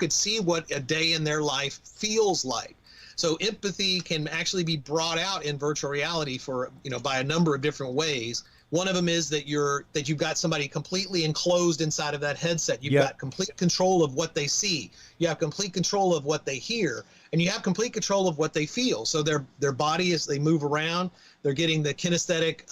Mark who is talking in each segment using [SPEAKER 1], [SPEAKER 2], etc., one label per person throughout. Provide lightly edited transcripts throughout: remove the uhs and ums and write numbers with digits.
[SPEAKER 1] could see what a day in their life feels like. So empathy can actually be brought out in virtual reality for, by a number of different ways. One of them is that you've got somebody completely enclosed inside of that headset. You've got complete control of what they see. You have complete control of what they hear, and you have complete control of what they feel. So their body, as they move around, they're getting the kinesthetic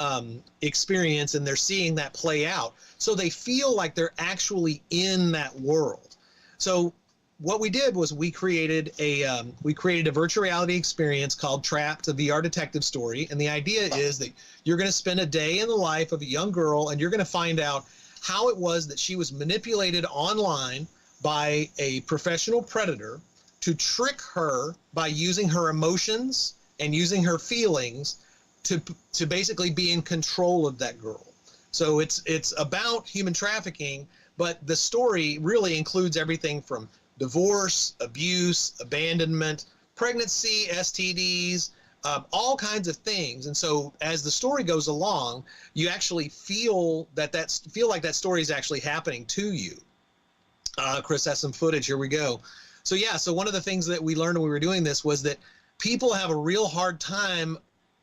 [SPEAKER 1] experience, and they're seeing that play out. So they feel like they're actually in that world. So what we did was we created a virtual reality experience called Trapped, a VR detective story. And the idea is that you're going to spend a day in the life of a young girl, and you're going to find out how it was that she was manipulated online by a professional predator to trick her by using her emotions and using her feelings to basically be in control of that girl. So it's about human trafficking, but the story really includes everything from divorce, abuse, abandonment, pregnancy, STDs, all kinds of things. And so as the story goes along, you actually feel like that story is actually happening to you. Chris has some footage. Here we go. So so one of the things that we learned when we were doing this was that people have a real hard time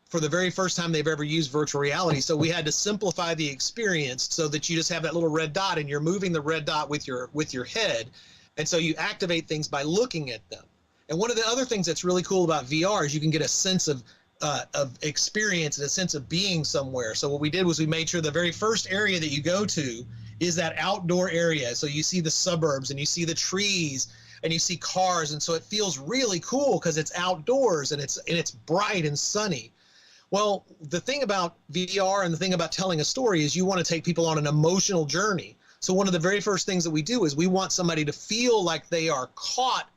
[SPEAKER 1] for the very first time they've ever used virtual reality. So we had to simplify the experience so that you just have that little red dot, and you're moving the red dot with your head. And so you activate things by looking at them. And one of the other things that's really cool about VR is you can get a sense of experience and a sense of being somewhere. So what we did was we made sure the very first area that you go to is that outdoor area. So you see the suburbs, and you see the trees, and you see cars. And so it feels really cool because it's outdoors, and it's bright and sunny. Well, the thing about VR and the thing about telling a story is you want to take people on an emotional journey. So one of the very first things that we do is we want somebody to feel like they are caught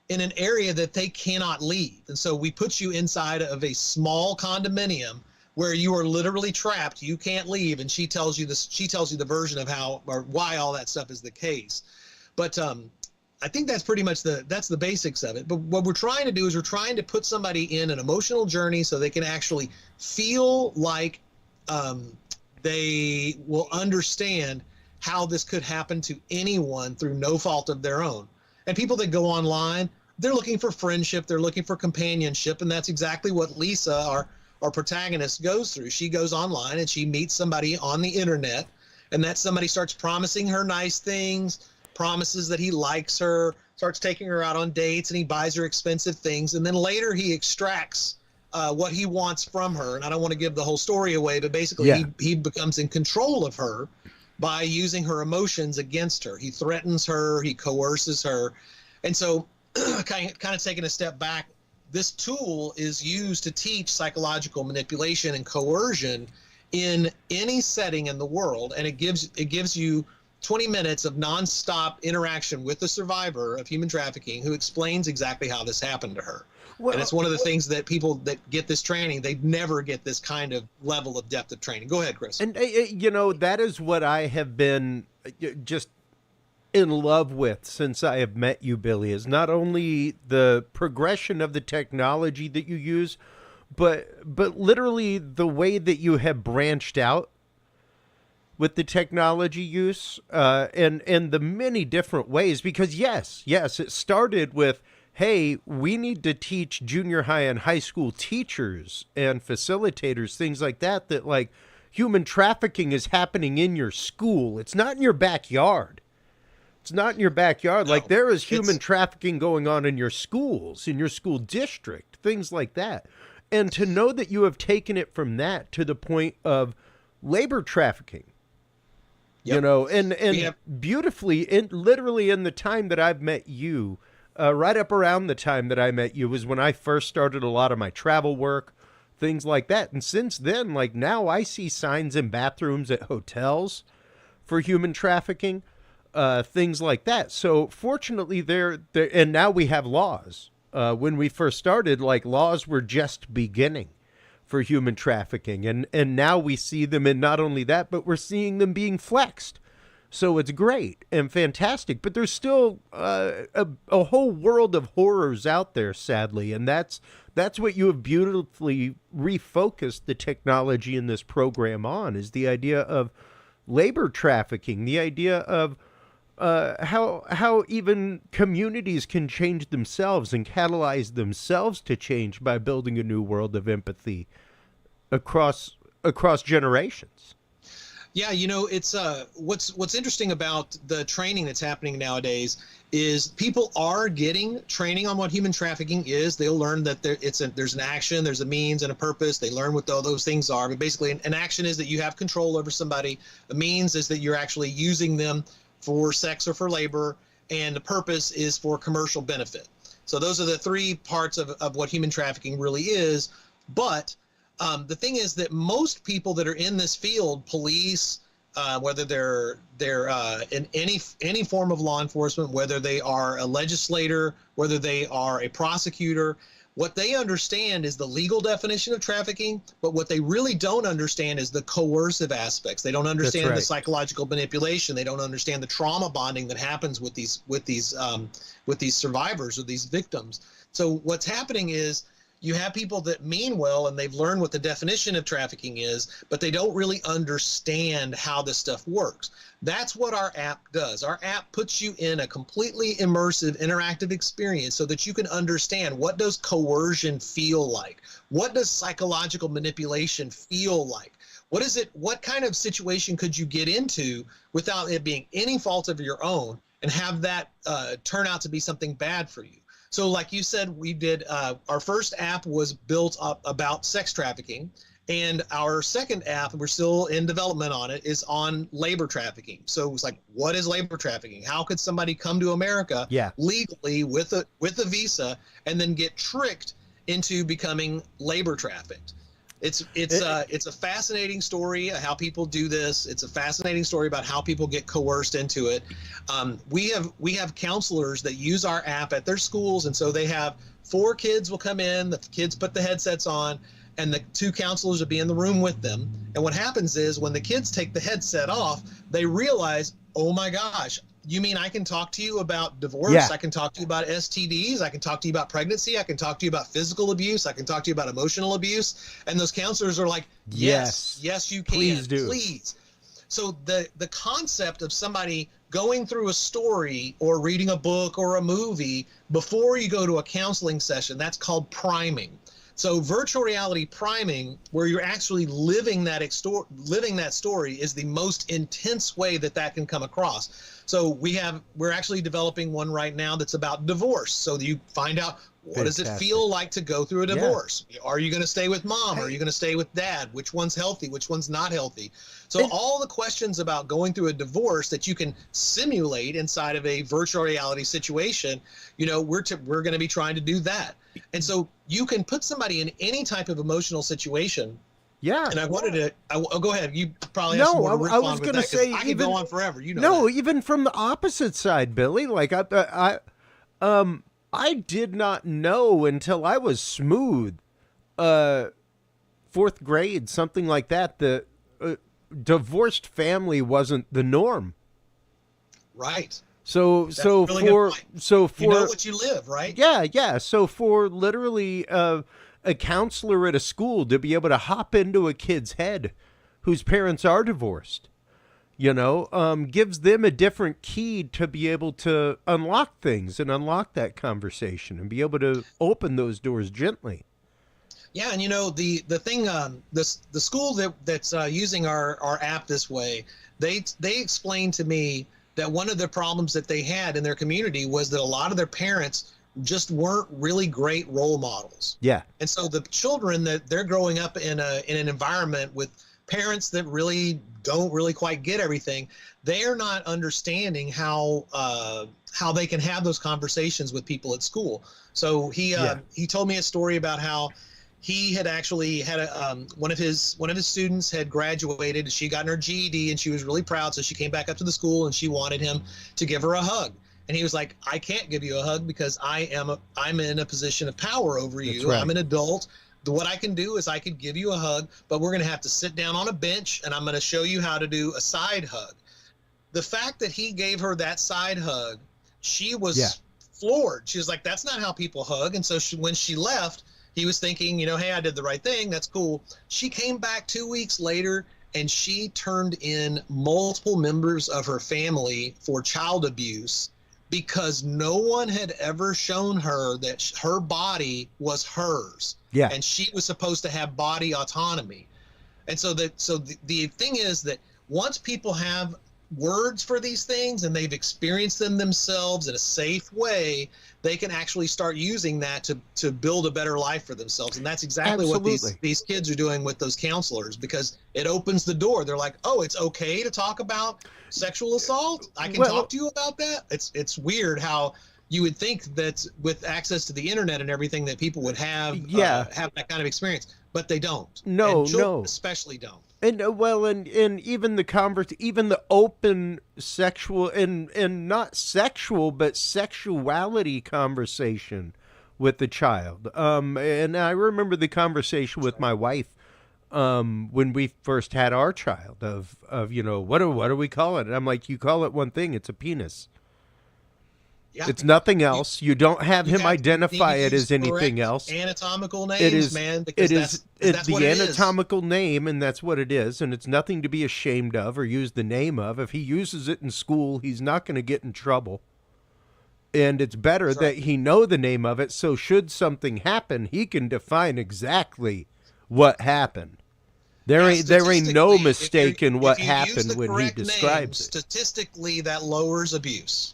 [SPEAKER 1] in an area that they cannot leave. And so we put you inside of a small condominium where you are literally trapped. You can't leave. And she tells you the version of how or why all that stuff is the case. But I think that's pretty much that's the basics of it. But what we're trying to do is we're trying to put somebody in an emotional journey so they can actually feel like they will understand how this could happen to anyone through no fault of their own. And people that go online, they're looking for friendship, they're looking for companionship, and that's exactly what Lisa, our protagonist, goes through. She goes online and she meets somebody on the internet, and that somebody starts promising her nice things, promises that he likes her, starts taking her out on dates, and he buys her expensive things, and then later he extracts what he wants from her. And I don't want to give the whole story away, but basically he becomes in control of her by using her emotions against her. He threatens her, he coerces her. And so kind of taking a step back, this tool is used to teach psychological manipulation and coercion in any setting in the world. And it gives you 20 minutes of nonstop interaction with the survivor of human trafficking who explains exactly how this happened to her. Well, and it's one of the things that people that get this training, they never get this kind of level of depth of training. Go ahead, Chris.
[SPEAKER 2] And, that is what I have been just in love with since I have met you, Billy, is not only the progression of the technology that you use, but literally the way that you have branched out with the technology use and the many different ways. Because, yes, it started with, hey, we need to teach junior high and high school teachers and facilitators, things like that, like human trafficking is happening in your school. It's not in your backyard. It's not in your backyard. No, like there is human trafficking going on in your schools, in your school district, things like that. And to know that you have taken it from that to the point of labor trafficking, and beautifully, literally in the time that I've met you, right up around the time that I met you was when I first started a lot of my travel work, things like that. And since then, like now I see signs in bathrooms at hotels for human trafficking, things like that. So fortunately there, and now we have laws. When we first started, like laws were just beginning for human trafficking. And now we see them, and not only that, but we're seeing them being flexed. So it's great and fantastic, but there's still a whole world of horrors out there, sadly, and that's what you have beautifully refocused the technology in this program on, is the idea of labor trafficking, the idea of how even communities can change themselves and catalyze themselves to change by building a new world of empathy across generations.
[SPEAKER 1] Yeah, it's what's interesting about the training that's happening nowadays is people are getting training on what human trafficking is. They'll learn that there's an action, there's a means and a purpose. They learn what all those things are. But basically, an action is that you have control over somebody. A means is that you're actually using them for sex or for labor, and the purpose is for commercial benefit. So those are the three parts of what human trafficking really is. But the thing is that most people that are in this field, police, whether they're in any form of law enforcement, whether they are a legislator, whether they are a prosecutor, what they understand is the legal definition of trafficking, but what they really don't understand is the coercive aspects. They don't understand the psychological manipulation. They don't understand the trauma bonding that happens with these survivors or these victims. So what's happening is, you have people that mean well and they've learned what the definition of trafficking is, but they don't really understand how this stuff works. That's what our app does. Our app puts you in a completely immersive, interactive experience so that you can understand, what does coercion feel like? What does psychological manipulation feel like? What kind of situation could you get into without it being any fault of your own and have that turn out to be something bad for you? So like you said, we did our first app was built up about sex trafficking, and our second app, we're still in development on it, is on labor trafficking. So it's like, what is labor trafficking? How could somebody come to America legally with a visa and then get tricked into becoming labor trafficked? It's a fascinating story of how people do this. It's a fascinating story about how people get coerced into it. We have counselors that use our app at their schools, and so they have 4 kids will come in. The kids put the headsets on, and the 2 counselors will be in the room with them. And what happens is, when the kids take the headset off, they realize, oh my gosh, you mean I can talk to you about divorce? Yeah. I can talk to you about STDs. I can talk to you about pregnancy. I can talk to you about physical abuse. I can talk to you about emotional abuse. And those counselors are like, yes, you can.
[SPEAKER 2] Please do.
[SPEAKER 1] Please. So the concept of somebody going through a story or reading a book or a movie before you go to a counseling session, that's called priming. So virtual reality priming, where you're actually living that story, is the most intense way that can come across. So we're actually developing one right now that's about divorce. So you find out, what does it feel like to go through a divorce? Yeah. Are you going to stay with mom? Or are you going to stay with dad? Which one's healthy? Which one's not healthy? So all the questions about going through a divorce that you can simulate inside of a virtual reality situation, we're going to be trying to do that. And so you can put somebody in any type of emotional situation.
[SPEAKER 2] Yeah.
[SPEAKER 1] And I wanted to, go ahead. You probably have some more to riff on. I was going to say, I could go on forever.
[SPEAKER 2] Even from the opposite side, Billy, like I did not know until I was smooth, 4th grade, something like that. The divorced family wasn't the norm.
[SPEAKER 1] Right.
[SPEAKER 2] So
[SPEAKER 1] really
[SPEAKER 2] for
[SPEAKER 1] you know what you live, right?
[SPEAKER 2] Yeah. So for literally a counselor at a school to be able to hop into a kid's head whose parents are divorced, gives them a different key to be able to unlock things and unlock that conversation and be able to open those doors gently.
[SPEAKER 1] Yeah, and the thing, the school that's using our app this way, they explained to me that one of the problems that they had in their community was that a lot of their parents just weren't really great role models.
[SPEAKER 2] Yeah.
[SPEAKER 1] And so the children, that they're growing up in an environment with parents that really don't really quite get everything, they're not understanding how they can have those conversations with people at school. So he told me a story about how he had actually had one of his students had graduated. She got her GED and she was really proud. So she came back up to the school and she wanted him to give her a hug. And he was like, I can't give you a hug because I'm in a position of power over you. That's right. I'm an adult. What I can do is I could give you a hug, but we're going to have to sit down on a bench and I'm going to show you how to do a side hug. The fact that he gave her that side hug, she was floored. She was like, that's not how people hug. And so when she left, he was thinking, hey, I did the right thing. That's cool. She came back 2 weeks later and she turned in multiple members of her family for child abuse because no one had ever shown her that her body was hers.
[SPEAKER 2] Yeah.
[SPEAKER 1] And she was supposed to have body autonomy. And so the thing is that once people have words for these things and they've experienced them themselves in a safe way, they can actually start using that to build a better life for themselves. And that's exactly
[SPEAKER 2] Absolutely.
[SPEAKER 1] what these kids are doing with those counselors, because it opens the door. They're like, oh, it's okay to talk about sexual assault. I can talk to you about that. It's weird how you would think that with access to the internet and everything that people would have that kind of experience, but they don't.
[SPEAKER 2] No,
[SPEAKER 1] and children
[SPEAKER 2] no,
[SPEAKER 1] especially don't.
[SPEAKER 2] And and even even the open sexual and not sexual but sexuality conversation with the child. And I remember the conversation with my wife when we first had our child of what do we call it? And I'm like, you call it one thing, it's a penis. Yeah. It's nothing else. You don't have him identify it as anything else.
[SPEAKER 1] Anatomical names,
[SPEAKER 2] it is,
[SPEAKER 1] man. Because
[SPEAKER 2] it's the anatomical name, and that's what it is. And it's nothing to be ashamed of or use the name of. If he uses it in school, he's not going to get in trouble. And it's better that he know the name of it, so should something happen, he can define exactly what happened. There ain't no mistake in what happened when he describes it.
[SPEAKER 1] Statistically, that lowers abuse.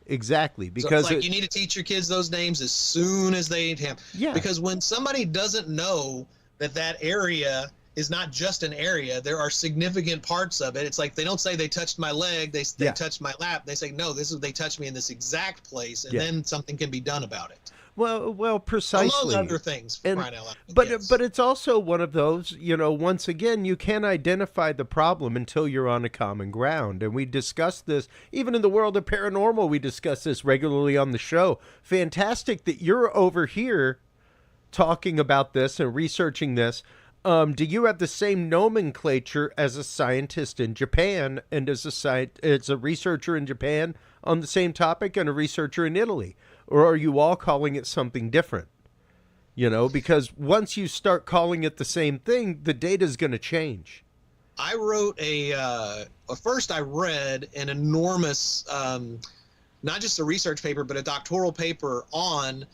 [SPEAKER 2] Exactly, because
[SPEAKER 1] so, you need to teach your kids those names as soon as they have.
[SPEAKER 2] Yeah.
[SPEAKER 1] Because when somebody doesn't know that area is not just an area, there are significant parts of it. It's like they don't say they touched my leg, they touched my lap. They say no, they touched me in this exact place, and then something can be done about it.
[SPEAKER 2] Well, precisely.
[SPEAKER 1] Among other things,
[SPEAKER 2] but it's also one of those, once again, you can't identify the problem until you're on a common ground. And we discuss this, even in the world of paranormal, we discuss this regularly on the show. Fantastic that you're over here talking about this and researching this. Do you have the same nomenclature as a scientist in Japan and as a researcher in Japan on the same topic and a researcher in Italy? Or are you all calling it something different? Because once you start calling it the same thing, the data's going to change.
[SPEAKER 1] I wrote first I read an enormous, not just a research paper, but a doctoral paper on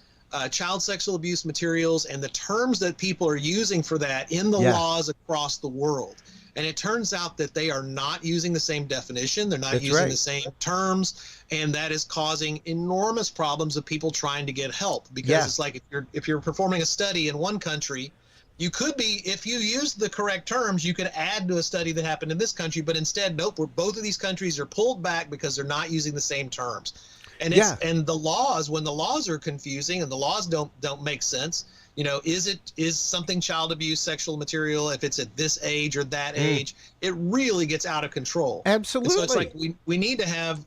[SPEAKER 1] child sexual abuse materials and the terms that people are using for that in the laws across the world. And it turns out that they are not using the same definition. They're not using the same terms. And that is causing enormous problems of people trying to get help. Because it's like if you're performing a study in one country, you could be, if you use the correct terms, you could add to a study that happened in this country. But instead, nope, both of these countries are pulled back because they're not using the same terms. And and the laws, when the laws are confusing and the laws don't make sense, is something child abuse, sexual material, if it's at this age or that age, it really gets out of control.
[SPEAKER 2] Absolutely.
[SPEAKER 1] And so it's like we need to have,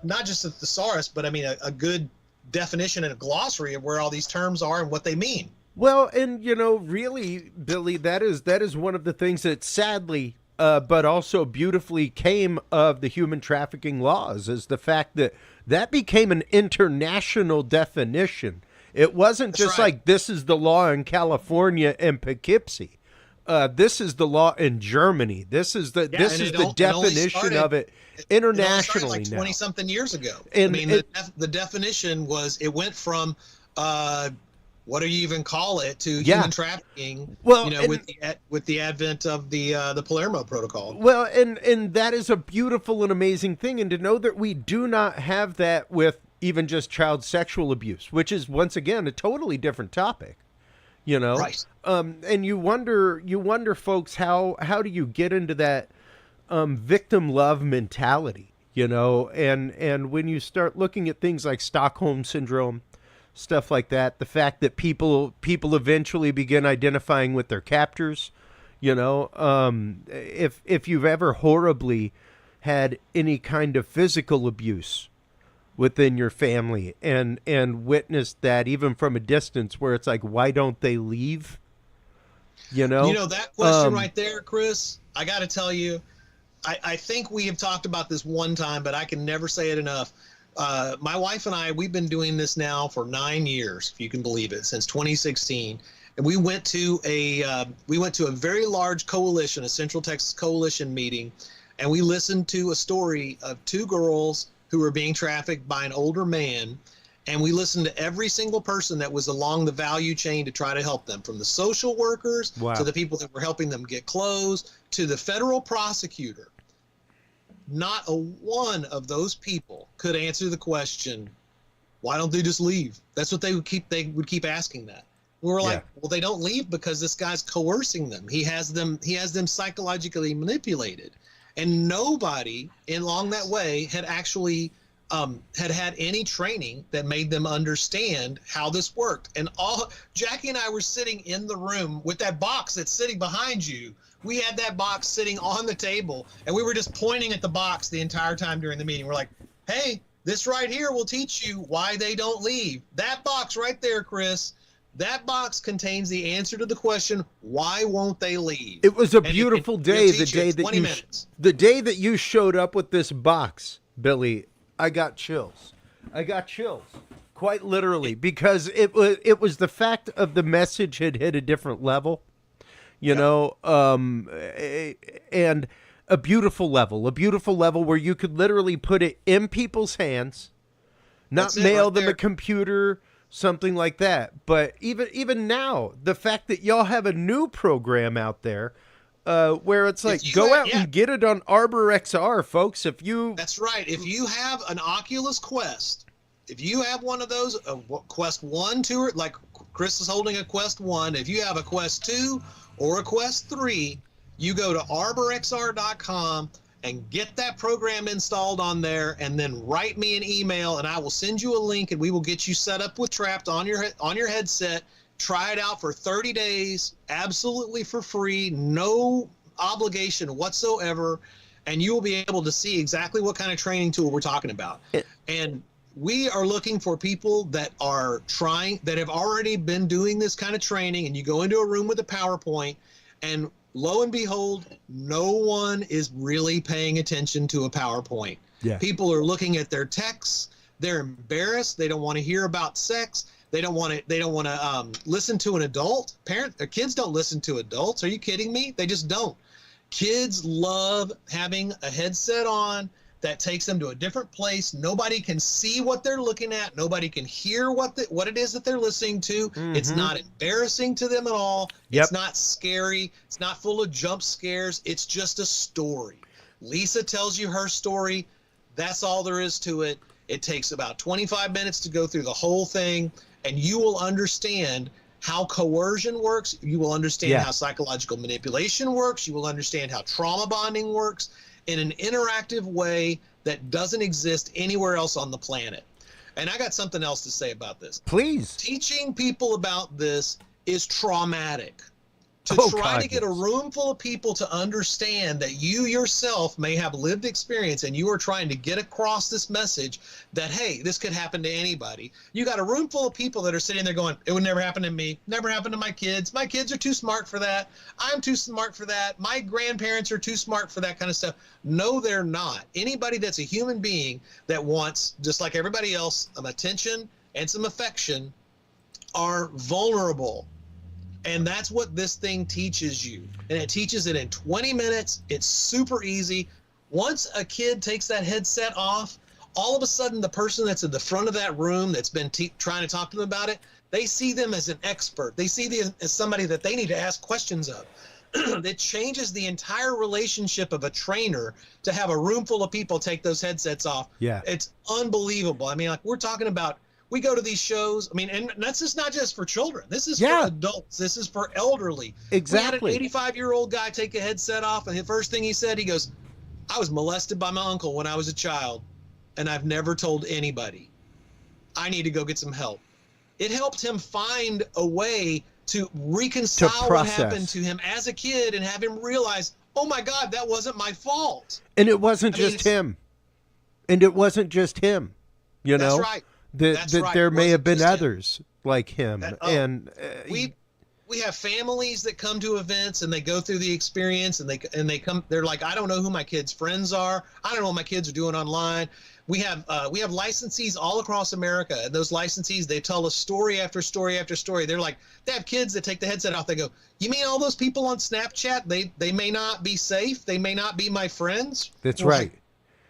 [SPEAKER 1] not just a thesaurus, but I mean a good definition and a glossary of where all these terms are and what they mean.
[SPEAKER 2] Well, and really, Billy, that is one of the things that sadly, but also beautifully came of the human trafficking laws, is the fact that became an international definition. It wasn't just like this is the law in California and Poughkeepsie. This is the law in Germany. This is the definition of it internationally
[SPEAKER 1] now. 20-something years ago.
[SPEAKER 2] And
[SPEAKER 1] the definition was, it went from what do you even call it to human trafficking? Well, with the advent of the Palermo Protocol.
[SPEAKER 2] Well, and that is a beautiful and amazing thing, and to know that we do not have that with even just child sexual abuse, which is once again a totally different topic.
[SPEAKER 1] Right.
[SPEAKER 2] And you wonder, folks, how do you get into that victim love mentality? And when you start looking at things like Stockholm syndrome, stuff like that, the fact that people eventually begin identifying with their captors, if you've ever horribly had any kind of physical abuse within your family and witnessed that even from a distance, where it's like, why don't they leave?
[SPEAKER 1] That question right there, Chris, I got to tell you, I think we have talked about this one time, but I can never say it enough. My wife and I, we've been doing this now for 9 years, if you can believe it, since 2016. and we went to a very large coalition, a Central Texas coalition meeting, and we listened to a story of two girls who were being trafficked by an older man. And we listened to every single person that was along the value chain to try to help them, from the social workers to the people that were helping them get clothes to the federal prosecutor. Not a one of those people could answer the question, why don't they just leave? That's what they would keep asking that. We were like, well, they don't leave because this guy's coercing them. He has them psychologically manipulated. And nobody along that way had actually had any training that made them understand how this worked. And Jackie and I were sitting in the room with that box that's sitting behind you. We had that box sitting on the table, and we were just pointing at the box the entire time during the meeting. We're like, hey, this right here will teach you why they don't leave. That box right there, Chris, that box contains the answer to the question, why won't they leave?
[SPEAKER 2] It was a beautiful day, the day that you showed up with this box, Billy. I got chills. Quite literally, because it was the fact of the message had hit a different level, you know, and a beautiful level where you could literally put it in people's hands, not mail them a computer, something like that. But even now, the fact that y'all have a new program out there, where it's like, go out and get it on Arbor XR, folks. That's
[SPEAKER 1] right. If you have an Oculus Quest, if you have one of those, Quest 1, 2, like Chris is holding a Quest 1, if you have a Quest 2 or a Quest 3, you go to arborxr.com and get that program installed on there, and then write me an email, and I will send you a link, and we will get you set up with Trapped on your headset. Try it out for 30 days, absolutely for free, no obligation whatsoever, and you will be able to see exactly what kind of training tool we're talking about. And we are looking for people that have already been doing this kind of training, and you go into a room with a PowerPoint, and lo and behold, no one is really paying attention to a PowerPoint. Yeah. People are looking at their texts. They're embarrassed. They don't want to hear about sex. They don't want to listen to an adult. Kids don't listen to adults. Are you kidding me? They just don't. Kids love having a headset on that takes them to a different place. Nobody can see what they're looking at. Nobody can hear what it is that they're listening to. Mm-hmm. It's not embarrassing to them at all. Yep. It's not scary. It's not full of jump scares. It's just a story. Lisa tells you her story. That's all there is to it. It takes about 25 minutes to go through the whole thing, and you will understand how coercion works. You will understand how psychological manipulation works. You will understand how trauma bonding works in an interactive way that doesn't exist anywhere else on the planet. And I got something else to say about this. Please. Teaching people about this is traumatic. To get a room full of people to understand that you yourself may have lived experience, and you are trying to get across this message that, hey, this could happen to anybody. You got a room full of people that are sitting there going, it would never happen to me, never happen to my kids. My kids are too smart for that. I'm too smart for that. My grandparents are too smart for that kind of stuff. No, they're not. Anybody that's a human being that wants, just like everybody else, some attention and some affection are vulnerable. And that's what this thing teaches you. And it teaches it in 20 minutes. It's super easy. Once a kid takes that headset off, all of a sudden the person that's in the front of that room that's been trying to talk to them about it, they see them as an expert. They see them as somebody that they need to ask questions of. It changes the entire relationship of a trainer to have a room full of people take those headsets off. Yeah. It's unbelievable. I mean, like, we're talking about, we go to these shows. I mean, and that's just not just for children. This is for adults. This is for elderly. Exactly. We had an 85-year-old guy take a headset off, and the first thing he said, he goes, I was molested by my uncle when I was a child, and I've never told anybody. I need to go get some help. It helped him find a way to reconcile what happened to him as a kid and have him realize, oh my God, that wasn't my fault.
[SPEAKER 2] And it wasn't just him. And it wasn't just him. You know? That's right. That there may have been others like him.
[SPEAKER 1] We have families that come to events and they go through the experience, and they're like, I don't know who my kids' friends are. I don't know what my kids are doing online. we have licensees all across America, and those licensees, they tell us story after story after story. They're like, they have kids that take the headset off. They go, "You mean all those people on Snapchat? They may not be safe. They may not be my friends."
[SPEAKER 2] That's
[SPEAKER 1] We're
[SPEAKER 2] right.
[SPEAKER 1] like,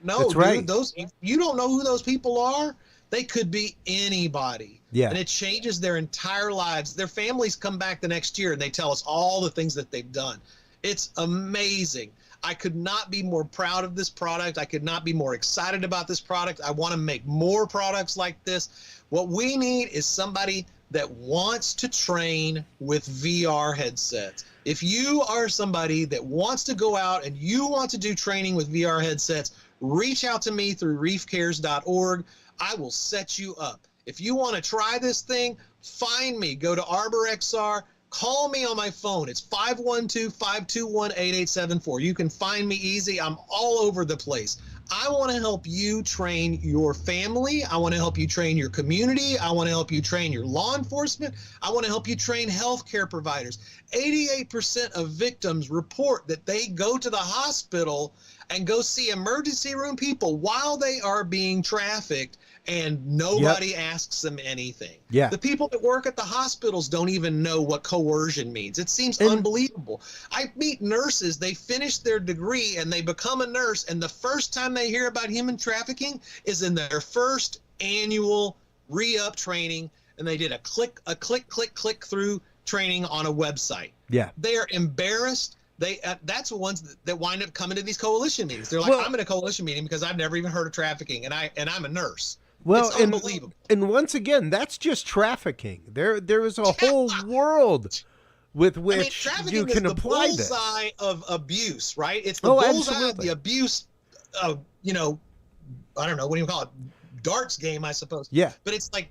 [SPEAKER 1] no,
[SPEAKER 2] That's
[SPEAKER 1] dude,
[SPEAKER 2] right.
[SPEAKER 1] those, you don't know who those people are. They could be anybody.
[SPEAKER 2] Yeah.
[SPEAKER 1] And it changes their entire lives. Their families come back the next year and they tell us all the things that they've done. It's amazing. I could not be more proud of this product. I could not be more excited about this product. I want to make more products like this. What we need is somebody that wants to train with VR headsets. If you are somebody that wants to go out and you want to do training with VR headsets, reach out to me through reefcares.org. I will set you up. If you want to try this thing, find me. Go to Arbor XR. Call me on my phone. It's 512-521-8874. You can find me easy. I'm all over the place. I want to help you train your family. I want to help you train your community. I want to help you train your law enforcement. I want to help you train healthcare providers. 88% of victims report that they go to the hospital and go see emergency room people while they are being trafficked, and nobody asks them anything.
[SPEAKER 2] Yeah.
[SPEAKER 1] The people that work at the hospitals don't even know what coercion means. It seems unbelievable. I meet nurses, they finish their degree and they become a nurse, and the first time they hear about human trafficking is in their first annual re-up training, and they did a click through training on a website.
[SPEAKER 2] Yeah.
[SPEAKER 1] They are embarrassed. That's the ones that wind up coming to these coalition meetings. They're like, I'm in a coalition meeting because I've never even heard of trafficking, and I'm a nurse.
[SPEAKER 2] Well,
[SPEAKER 1] it's unbelievable.
[SPEAKER 2] And once again, that's just trafficking. There is a whole world with which you can apply this.
[SPEAKER 1] Trafficking is the bullseye of abuse, right? It's the bullseye of the abuse of, I don't know, what do you call it? Darts game, I suppose.
[SPEAKER 2] Yeah.
[SPEAKER 1] But it's like,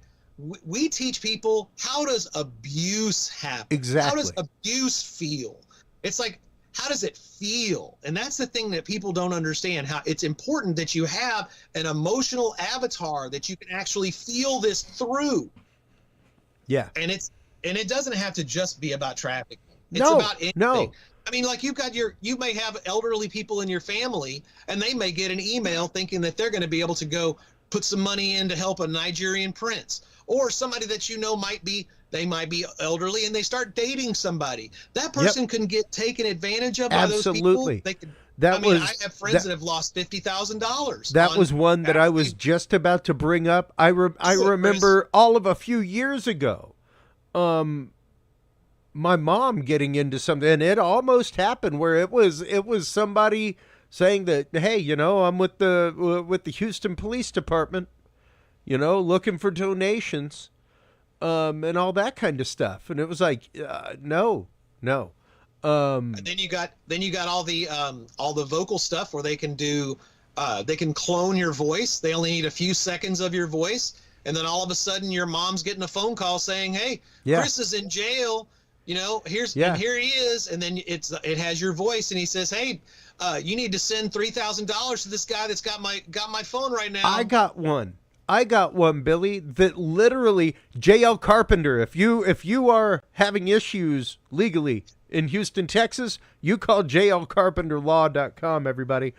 [SPEAKER 1] we teach people, how does abuse happen?
[SPEAKER 2] Exactly.
[SPEAKER 1] How does abuse feel? It's like, how does it feel? And that's the thing that people don't understand, how it's important that you have an emotional avatar that you can actually feel this through.
[SPEAKER 2] Yeah.
[SPEAKER 1] And it doesn't have to just be about trafficking. It's about anything.
[SPEAKER 2] No.
[SPEAKER 1] I mean, like you may have elderly people in your family, and they may get an email thinking that they're going to be able to go put some money in to help a Nigerian prince, or somebody that they might be elderly and they start dating somebody. That person can get taken advantage of by those people.
[SPEAKER 2] Absolutely.
[SPEAKER 1] I have friends that have lost $50,000.
[SPEAKER 2] That was one that I was just about to bring up. I remember all of a few years ago, my mom getting into something, and it almost happened where it was somebody saying that, hey, I'm with the Houston Police Department, looking for donations. And all that kind of stuff, and it was like, no.
[SPEAKER 1] And then you got all the vocal stuff where they can clone your voice. They only need a few seconds of your voice, and then all of a sudden your mom's getting a phone call saying, "Hey, Chris is in jail. Here he is," and then it has your voice, and he says, "Hey, you need to send $3,000 to this guy that's got my phone right now."
[SPEAKER 2] I got one, Billy, that literally, JL Carpenter, if you are having issues legally in Houston, Texas, you call jlcarpenterlaw.com, everybody.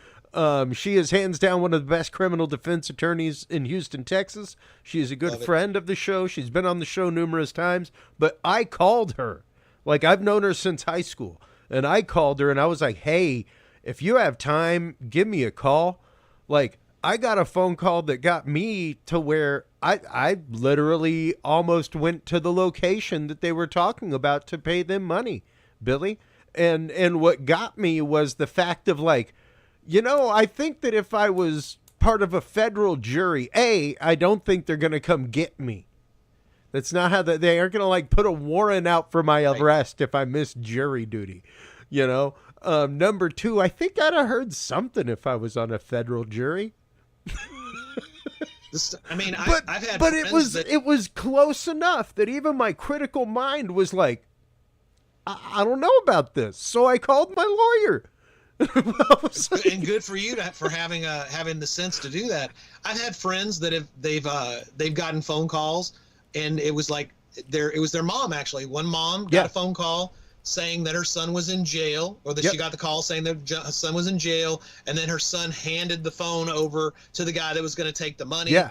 [SPEAKER 2] She is hands down one of the best criminal defense attorneys in Houston, Texas. She is a good friend of the show. She's been on the show numerous times, but I called her. Like, I've known her since high school, and I called her, and I was like, hey, if you have time, give me a call. Like, I got a phone call that got me to where I literally almost went to the location that they were talking about to pay them money, Billy. And what got me was the fact of like, I think that if I was part of a federal jury, I don't think they're going to come get me. That's not how they aren't going to like put a warrant out for my arrest if I miss jury duty, Number two, I think I'd have heard something if I was on a federal jury.
[SPEAKER 1] I've had,
[SPEAKER 2] but it was close enough that even my critical mind was like, I don't know about this, so I called my lawyer.
[SPEAKER 1] And good for you for having the sense to do that. I've had friends that they've gotten phone calls, and it was like it was their mom actually. One mom got a phone call saying that her son was in jail, or that she got the call saying that her son was in jail, and then her son handed the phone over to the guy that was going to take the money.
[SPEAKER 2] Yeah.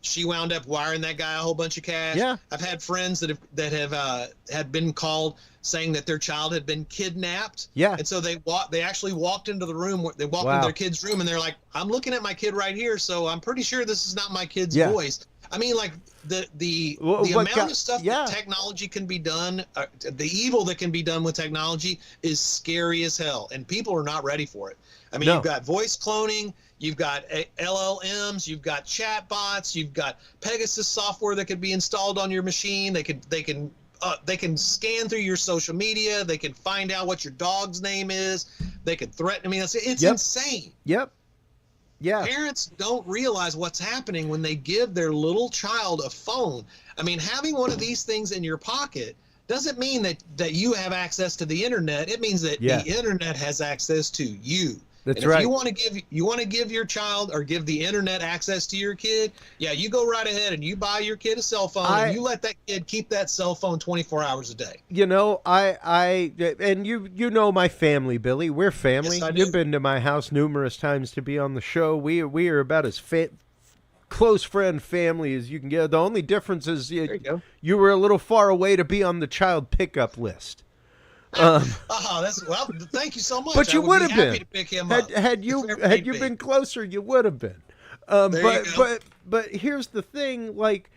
[SPEAKER 1] She wound up wiring that guy a whole bunch of cash.
[SPEAKER 2] Yeah.
[SPEAKER 1] I've had friends that have had been called saying that their child had been kidnapped.
[SPEAKER 2] Yeah.
[SPEAKER 1] And so they actually walked into the room. They walked into their kid's room, and they're like, "I'm looking at my kid right here, so I'm pretty sure this is not my kid's voice." I mean, like the amount of stuff that technology can be done, the evil that can be done with technology is scary as hell, and people are not ready for it. I mean, you've got voice cloning, you've got LLMs, you've got chat bots, you've got Pegasus software that could be installed on your machine. They can scan through your social media. They can find out what your dog's name is. They can threaten. I mean, it's insane.
[SPEAKER 2] Yep. Yeah.
[SPEAKER 1] Parents don't realize what's happening when they give their little child a phone. I mean, having one of these things in your pocket doesn't mean that you have access to the internet. It means that the internet has access to you.
[SPEAKER 2] That's
[SPEAKER 1] and
[SPEAKER 2] right.
[SPEAKER 1] If you want to give your child or give the internet access to your kid, you go right ahead and you buy your kid a cell phone and you let that kid keep that cell phone 24 hours a day.
[SPEAKER 2] You know, and you know my family, Billy. We're family.
[SPEAKER 1] Yes, I do.
[SPEAKER 2] You've been to my house numerous times to be on the show. We are about as close friend family as you can get. The only difference is you were a little far away to be on the child pickup list.
[SPEAKER 1] Thank you so much.
[SPEAKER 2] But you would have been.
[SPEAKER 1] To pick him up.
[SPEAKER 2] Had you been closer, you would have been. But here's the thing, like,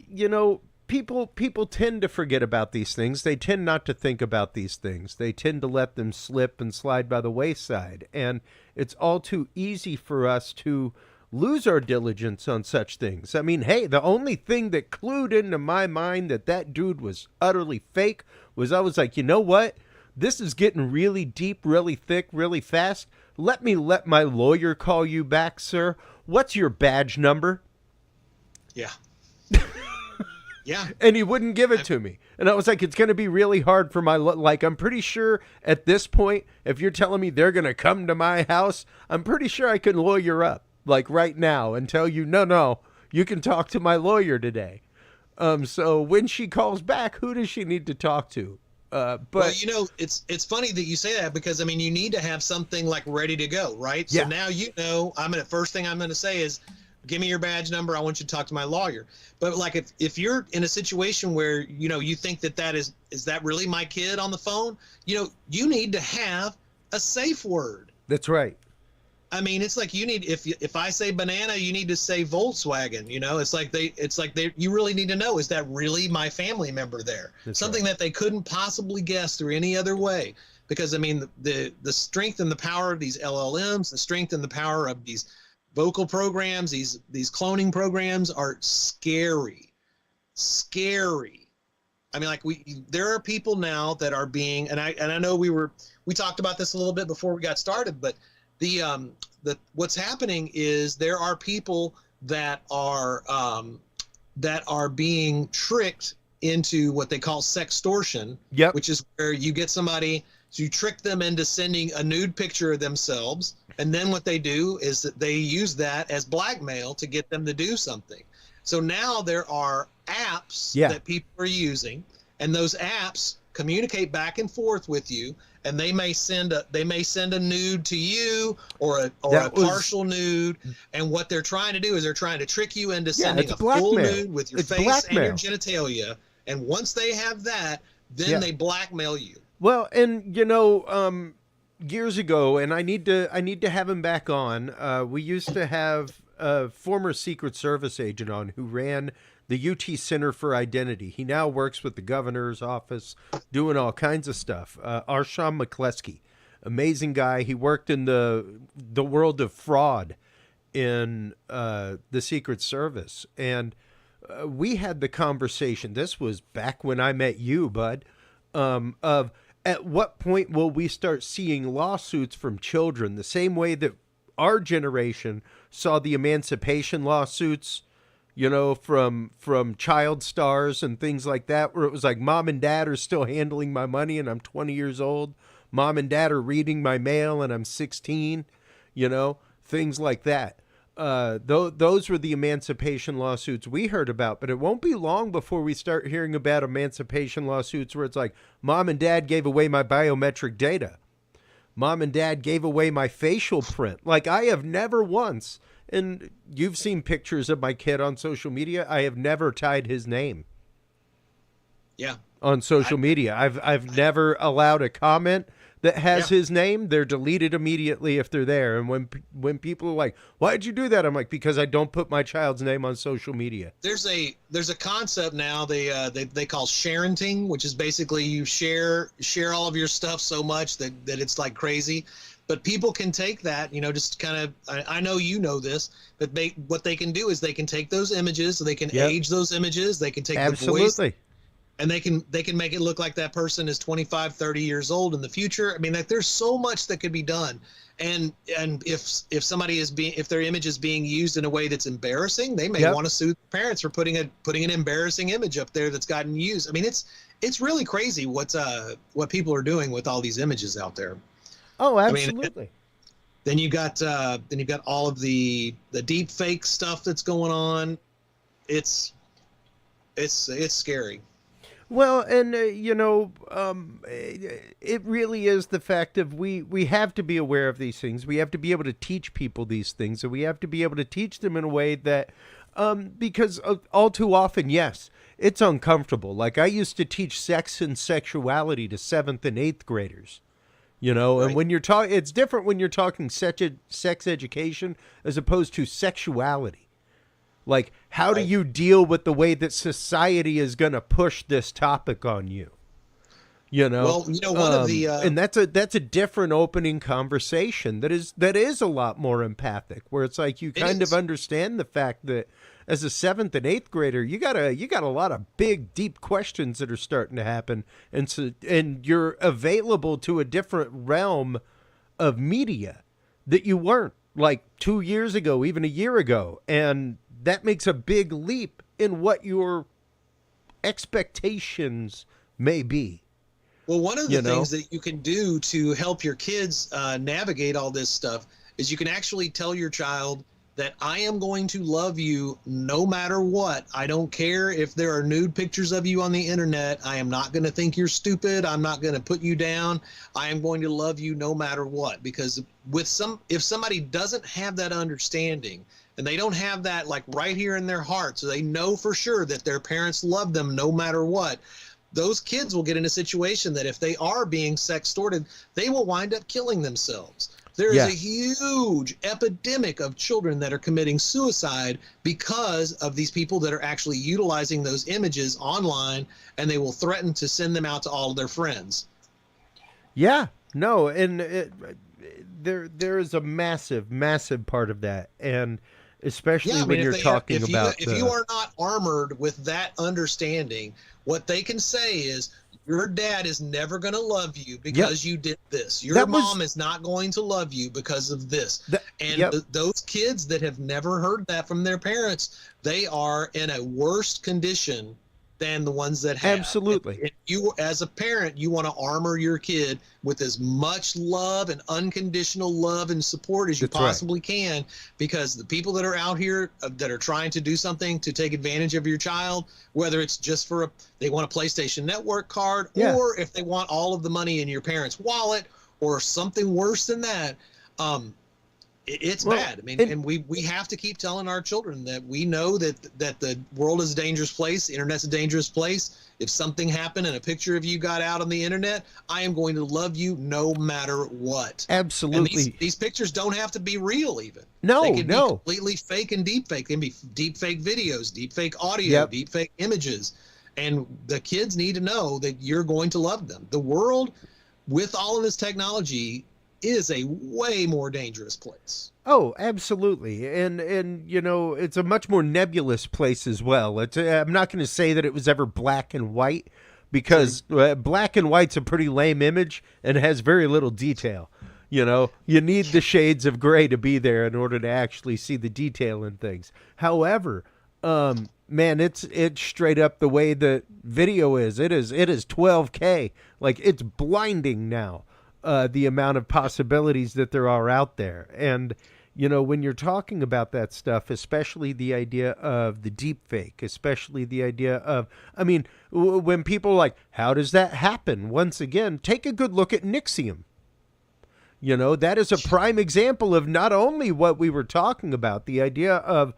[SPEAKER 2] you know, people tend to forget about these things. They tend not to think about these things. They tend to let them slip and slide by the wayside, and it's all too easy for us to lose our diligence on such things. I mean, hey, the only thing that clued into my mind that dude was utterly fake was I was like, you know what? This is getting really deep, really thick, really fast. Let my lawyer call you back, sir. What's your badge number?
[SPEAKER 1] Yeah. Yeah.
[SPEAKER 2] And he wouldn't give it to me. And I was like, it's going to be really hard for I'm pretty sure at this point, if you're telling me they're going to come to my house, I'm pretty sure I can lawyer up. Like right now, and tell you, no, you can talk to my lawyer today. So when she calls back, who does she need to talk to? But
[SPEAKER 1] you know, it's funny that you say that, because I mean, you need to have something like ready to go, right?
[SPEAKER 2] Yeah.
[SPEAKER 1] So now first thing I'm going to say is, give me your badge number. I want you to talk to my lawyer. But like if you're in a situation where you think that is that really my kid on the phone? You need to have a safe word.
[SPEAKER 2] That's right.
[SPEAKER 1] I mean, it's like if I say banana, you need to say Volkswagen. It's like you really need to know, is that really my family member there?
[SPEAKER 2] That's
[SPEAKER 1] something
[SPEAKER 2] right.
[SPEAKER 1] that they couldn't possibly guess through any other way. Because I mean, the strength and the power of these LLMs, the strength and the power of these vocal programs, these cloning programs are scary. I mean, like there are people now that are being, and I know we talked about this a little bit before we got started, but what's happening is there are people that are being tricked into what they call sextortion, which is where you get somebody to trick them into sending a nude picture of themselves, and then what they do is that they use that as blackmail to get them to do something. So now there are apps that people are using, and those apps communicate back and forth with you, and they may send a nude to you or a partial nude, and what they're trying to do is they're trying to trick you into sending a full nude with your face and your genitalia, and once they have that, then they blackmail you.
[SPEAKER 2] Well, and years ago, and I need to have him back on. We used to have a former Secret Service agent on who ran the UT Center for Identity. He now works with the governor's office, doing all kinds of stuff. Arsham McCleskey, amazing guy. He worked in the world of fraud in the Secret Service, and we had the conversation. This was back when I met you, bud. Of at what point will we start seeing lawsuits from children, the same way that our generation saw the emancipation lawsuits, from child stars and things like that, where it was like, mom and dad are still handling my money and I'm 20 years old. Mom and dad are reading my mail and I'm 16, things like that. those were the emancipation lawsuits we heard about, but it won't be long before we start hearing about emancipation lawsuits where it's like, mom and dad gave away my biometric data. Mom and dad gave away my facial print. Like, I have never once, and you've seen pictures of my kid on social media, I have never tied his name.
[SPEAKER 1] Yeah.
[SPEAKER 2] On social media. I've never allowed a comment that has his name. They're deleted immediately if they're there. And when people are like, why'd you do that? I'm like, because I don't put my child's name on social media.
[SPEAKER 1] There's a concept now they call sharenting, which is basically you share all of your stuff so much that it's like crazy. But people can take that, just kind of, I know you know this, but what they can do is they can take those images, they can age those images, they can take the voice. And they can make it look like that person is 25, 30 years old in the future. I mean, like, there's so much that could be done. And if somebody if their image is being used in a way that's embarrassing, they may want to sue parents for putting an embarrassing image up there that's gotten used. I mean, it's really crazy what people are doing with all these images out there.
[SPEAKER 2] Oh, absolutely.
[SPEAKER 1] I mean, then you got all of the deep fake stuff that's going on. It's scary.
[SPEAKER 2] Well, and, it really is the fact of we have to be aware of these things. We have to be able to teach people these things, and we have to be able to teach them in a way that, because all too often, yes, it's uncomfortable. Like, I used to teach sex and sexuality to 7th and 8th graders, right. And when you're talking, it's different when you're talking sex education as opposed to sexuality. Like, how do you deal with the way that society is going to push this topic on you? Well, one of the and that's a different opening conversation that is a lot more empathic, where it's like you kind of understand the fact that as a 7th and 8th grader, you got a lot of big, deep questions that are starting to happen, and you're available to a different realm of media that you weren't like 2 years ago, even a year ago, and that makes a big leap in what your expectations may be.
[SPEAKER 1] Well, one of the things that you can do to help your kids navigate all this stuff is you can actually tell your child that I am going to love you no matter what. I don't care if there are nude pictures of you on the internet. I am not going to think you're stupid. I'm not going to put you down. I am going to love you no matter what. Because if somebody doesn't have that understanding, and they don't have that like right here in their heart, so they know for sure that their parents love them no matter what, those kids will get in a situation that if they are being sextorted, they will wind up killing themselves. There is a huge epidemic of children that are committing suicide because of these people that are actually utilizing those images online, and they will threaten to send them out to all of their friends. Yeah,
[SPEAKER 2] no, and there is a massive, massive part of that, and especially when you're talking about
[SPEAKER 1] if you are not armored with that understanding, what they can say is your dad is never going to love you because you did this. Your mom is not going to love you because of this. Those kids that have never heard that from their parents, they are in a worse condition than the ones that have.
[SPEAKER 2] Absolutely.
[SPEAKER 1] If you, as a parent, you want to armor your kid with as much love and unconditional love and support as you possibly can, because the people that are out here that are trying to do something to take advantage of your child, whether it's just they want a PlayStation Network card, or if they want all of the money in your parents' wallet, or something worse than that, it's bad. I mean, and we have to keep telling our children that we know that the world is a dangerous place. The internet's a dangerous place. If something happened and a picture of you got out on the internet, I am going to love you no matter what.
[SPEAKER 2] Absolutely.
[SPEAKER 1] And these pictures don't have to be real even.
[SPEAKER 2] No,
[SPEAKER 1] they can be completely fake and deep fake. They can be deep fake videos, deep fake audio, deep fake images. And the kids need to know that you're going to love them. The world, with all of this technology, is a way more dangerous place.
[SPEAKER 2] Oh, absolutely. And it's a much more nebulous place as well. I'm not going to say that it was ever black and white, because black and white's a pretty lame image and has very little detail. You need the shades of gray to be there in order to actually see the detail in things. However, man, it's straight up the way that video is. It is 12K. Like, it's blinding now. The amount of possibilities that there are out there. And, when you're talking about that stuff, especially the idea of the deep fake, especially the idea of, I mean, when people are like, how does that happen? Once again, take a good look at Nixium. That is a prime example of not only what we were talking about, the idea of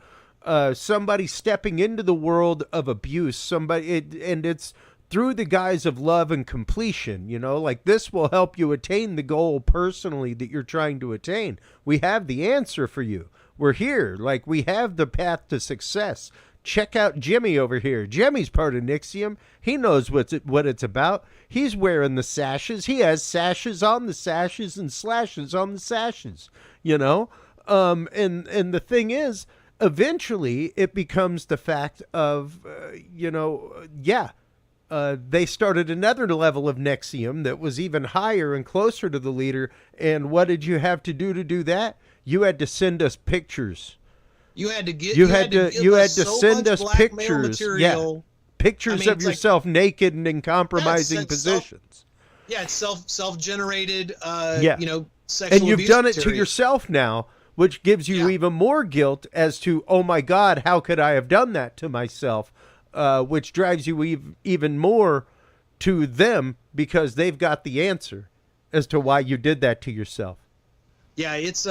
[SPEAKER 2] somebody stepping into the world of abuse, and it's through the guise of love and completion, like this will help you attain the goal personally that you're trying to attain. We have the answer for you. We're here. Like, we have the path to success. Check out Jimmy over here. Jimmy's part of Nixium. He knows what it's about. He's wearing the sashes. He has sashes on the sashes and slashes on the sashes, and the thing is, eventually it becomes the fact of, they started another level of Nexium that was even higher and closer to the leader. And what did you have to do that? You had to send us pictures.
[SPEAKER 1] You had to
[SPEAKER 2] send us pictures.
[SPEAKER 1] Material.
[SPEAKER 2] Yeah. Pictures of yourself naked and in compromising positions.
[SPEAKER 1] It's self-generated, sexual
[SPEAKER 2] and you've
[SPEAKER 1] abuse
[SPEAKER 2] done it
[SPEAKER 1] material.
[SPEAKER 2] to yourself now, which gives you even more guilt as to, oh my God, how could I have done that to myself? Which drives you even more to them because they've got the answer as to why you did that to yourself.
[SPEAKER 1] Yeah, it's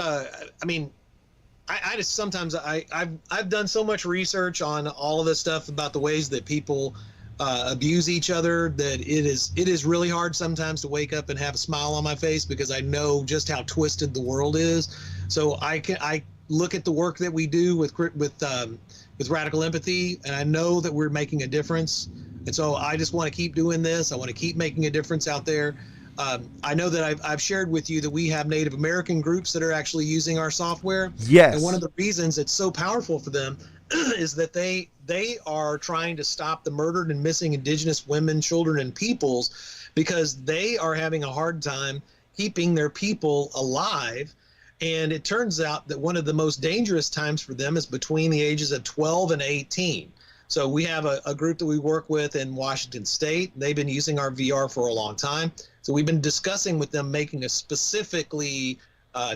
[SPEAKER 1] I just sometimes I've done so much research on all of this stuff about the ways that people abuse each other that it is really hard sometimes to wake up and have a smile on my face because I know just how twisted the world is. So I look at the work that we do with Radical Empathy, and I know that we're making a difference. And so I just want to keep doing this. I want to keep making a difference out there. I know that I've shared with you that we have Native American groups that are actually using our software.
[SPEAKER 2] Yes.
[SPEAKER 1] And one of the reasons it's so powerful for them is that they are trying to stop the murdered and missing Indigenous women, children, and peoples because they are having a hard time keeping their people alive. And it turns out that one of the most dangerous times for them is between the ages of 12 and 18. So we have a group that we work with in Washington State. They've been using our VR for a long time. So we've been discussing with them making a specifically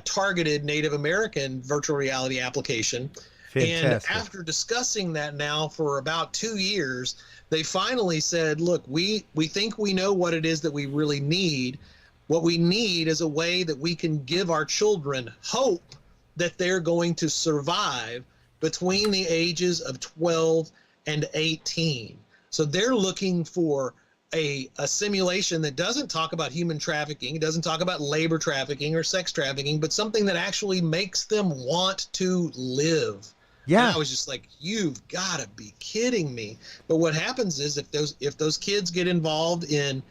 [SPEAKER 1] targeted Native American virtual reality application.
[SPEAKER 2] Fantastic.
[SPEAKER 1] And after discussing that now for about 2 years, they finally said, look, we think we know what it is that we really need. What we need is a way that we can give our children hope that they're going to survive between the ages of 12 and 18. So they're looking for a simulation that doesn't talk about human trafficking, it doesn't talk about labor trafficking or sex trafficking, but something that actually makes them want to live. Yeah. And I was just like, you've got to be kidding me. But what happens is if those kids get involved in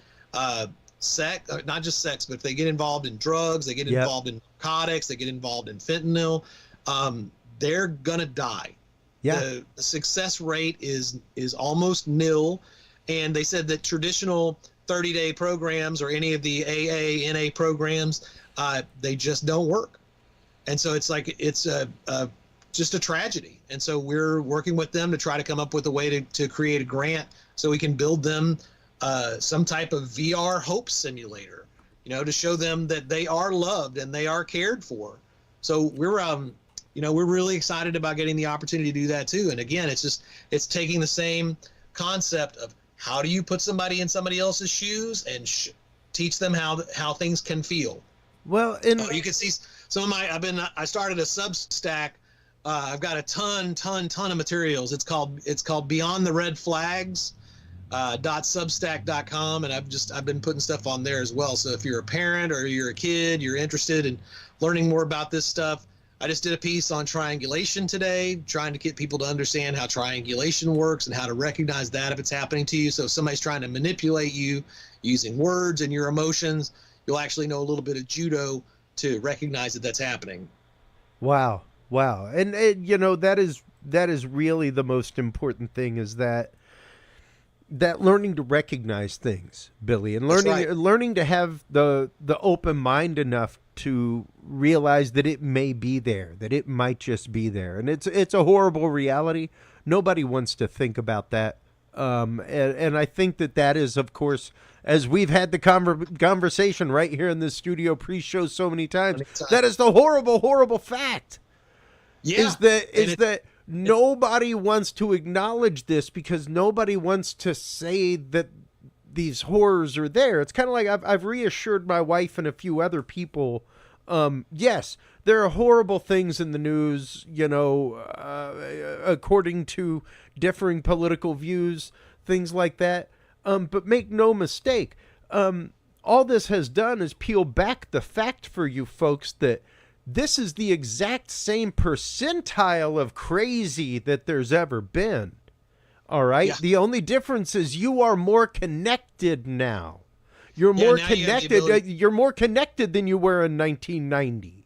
[SPEAKER 1] sex, not just sex, but if they get involved in drugs, they get involved in narcotics, they get involved in fentanyl, they're gonna die. Yeah. The success rate is almost nil, and they said that traditional 30-day programs or any of the AA, NA programs, they just don't work, and so it's like it's just a tragedy. And so we're working with them to try to come up with a way to create a grant so we can build them some type of VR hope simulator, to show them that they are loved and they are cared for. So we're really excited about getting the opportunity to do that too. And again, it's taking the same concept of how do you put somebody in somebody else's shoes and teach them how things can feel. Well, you can see some of I started a Substack. I've got a ton of materials. It's called Beyond the Red Flags. .substack.com, and I've been putting stuff on there as well. So if you're a parent or you're a kid, you're interested in learning more about this stuff, I just did a piece on triangulation today, trying to get people to understand how triangulation works and how to recognize that if it's happening to you. So if somebody's trying to manipulate you using words and your emotions, you'll actually know a little bit of judo to recognize that that's happening.
[SPEAKER 2] Wow. And that is really the most important thing, is that learning to recognize things, Billy, and learning to have the open mind enough to realize that it may be there, that it might just be there. And it's a horrible reality. Nobody wants to think about that. And I think that is, of course, as we've had the conversation right here in the studio pre-show so many times, that is the horrible, horrible fact.
[SPEAKER 1] Yeah.
[SPEAKER 2] is that nobody wants to acknowledge this because nobody wants to say that these horrors are there. It's kind of like I've reassured my wife and a few other people. Yes, there are horrible things in the news, according to differing political views, things like that. But make no mistake, all this has done is peel back the fact for you folks that this is the exact same percentile of crazy that there's ever been. All right. Yeah. The only difference is you are more connected now. You're more connected. You're more connected than you were in 1990.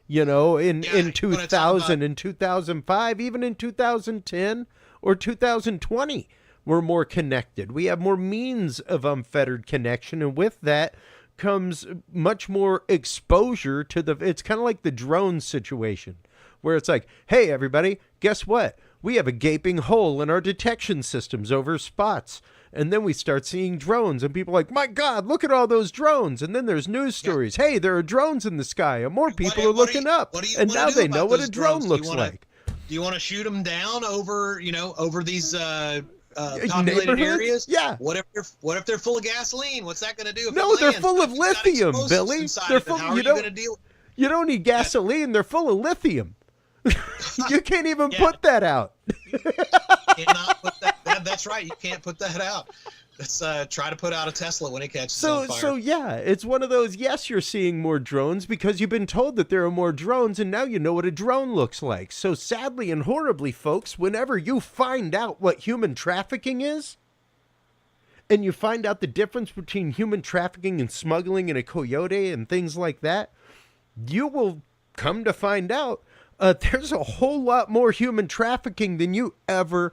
[SPEAKER 2] In 2000, in 2005, even in 2010 or 2020, we're more connected. We have more means of unfettered connection, and with that comes much more exposure to it's kind of like the drone situation where it's like, hey, everybody, guess what? We have a gaping hole in our detection systems over spots. And then we start seeing drones and people are like, my God, look at all those drones. And then there's news stories. Yeah. Hey, there are drones in the sky and more people are looking up. And now they know what a drone looks like.
[SPEAKER 1] Do you want to shoot them down over these populated areas?
[SPEAKER 2] Yeah.
[SPEAKER 1] What if they're full of gasoline? What's that going to do?
[SPEAKER 2] No, they're full of lithium, Billy. They're full.
[SPEAKER 1] How are you going to deal?
[SPEAKER 2] You don't need gasoline. They're full of lithium. You can't even put that out.
[SPEAKER 1] Cannot put that. That's right. You can't put that out. Let's try to put out a Tesla when it catches on fire.
[SPEAKER 2] So yeah, it's one of those. Yes, you're seeing more drones because you've been told that there are more drones, and now you know what a drone looks like. So sadly and horribly, folks, whenever you find out what human trafficking is, and you find out the difference between human trafficking and smuggling and a coyote and things like that, you will come to find out there's a whole lot more human trafficking than you ever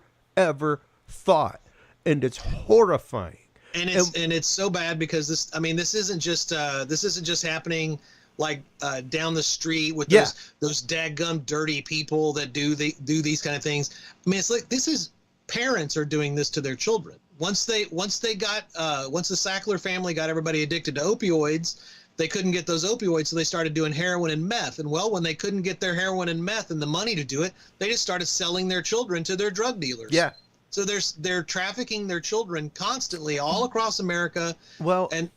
[SPEAKER 2] thought. And it's horrifying.
[SPEAKER 1] And it's so bad because this isn't just happening like down the street with those dadgum dirty people that do these kind of things. I mean, it's like parents are doing this to their children. Once the Sackler family got everybody addicted to opioids, they couldn't get those opioids, so they started doing heroin and meth. And when they couldn't get their heroin and meth and the money to do it, they just started selling their children to their drug dealers.
[SPEAKER 2] Yeah.
[SPEAKER 1] So they're trafficking their children constantly all across America.
[SPEAKER 2] Well,
[SPEAKER 1] and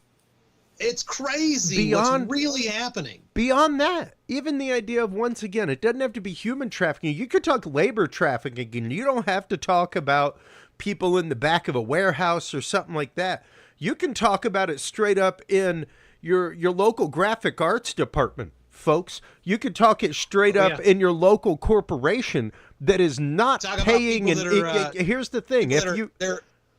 [SPEAKER 1] it's crazy what's really happening.
[SPEAKER 2] Beyond that, even the idea of, once again, it doesn't have to be human trafficking. You could talk labor trafficking, and you don't have to talk about people in the back of a warehouse or something like that. You can talk about it straight up in your local graphic arts department, folks. You could talk it straight up in your local corporation that is not paying. Here's the thing: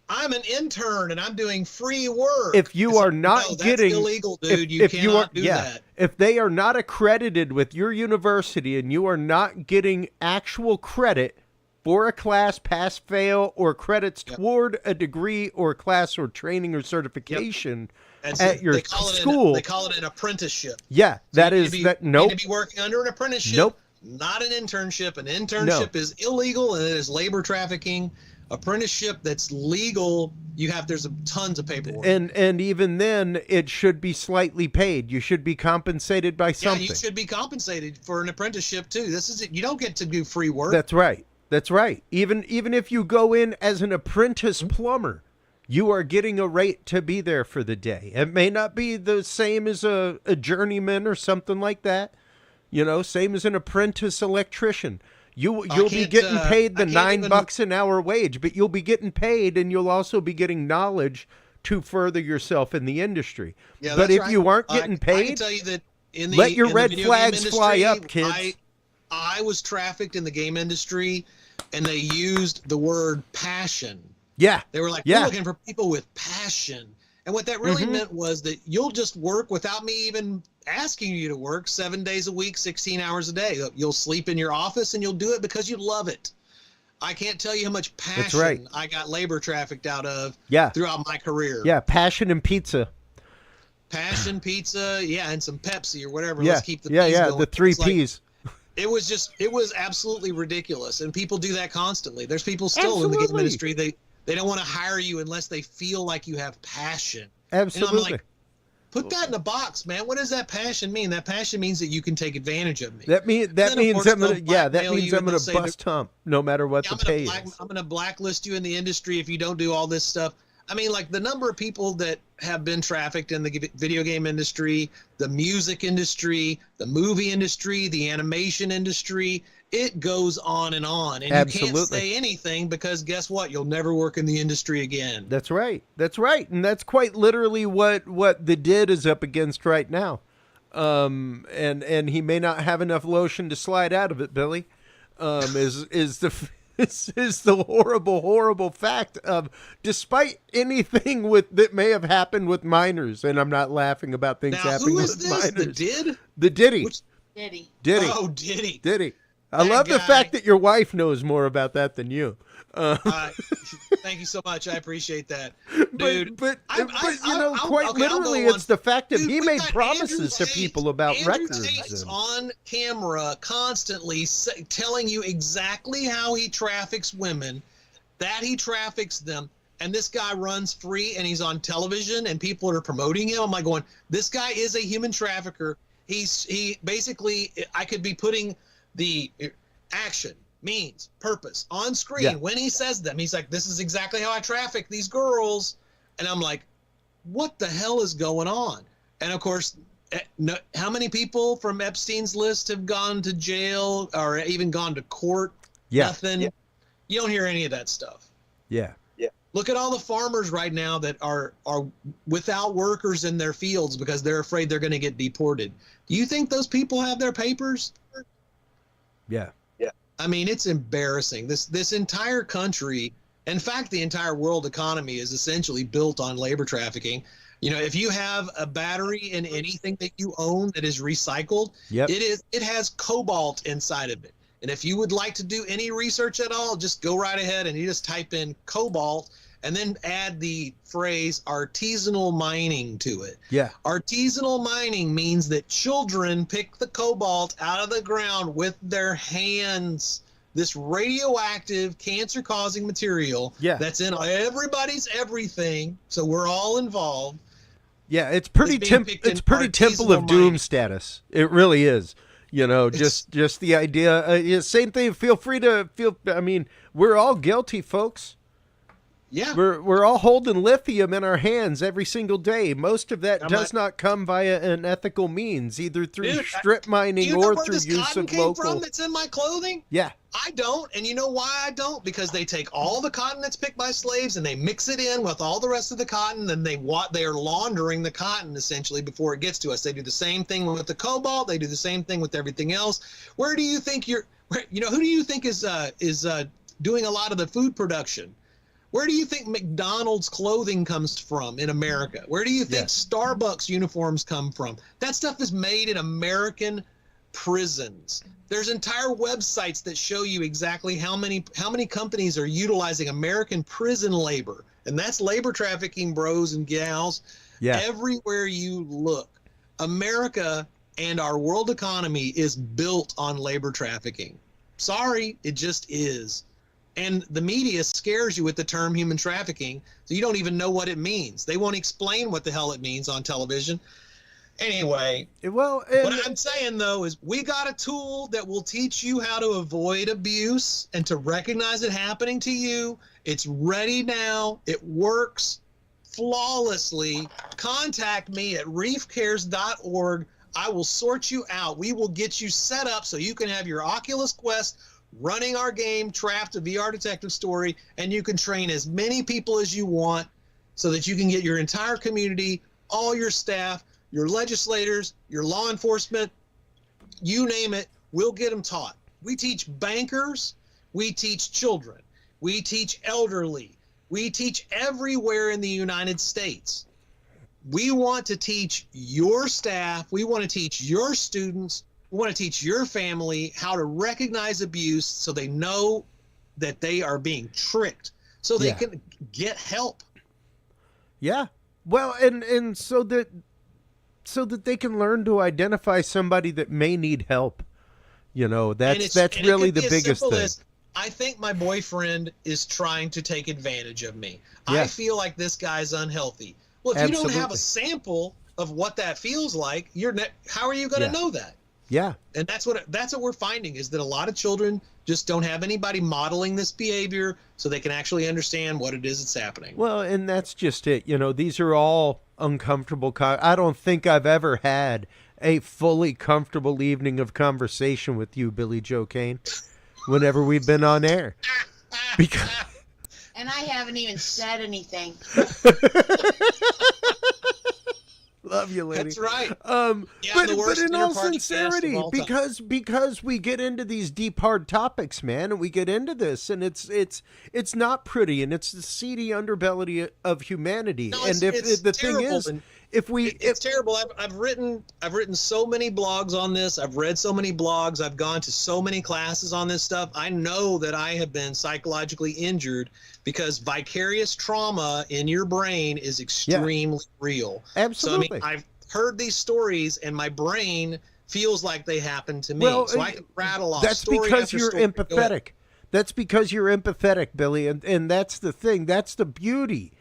[SPEAKER 1] I'm an intern and I'm doing free work.
[SPEAKER 2] If you are not getting,
[SPEAKER 1] that's illegal, dude. You cannot do that.
[SPEAKER 2] If they are not accredited with your university and you are not getting actual credit for a class, pass, fail, or credits toward a degree or class or training or certification at your school,
[SPEAKER 1] they call it an apprenticeship.
[SPEAKER 2] Yeah,
[SPEAKER 1] so
[SPEAKER 2] that is that. Nope.
[SPEAKER 1] You need to be working under an apprenticeship.
[SPEAKER 2] Nope.
[SPEAKER 1] Not an internship. An internship is illegal and it is labor trafficking. Apprenticeship that's legal, there's tons of paperwork.
[SPEAKER 2] And even then, it should be slightly paid. You should be compensated by something.
[SPEAKER 1] Yeah, you should be compensated for an apprenticeship too. You don't get to do free work.
[SPEAKER 2] That's right. That's right. Even if you go in as an apprentice plumber, you are getting a rate to be there for the day. It may not be the same as a journeyman or something like that. Same as an apprentice electrician. You'll be getting paid the $9 an hour wage, but you'll be getting paid, and you'll also be getting knowledge to further yourself in the industry.
[SPEAKER 1] Yeah,
[SPEAKER 2] but if you aren't getting paid,
[SPEAKER 1] I can tell you that
[SPEAKER 2] let your red flags fly up, kids.
[SPEAKER 1] I was trafficked in the game industry, and they used the word passion.
[SPEAKER 2] Yeah.
[SPEAKER 1] They were like, we're looking for people with passion. And what that really meant was that you'll just work without me even asking you to work 7 days a week, 16 hours a day. You'll sleep in your office and you'll do it because you love it. I can't tell you how much passion I got labor trafficked out of throughout my career.
[SPEAKER 2] Yeah, passion and pizza.
[SPEAKER 1] Passion, pizza, and some Pepsi or whatever.
[SPEAKER 2] Yeah.
[SPEAKER 1] Let's keep the P's going.
[SPEAKER 2] The 3 P's.
[SPEAKER 1] It was absolutely ridiculous. And people do that constantly. There's people still in the game industry. They don't want to hire you unless they feel like you have passion.
[SPEAKER 2] Absolutely.
[SPEAKER 1] And I'm like, Put that in a box, man. What does that passion mean? That passion means that you can take advantage of me.
[SPEAKER 2] That means I'm gonna bust hump no matter what the pay is.
[SPEAKER 1] I'm gonna blacklist you in the industry if you don't do all this stuff. I mean, like the number of people that have been trafficked in the video game industry, the music industry, the movie industry, the animation industry, it goes on. And
[SPEAKER 2] Absolutely.
[SPEAKER 1] You can't say anything because guess what? You'll never work in the industry again.
[SPEAKER 2] That's right. And that's quite literally what the did is up against right now. And he may not have enough lotion to slide out of it, Billy. Is the horrible fact of, despite anything that may have happened with minors, and I'm not laughing about things happening with minors.
[SPEAKER 1] The did?
[SPEAKER 2] The Diddy.
[SPEAKER 3] Diddy.
[SPEAKER 1] Oh, Diddy.
[SPEAKER 2] I love the fact that your wife knows more about that than you.
[SPEAKER 1] Thank you so much. I appreciate that, dude.
[SPEAKER 2] But quite literally, it's the fact that he made promises to people about records.
[SPEAKER 1] Tate's on camera constantly telling you exactly how he traffics women, that he traffics them, and this guy runs free and he's on television and people are promoting him. I'm like going, this guy is a human trafficker. He basically, I could be putting the action, means, purpose on screen when he says them. He's like, this is exactly how I traffic these girls. And I'm like, what the hell is going on? And of course, how many people from Epstein's list have gone to jail or even gone to court? Nothing. You don't hear any of that stuff. Look at all the farmers right now that are without workers in their fields because they're afraid they're going to get deported. Do you think those people have their papers? I mean, it's embarrassing. This entire country, in fact, the entire world economy is essentially built on labor trafficking. You know, if you have a battery in anything that you own that is recycled, it has cobalt inside of it. And if you would like to do any research at all, just go right ahead and you just type in cobalt and then add the phrase artisanal mining to it. Artisanal mining means that children pick the cobalt out of the ground with their hands. This radioactive, cancer-causing material that's in everybody's everything, so we're all involved.
[SPEAKER 2] It's pretty Temple of Doom status. It really is. You know, just the idea. Same thing. Feel free to feel. I mean, we're all guilty, folks. We're all holding lithium in our hands every single day. Most of that does not come via an ethical means, either through strip mining or through use of local.
[SPEAKER 1] From that's in my clothing? I don't, and you know why I don't? Because they take all the cotton that's picked by slaves and they mix it in with all the rest of the cotton, and they are laundering the cotton essentially before it gets to us. They do the same thing with the cobalt. They do the same thing with everything else. Who do you think is doing a lot of the food production? Where do you think McDonald's clothing comes from in America? Where do you think Starbucks uniforms come from? That stuff is made in American prisons. There's entire websites that show you exactly how many companies are utilizing American prison labor. And that's labor trafficking, bros and gals. Everywhere you look. America and our world economy is built on labor trafficking. Sorry, it just is. And the media scares you with the term human trafficking, so you don't even know what it means. They won't explain what the hell it means on television. Anyway, what I'm saying, though, is we got a tool that will teach you how to avoid abuse and to recognize it happening to you. It's ready now. It works flawlessly. Contact me at reefcares.org. I will sort you out. We will get you set up so you can have your Oculus Quest running our game, Trapped, a VR detective story, and you can train as many people as you want so that you can get your entire community, all your staff, your legislators, your law enforcement, you name it, we'll get them taught. We teach bankers, we teach children, we teach elderly, we teach everywhere in the United States. We want to teach your staff, we want to teach your students, we want to teach your family how to recognize abuse so they know that they are being tricked, so they can get help.
[SPEAKER 2] Well, and so that they can learn to identify somebody that may need help. You know, that's really the biggest thing.
[SPEAKER 1] I think my boyfriend is trying to take advantage of me. I feel like this guy's unhealthy. Well, if you don't have a sample of what that feels like, how are you going to know that?
[SPEAKER 2] Yeah.
[SPEAKER 1] And that's what we're finding, is that a lot of children just don't have anybody modeling this behavior so they can actually understand what it is that's happening.
[SPEAKER 2] Well, and that's just it. You know, these are all uncomfortable. I don't think I've ever had a fully comfortable evening of conversation with you, Billy Joe Cain, whenever we've been on air. Because
[SPEAKER 3] and I haven't even said anything.
[SPEAKER 2] love you, lady.
[SPEAKER 1] That's right.
[SPEAKER 2] But in all sincerity, because we get into these deep, hard topics, man, and we get into this, and it's not pretty, and it's the seedy underbelly of humanity.
[SPEAKER 1] No,
[SPEAKER 2] and if the thing is, it's
[SPEAKER 1] terrible. I've written so many blogs on this. I've read so many blogs. I've gone to so many classes on this stuff. I know that I have been psychologically injured because vicarious trauma in your brain is extremely real.
[SPEAKER 2] Absolutely.
[SPEAKER 1] So, I mean, I've heard these stories and my brain feels like they happened to me. So I can rattle off story after story.
[SPEAKER 2] That's because you're empathetic. That's because you're empathetic, Billy. And that's the thing. That's the beauty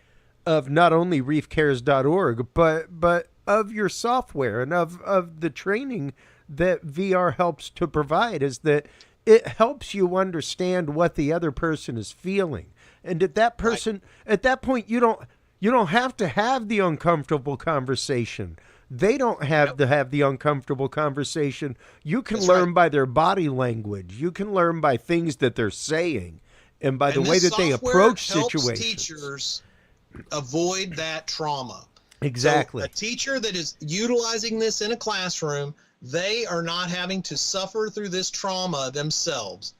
[SPEAKER 2] of not only reefcares.org, but of your software and of the training that VR helps to provide, is that it helps you understand what the other person is feeling. And at that point, you don't have to have the uncomfortable conversation. They don't have to have the uncomfortable conversation. You can learn by their body language. You can learn by things that they're saying and by the way that they approach situations.
[SPEAKER 1] Teachers avoid that trauma.
[SPEAKER 2] Exactly.
[SPEAKER 1] So a teacher that is utilizing this in a classroom, they are not having to suffer through this trauma themselves.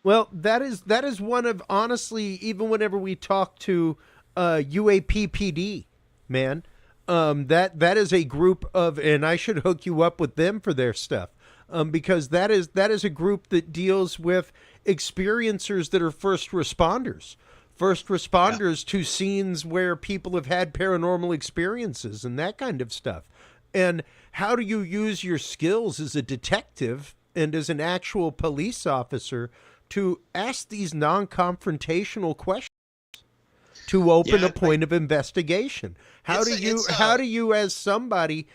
[SPEAKER 2] Well, that is one of, honestly, even whenever we talk to UAPPD, man, that is a group of, and I should hook you up with them for their stuff, because that is a group that deals with experiencers that are first responders to scenes where people have had paranormal experiences and that kind of stuff. And how do you use your skills as a detective and as an actual police officer to ask these non-confrontational questions to open a point of investigation? How do you as somebody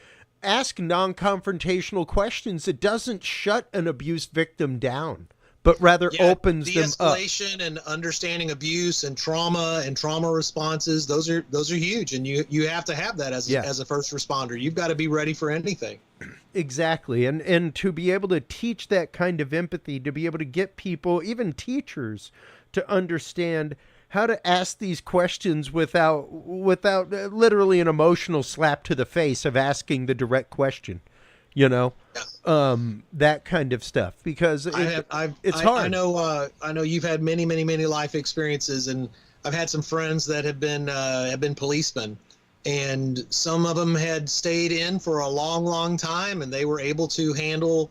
[SPEAKER 2] ask non-confrontational questions that doesn't shut an abuse victim down, but rather opens them up?
[SPEAKER 1] De-escalation and understanding abuse and trauma responses, those are huge, and you have to have that as a first responder. You've got to be ready for anything.
[SPEAKER 2] Exactly. And to be able to teach that kind of empathy, to be able to get people, even teachers, to understand how to ask these questions without literally an emotional slap to the face of asking the direct question, that kind of stuff, because it's hard.
[SPEAKER 1] I know you've had many life experiences, and I've had some friends that have been policemen, and some of them had stayed in for a long time, and they were able to handle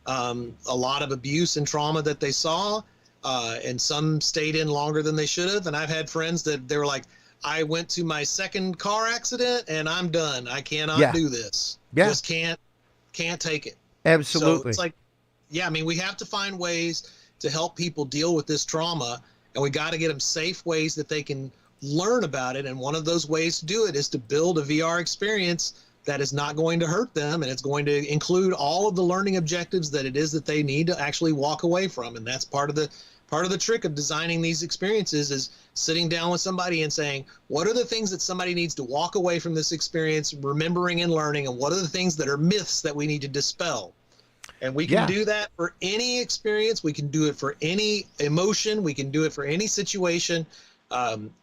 [SPEAKER 1] a lot of abuse and trauma that they saw, and some stayed in longer than they should have. And I've had friends that they were like, I went to my second car accident and I'm done. I cannot do this. Just can't take it.
[SPEAKER 2] Absolutely.
[SPEAKER 1] So it's like, I mean, we have to find ways to help people deal with this trauma, and we got to get them safe ways that they can learn about it. And one of those ways to do it is to build a VR experience that is not going to hurt them, and it's going to include all of the learning objectives that it is that they need to actually walk away from. And that's part of the trick of designing these experiences, is sitting down with somebody and saying, what are the things that somebody needs to walk away from this experience remembering and learning, and what are the things that are myths that we need to dispel? And we can do that for any experience. We can do it for any emotion. We can do it for any situation.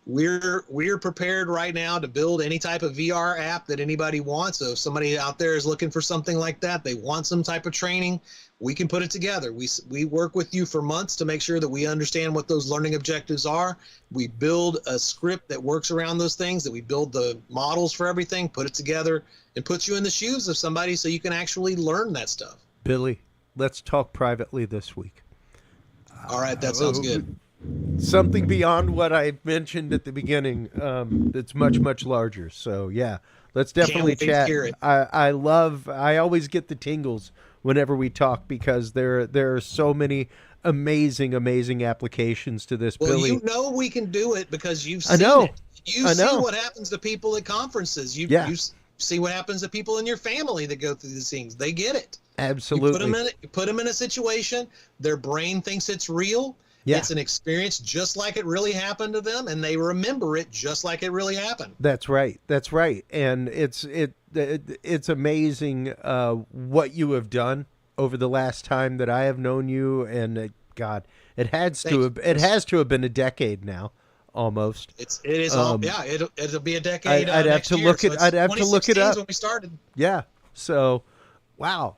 [SPEAKER 1] We're prepared right now to build any type of VR app that anybody wants. So if somebody out there is looking for something like that, they want some type of training, we can put it together. We work with you for months to make sure that we understand what those learning objectives are. We build a script that works around those things, that we build the models for everything, put it together, and put you in the shoes of somebody so you can actually learn that stuff.
[SPEAKER 2] Billy, let's talk privately this week.
[SPEAKER 1] All right, that sounds good.
[SPEAKER 2] Something beyond what I mentioned at the beginning, that's much larger. So yeah, let's definitely chat. I always get the tingles whenever we talk, because there are so many amazing applications to this.
[SPEAKER 1] Well,
[SPEAKER 2] Billy,
[SPEAKER 1] we can do it because you've seen it. You see what happens to people at conferences. You've see what happens to people in your family that go through these things. They get it.
[SPEAKER 2] Absolutely.
[SPEAKER 1] You put them in a situation, their brain thinks it's real.
[SPEAKER 2] Yeah.
[SPEAKER 1] It's an experience just like it really happened to them, and they remember it just like it really happened.
[SPEAKER 2] That's right. That's right. And it's amazing what you have done over the last time that I have known you. And God, it has to have been a decade now, almost.
[SPEAKER 1] It is. It'll be a decade.
[SPEAKER 2] I'd have to look it. I'd have to look it up
[SPEAKER 1] when we started.
[SPEAKER 2] Yeah. So, wow,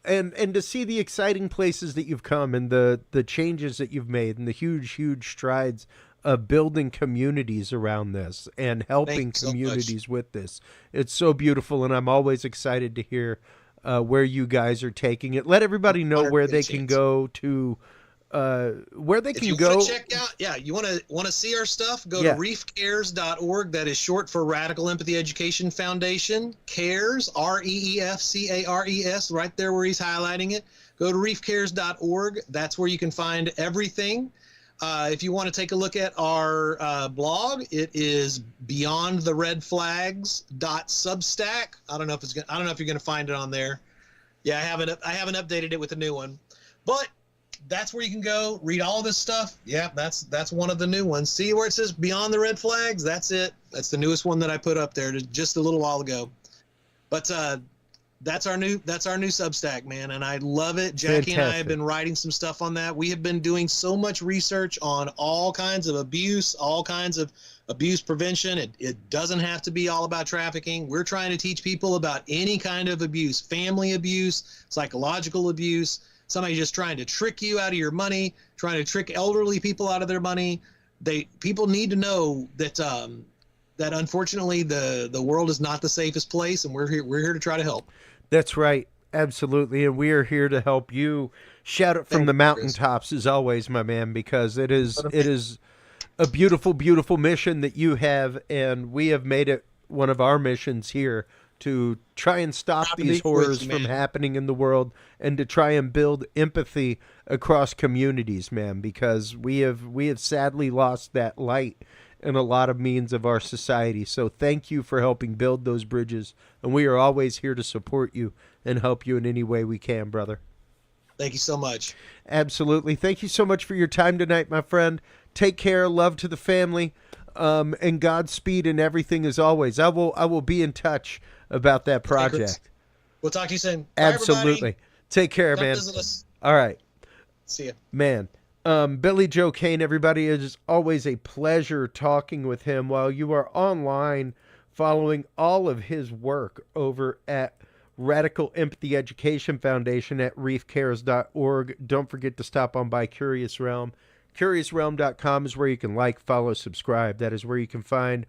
[SPEAKER 2] and to see the exciting places that you've come and the changes that you've made and the huge strides of building communities around this and helping communities with this. It's so beautiful, and I'm always excited to hear where you guys are taking it. Let everybody know where they can go to. Where they can go.
[SPEAKER 1] Check out, you want to see our stuff, go to reefcares.org. That is short for Radical Empathy Education Foundation. CARES, REEFCARES, right there where he's highlighting it. Go to reefcares.org. That's where you can find everything. If you want to take a look at our blog, it is beyondtheredflags.substack. I don't know if you're going to find it on there. Yeah, I haven't updated it with a new one, but that's where you can go read all this stuff. Yeah, that's one of the new ones. See where it says Beyond the Red Flags? That's it. That's the newest one that I put up there just a little while ago. But that's our new Substack, man, and I love it. Jackie and I have been writing some stuff on that. We have been doing so much research on all kinds of abuse, all kinds of abuse prevention. It doesn't have to be all about trafficking. We're trying to teach people about any kind of abuse, family abuse, psychological abuse, somebody just trying to trick you out of your money, trying to trick elderly people out of their money. People need to know that that unfortunately the world is not the safest place, and we're here to try to help.
[SPEAKER 2] That's right. Absolutely. And we are here to help you. Shout it from the mountaintops as always, my man, because it is a beautiful, beautiful mission that you have, and we have made it one of our missions here to try and stop these horrors from happening in the world and to try and build empathy across communities, man, because we have sadly lost that light in a lot of means of our society. So thank you for helping build those bridges, and we are always here to support you and help you in any way we can, brother.
[SPEAKER 1] Thank you so much.
[SPEAKER 2] Absolutely. Thank you so much for your time tonight, my friend. Take care. Love to the family, and Godspeed and everything as always. I will be in touch about that project.
[SPEAKER 1] We'll talk to you soon.
[SPEAKER 2] Absolutely.
[SPEAKER 1] Bye,
[SPEAKER 2] take care, man.
[SPEAKER 1] Visit us.
[SPEAKER 2] All right.
[SPEAKER 1] See ya.
[SPEAKER 2] Man. Billy Joe Cain, everybody, it is always a pleasure talking with him while you are online following all of his work over at Radical Empathy Education Foundation at reefcares.org. Don't forget to stop on by Curious Realm. CuriousRealm.com is where you can like, follow, subscribe. That is where you can find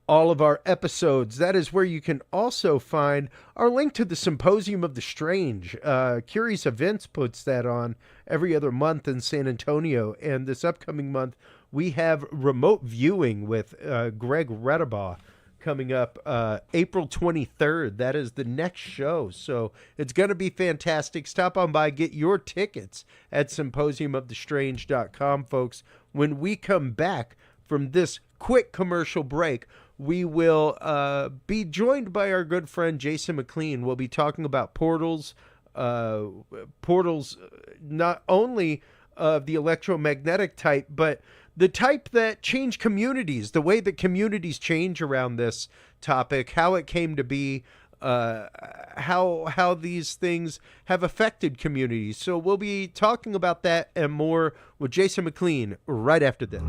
[SPEAKER 2] all of our episodes. That is where you can also find our link to the Symposium of the Strange. Curious Events puts that on every other month in San Antonio. And this upcoming month, we have remote viewing with Greg Redabaugh coming up April 23rd. That is the next show. So it's going to be fantastic. Stop on by, get your tickets at symposiumofthestrange.com, folks. When we come back from this quick commercial break, we will be joined by our good friend Jason McLean. We'll be talking about portals, not only of the electromagnetic type, but the type that change communities, the way that communities change around this topic, how it came to be, how these things have affected communities. So we'll be talking about that and more with Jason McLean right after this.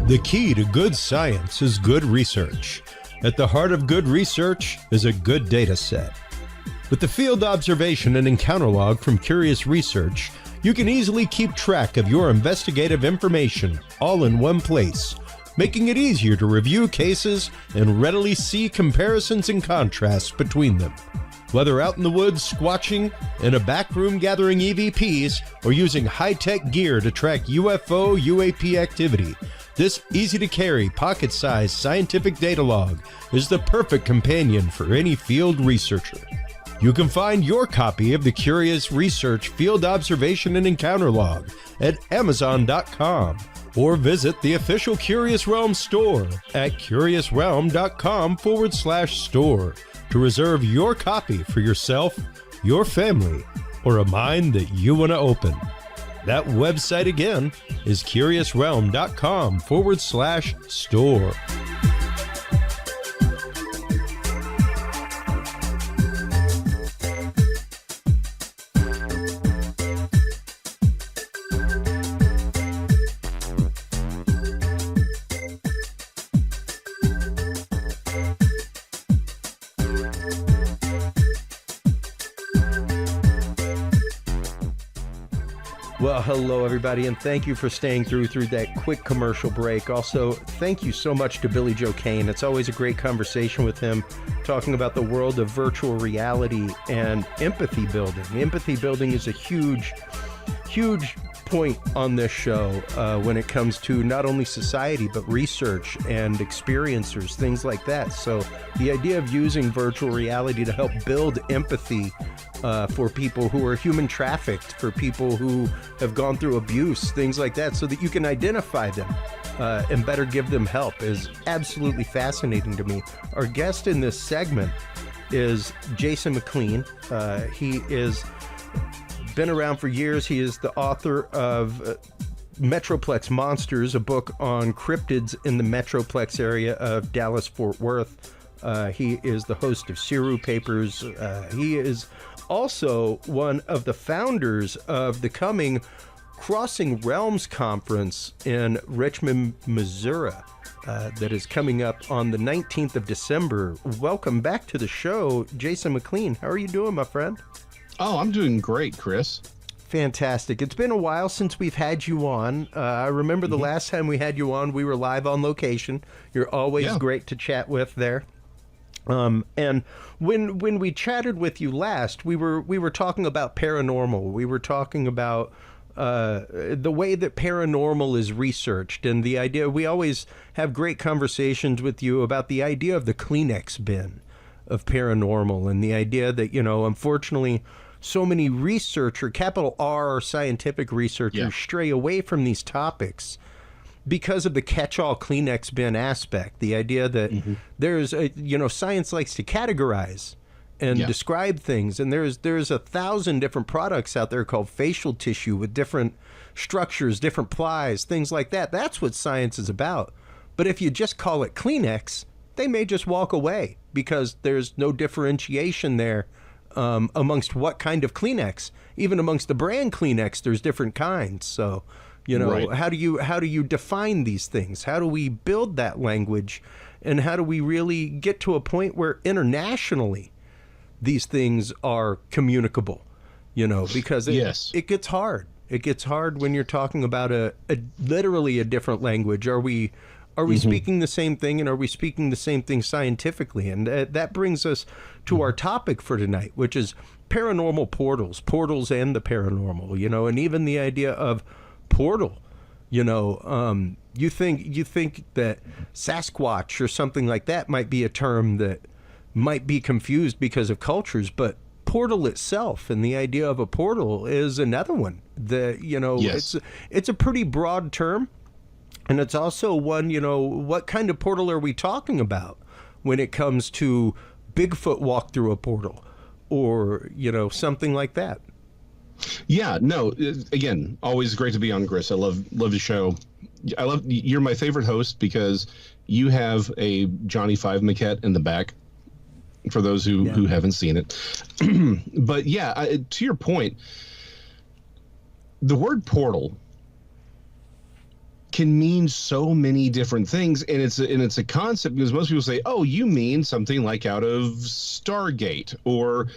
[SPEAKER 4] The key to good science is good research. At the heart of good research is a good data set. With the field observation and encounter log from Curious Research, you can easily keep track of your investigative information all in one place, making it easier to review cases and readily see comparisons and contrasts between them. Whether out in the woods squatching, in a back room gathering EVPs, or using high-tech gear to track UFO, UAP activity, this easy-to-carry, pocket-sized scientific data log is the perfect companion for any field researcher. You can find your copy of the Curious Research Field Observation and Encounter Log at Amazon.com or visit the official Curious Realm store at curiousrealm.com/store to reserve your copy for yourself, your family, or a mind that you want to open. That website again is curiousrealm.com/store.
[SPEAKER 2] Well, hello, everybody, and thank you for staying through that quick commercial break. Also, thank you so much to Billy Joe Cain. It's always a great conversation with him, talking about the world of virtual reality and empathy building. Empathy building is a huge point on this show when it comes to not only society, but research and experiencers, things like that. So the idea of using virtual reality to help build empathy for people who are human trafficked, for people who have gone through abuse, things like that, so that you can identify them and better give them help is absolutely fascinating to me. Our guest in this segment is Jason McLean. He is been around for years. He is the author of Metroplex Monsters, a book on cryptids in the Metroplex area of Dallas-Fort Worth. He is the host of Siru Papers. He is also one of the founders of the coming Crossing Realms Conference in Richmond, Missouri, that is coming up on the 19th of December. Welcome back to the show, Jason McLean. How are you doing, my friend?
[SPEAKER 5] Oh, I'm doing great, Chris.
[SPEAKER 2] Fantastic. It's been a while since we've had you on. I remember the last time we had you on, we were live on location. You're always great to chat with there. And when we chatted with you last, we were talking about paranormal. We were talking about the way that paranormal is researched, and the idea. We always have great conversations with you about the idea of the Kleenex bin of paranormal, and the idea that, unfortunately, so many capital R scientific researchers stray away from these topics because of the catch-all Kleenex bin aspect. The idea that there's science likes to categorize and describe things, and there's 1,000 different products out there called facial tissue with different structures, different plies, things like that. That's what science is about. But if you just call it Kleenex, they may just walk away because there's no differentiation there amongst what kind of Kleenex. Even amongst the brand Kleenex, there's different kinds. So, how do you define these things? How do we build that language? And how do we really get to a point where internationally these things are communicable? Because it gets hard. It gets hard when you're talking about a literally a different language. Are we speaking the same thing, and are we speaking the same thing scientifically? And that brings us to our topic for tonight, which is paranormal portals and the paranormal, and even the idea of portal. You think that Sasquatch or something like that might be a term that might be confused because of cultures, but portal itself and the idea of a portal is another one. It's a pretty broad term. And it's also one, what kind of portal are we talking about when it comes to Bigfoot walk through a portal or, something like that?
[SPEAKER 5] Yeah, no, again, always great to be on, Chris. I love the show. You're my favorite host because you have a Johnny Five maquette in the back for those who haven't seen it. But to your point, the word portal can mean so many different things, and it's a concept because most people say, "Oh, you mean something like out of Stargate or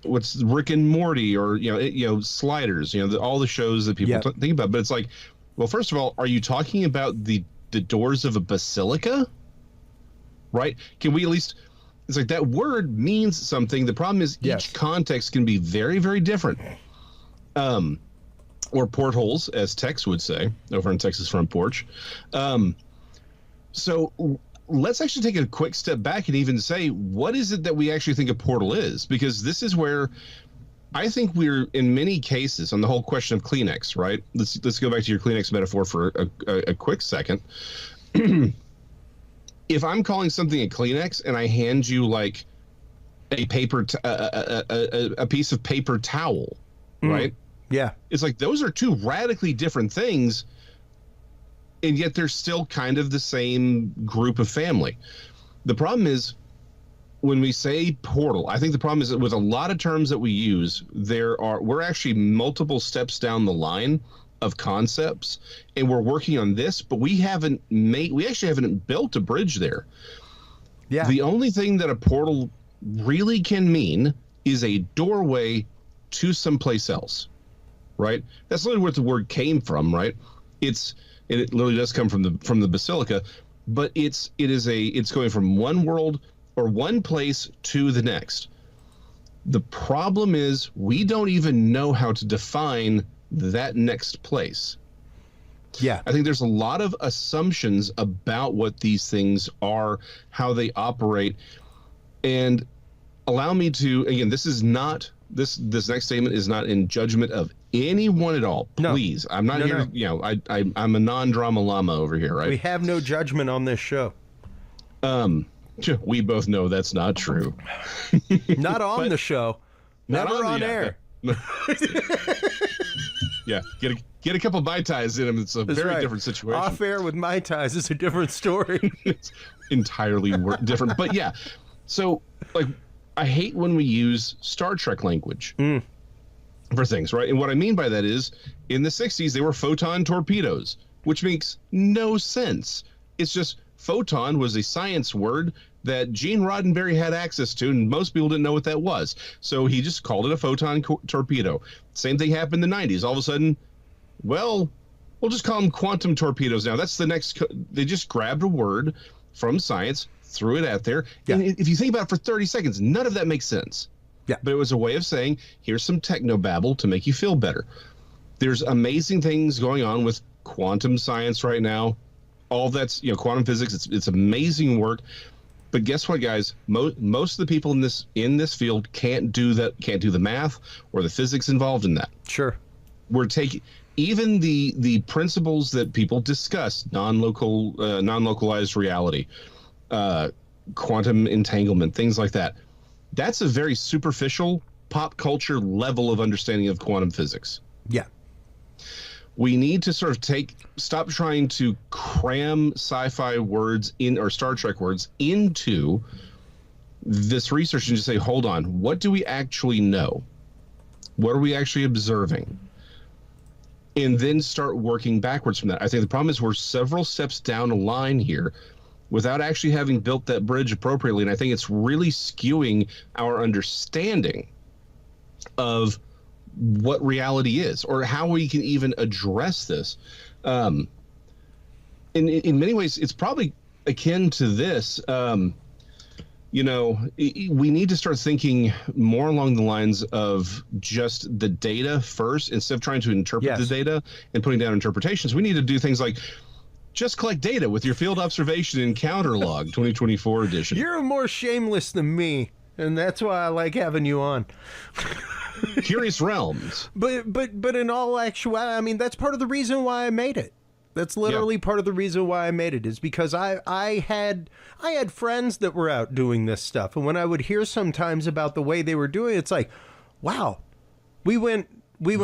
[SPEAKER 5] what's Rick and Morty or Sliders, all the shows that people think about." But it's like, well, first of all, are you talking about the doors of a basilica? Right? Can we at least? It's like that word means something. The problem is each context can be very, very different. Or portholes, as Tex would say over on Texas Front Porch. So let's actually take a quick step back and even say, what is it that we actually think a portal is? Because this is where I think we're, in many cases, on the whole question of Kleenex, right? Let's go back to your Kleenex metaphor for a quick second. If I'm calling something a Kleenex and I hand you like a piece of paper towel, right?
[SPEAKER 2] Yeah.
[SPEAKER 5] It's like those are two radically different things, and yet they're still kind of the same group of family. The problem is when we say portal, I think the problem is that with a lot of terms that we use, we're actually multiple steps down the line of concepts, and we're working on this, but we actually haven't built a bridge there.
[SPEAKER 2] Yeah.
[SPEAKER 5] The only thing that a portal really can mean is a doorway to someplace else, right? That's literally where the word came from, right? It literally does come from the basilica, but it's going from one world or one place to the next. The problem is we don't even know how to define that next place.
[SPEAKER 2] Yeah.
[SPEAKER 5] I think there's a lot of assumptions about what these things are, how they operate. And allow me to, again, this next statement is not in judgment of anyone at all. Please. No. I'm not here. No. I'm a non-drama llama over here, right?
[SPEAKER 2] We have no judgment on this show.
[SPEAKER 5] We both know that's not true.
[SPEAKER 2] Not on the show. Never on air.
[SPEAKER 5] Yeah, get a couple Mai Tais in them. It's a very different situation.
[SPEAKER 2] Off air with Mai Tais is a different story.
[SPEAKER 5] It's entirely different. But yeah, so like I hate when we use Star Trek language for things, right? And what I mean by that is in the 60s, they were photon torpedoes, which makes no sense. It's just photon was a science word that Gene Roddenberry had access to, and most people didn't know what that was. So he just called it a photon torpedo. Same thing happened in the 90s. All of a sudden, well, we'll just call them quantum torpedoes now. That's the next. They just grabbed a word from science, threw it out there. Yeah. And if you think about it for 30 seconds, none of that makes sense.
[SPEAKER 2] Yeah.
[SPEAKER 5] But it was a way of saying, here's some technobabble to make you feel better. There's amazing things going on with quantum science right now. All that's, quantum physics. It's amazing work. But guess what, guys? Most of the people in this field can't do the math or the physics involved in that.
[SPEAKER 2] Sure.
[SPEAKER 5] We're taking even the principles that people discuss, non-localized reality, quantum entanglement, things like that. That's a very superficial pop culture level of understanding of quantum physics.
[SPEAKER 2] Yeah.
[SPEAKER 5] We need to sort of stop trying to cram sci-fi words or Star Trek words into this research and just say, hold on, what do we actually know? What are we actually observing? And then start working backwards from that. I think the problem is we're several steps down the line here without actually having built that bridge appropriately. And I think it's really skewing our understanding of what reality is or how we can even address this. In many ways, it's probably akin to this. We need to start thinking more along the lines of just the data first instead of trying to interpret the data and putting down interpretations. We need to do things like just collect data with your field observation encounter log 2024 edition.
[SPEAKER 2] You're more shameless than me, and that's why I like having you on.
[SPEAKER 5] Curious Realms.
[SPEAKER 2] But in all actuality, I mean, that's part of the reason why I made it. That's literally part of the reason why I made it, is because I had friends that were out doing this stuff, and when I would hear sometimes about the way they were doing it, it's like, wow, we went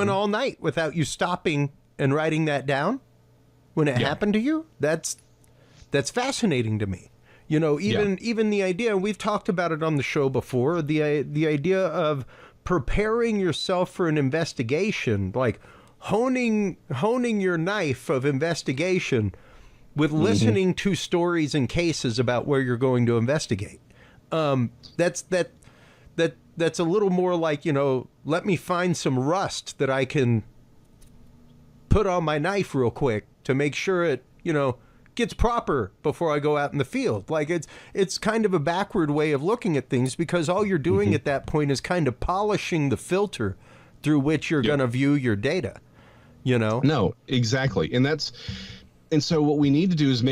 [SPEAKER 2] all night without you stopping and writing that down when it happened to you. That's fascinating to me. Even the idea, we've talked about it on the show before, the idea of preparing yourself for an investigation, like honing your knife of investigation with listening to stories and cases about where you're going to investigate. That's a little more like, let me find some rust that I can put on my knife real quick to make sure it, gets proper before I go out in the field. Like it's kind of a backward way of looking at things, because all you're doing at that point is kind of polishing the filter through which you're going to view your data, No,
[SPEAKER 5] exactly. And so what we need to do is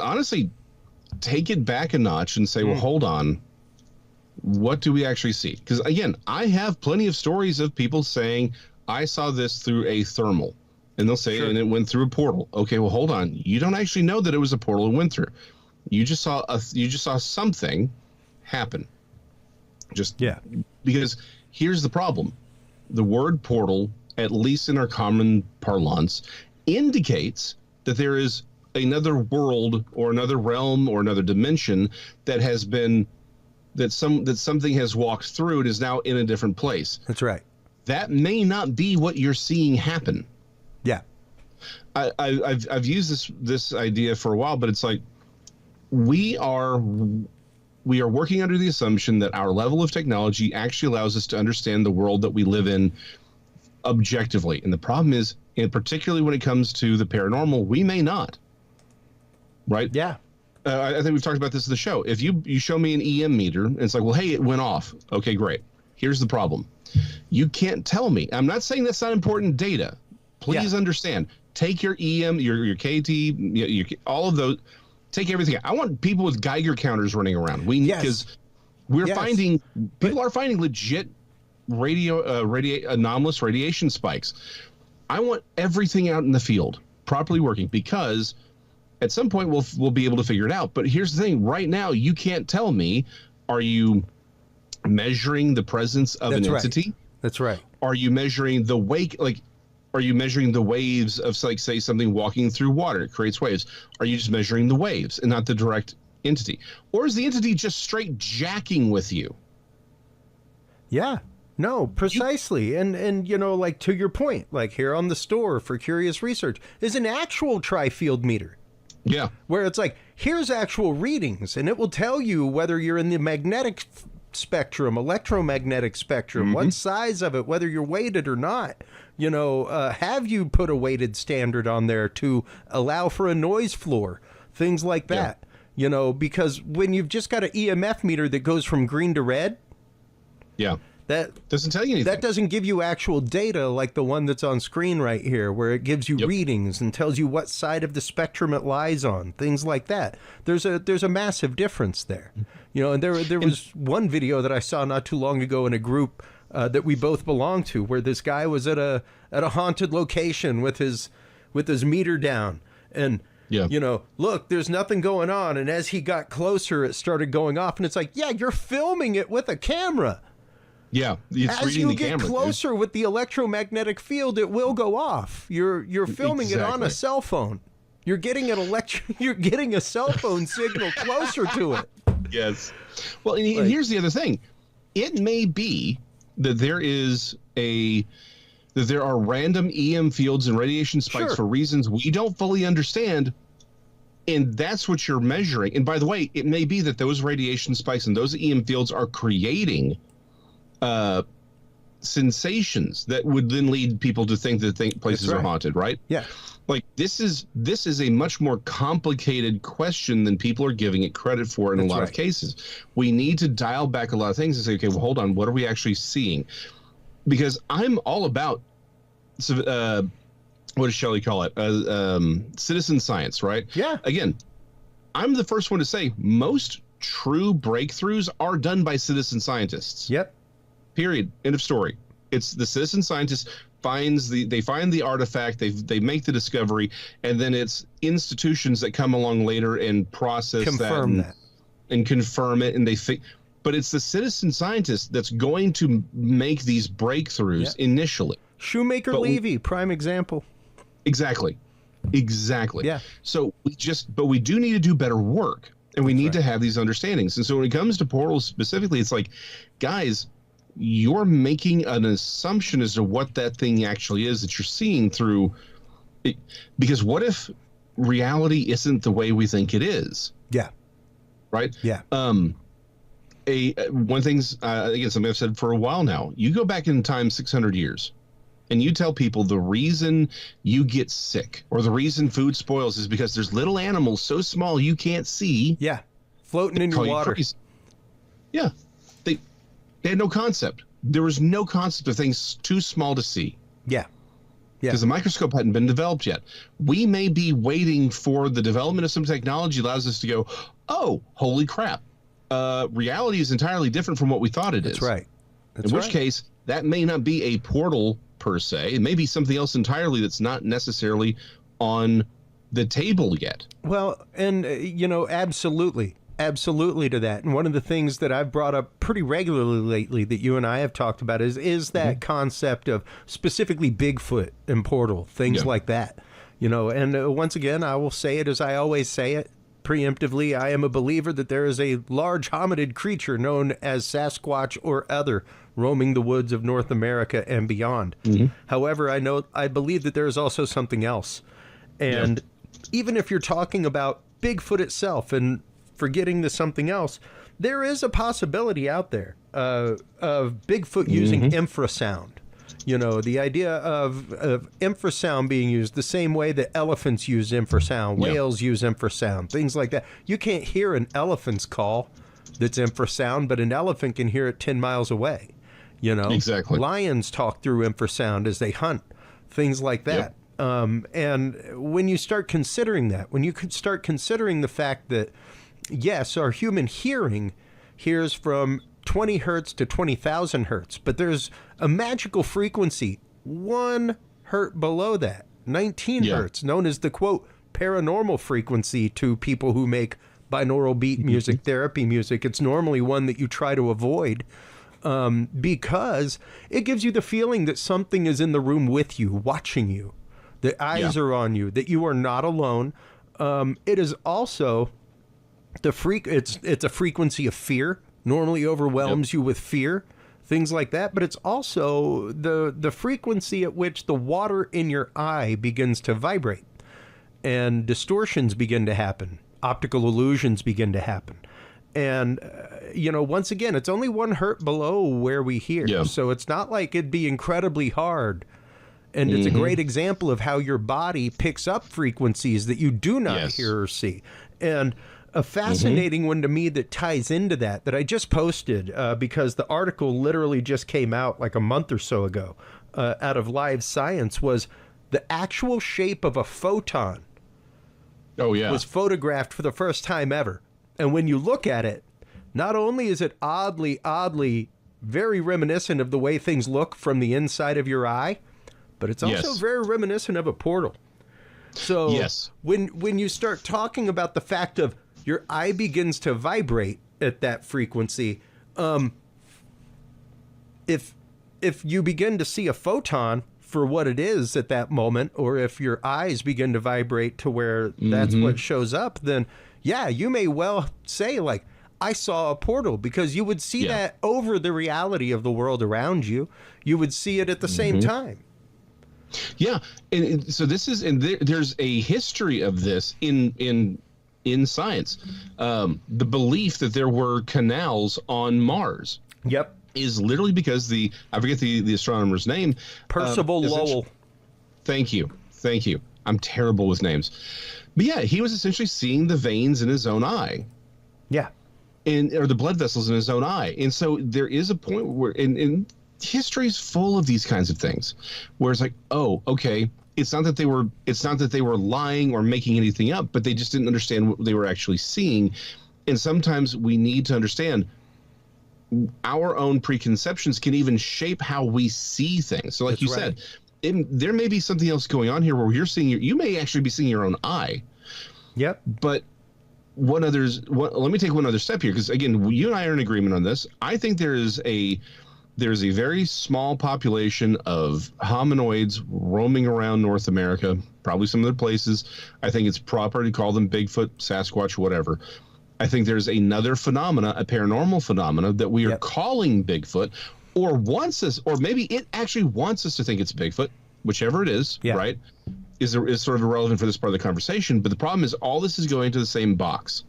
[SPEAKER 5] honestly, take it back a notch and say, well, hold on, what do we actually see? Because again, I have plenty of stories of people saying, I saw this through a thermal, and they'll say, and it went through a portal. Okay, well, hold on, you don't actually know that it was a portal it went through. You just saw something happen. Because here's the problem: the word portal, at least in our common parlance, indicates that there is another world or another realm or another dimension that has been that something has walked through. It is now in a different place.
[SPEAKER 2] That's right.
[SPEAKER 5] That may not be what you're seeing happen.
[SPEAKER 2] Yeah.
[SPEAKER 5] I've used this idea for a while, but it's like we are working under the assumption that our level of technology actually allows us to understand the world that we live in objectively. And the problem is, and particularly when it comes to the paranormal, we may not. Right?
[SPEAKER 2] Yeah.
[SPEAKER 5] I think we've talked about this in the show. If you show me an EM meter and it's like, well, hey, it went off. Okay, great. Here's the problem. You can't tell me. I'm not saying that's not important data. Please understand. Take your EM, your KT, all of those. Take everything. I want people with Geiger counters running around. Because we're finding people are finding legit anomalous radiation spikes. I want everything out in the field properly working, because at some point we'll be able to figure it out. But here's the thing: right now, you can't tell me. Are you measuring the presence of an entity?
[SPEAKER 2] That's right.
[SPEAKER 5] Are you measuring the wake? Are you measuring the waves of, like, say, something walking through water? It creates waves. Are you just measuring the waves and not the direct entity? Or is the entity just straight jacking with you?
[SPEAKER 2] Yeah. No, precisely. And like, to your point, like here on the store for Curious Research is an actual tri-field meter.
[SPEAKER 5] Yeah.
[SPEAKER 2] Where it's like, here's actual readings, and it will tell you whether you're in the magnetic spectrum, electromagnetic spectrum, what size of it, whether you're weighted or not. Have you put a weighted standard on there to allow for a noise floor, things like that. Because when you've just got an EMF meter that goes from green to red, that
[SPEAKER 5] doesn't tell you anything.
[SPEAKER 2] That doesn't give you actual data like the one that's on screen right here, where it gives you readings and tells you what side of the spectrum it lies on, things like that. There's a massive difference there. And there was one video that I saw not too long ago in a group that we both belong to, where this guy was at a haunted location with his meter down, and look, there's nothing going on, and as he got closer, it started going off, and it's like, you're filming it with a camera.
[SPEAKER 5] Yeah, it's
[SPEAKER 2] as you get closer with the electromagnetic field, it will go off. You're filming it on a cell phone. You're getting You're getting a cell phone signal closer to it.
[SPEAKER 5] Yes. Well, and here's the other thing. It may be that there are random EM fields and radiation spikes for reasons we don't fully understand, and that's what you're measuring. And by the way, it may be that those radiation spikes and those EM fields are creating sensations that would then lead people to think that places are haunted, right?
[SPEAKER 2] Yeah.
[SPEAKER 5] Like, this is a much more complicated question than people are giving it credit for in a lot of cases. We need to dial back a lot of things and say, okay, well, hold on, what are we actually seeing? Because I'm all about, what does Shelley call it? Citizen science, right?
[SPEAKER 2] Yeah.
[SPEAKER 5] Again, I'm the first one to say most true breakthroughs are done by citizen scientists.
[SPEAKER 2] Yep.
[SPEAKER 5] Period. End of story. It's the citizen scientist find the artifact, they make the discovery, and then it's institutions that come along later and process that and confirm it, and they think. But it's the citizen scientist that's going to make these breakthroughs initially.
[SPEAKER 2] Shoemaker Levy, prime example.
[SPEAKER 5] Exactly. Yeah. So we do need to do better work, and we need to have these understandings. And so when it comes to portals specifically, it's like, guys, you're making an assumption as to what that thing actually is that you're seeing through it, because what if reality isn't the way we think it is?
[SPEAKER 2] Yeah.
[SPEAKER 5] Right?
[SPEAKER 2] Yeah.
[SPEAKER 5] One thing's again, something I've said for a while now. You go back in time 600 years and you tell people the reason you get sick or the reason food spoils is because there's little animals so small you can't see.
[SPEAKER 2] Yeah. Floating in your water.
[SPEAKER 5] Yeah. They had no concept. There was no concept of things too small to see.
[SPEAKER 2] Yeah.
[SPEAKER 5] Because the microscope hadn't been developed yet. We may be waiting for the development of some technology that allows us to go, oh, holy crap. Reality is entirely different from what we thought it is.
[SPEAKER 2] That's right. That's
[SPEAKER 5] in
[SPEAKER 2] right.
[SPEAKER 5] which case, that may not be a portal per se. It may be something else entirely that's not necessarily on the table yet.
[SPEAKER 2] Well, and, absolutely. Absolutely to that. And one of the things that I've brought up pretty regularly lately that you and I have talked about is that concept of specifically Bigfoot and portal, things like that. And once again, I will say it as I always say it, preemptively. I am a believer that there is a large hominid creature known as Sasquatch or other roaming the woods of North America and beyond. However, I believe that there is also something else. And even if you're talking about Bigfoot itself and forgetting the something else, there is a possibility out there of Bigfoot using infrasound. The idea of infrasound being used the same way that elephants use infrasound, whales use infrasound, things like that. You can't hear an elephant's call that's infrasound, but an elephant can hear it 10 miles away.
[SPEAKER 5] Exactly.
[SPEAKER 2] Lions talk through infrasound as they hunt, things like that. And when you start considering that, when you could start considering the fact that, yes, our human hearing hears from 20 hertz to 20,000 hertz, but there's a magical frequency 1 hertz below that, 19 hertz, known as the, quote, paranormal frequency to people who make binaural beat music, therapy music. It's normally one that you try to avoid because it gives you the feeling that something is in the room with you, watching you. The eyes are on you, that you are not alone. It is also it's a frequency of fear, normally overwhelms you with fear, things like that. But it's also the frequency at which the water in your eye begins to vibrate and distortions begin to happen. Optical illusions begin to happen. And, once again, it's only 1 hertz below where we hear. So it's not like it'd be incredibly hard. And it's a great example of how your body picks up frequencies that you do not hear or see. And a fascinating one to me that ties into that I just posted because the article literally just came out like a month or so ago out of Live Science was the actual shape of a photon. Was photographed for the first time ever. And when you look at it, not only is it oddly very reminiscent of the way things look from the inside of your eye, but it's also very reminiscent of a portal. So when you start talking about the fact of your eye begins to vibrate at that frequency, if you begin to see a photon for what it is at that moment, or if your eyes begin to vibrate to where that's what shows up, then you may well say, like, I saw a portal, because you would see that over the reality of the world around you. You would see it at the same time.
[SPEAKER 5] Yeah, and so this is, and there's a history of this in science. The belief that there were canals on Mars. Is literally because I forget the astronomer's name.
[SPEAKER 2] Percival Lowell.
[SPEAKER 5] Thank you. I'm terrible with names. But he was essentially seeing the veins in his own eye. Or the blood vessels in his own eye. And so there is a point where, and history is full of these kinds of things, where it's like, oh, okay, it's not that they were lying or making anything up, but they just didn't understand what they were actually seeing. And sometimes we need to understand our own preconceptions can even shape how we see things. So like you said, there may be something else going on here where you may actually be seeing your own eye. But let me take one other step here, because again, you and I are in agreement on this. I think there's a very small population of hominoids roaming around North America, probably some other places. I think it's proper to call them Bigfoot, Sasquatch, whatever. I think there's another phenomena, a paranormal phenomena, that we are calling Bigfoot, or maybe it actually wants us to think it's Bigfoot, whichever it is, right? Is sort of irrelevant for this part of the conversation. But the problem is all this is going to the same box.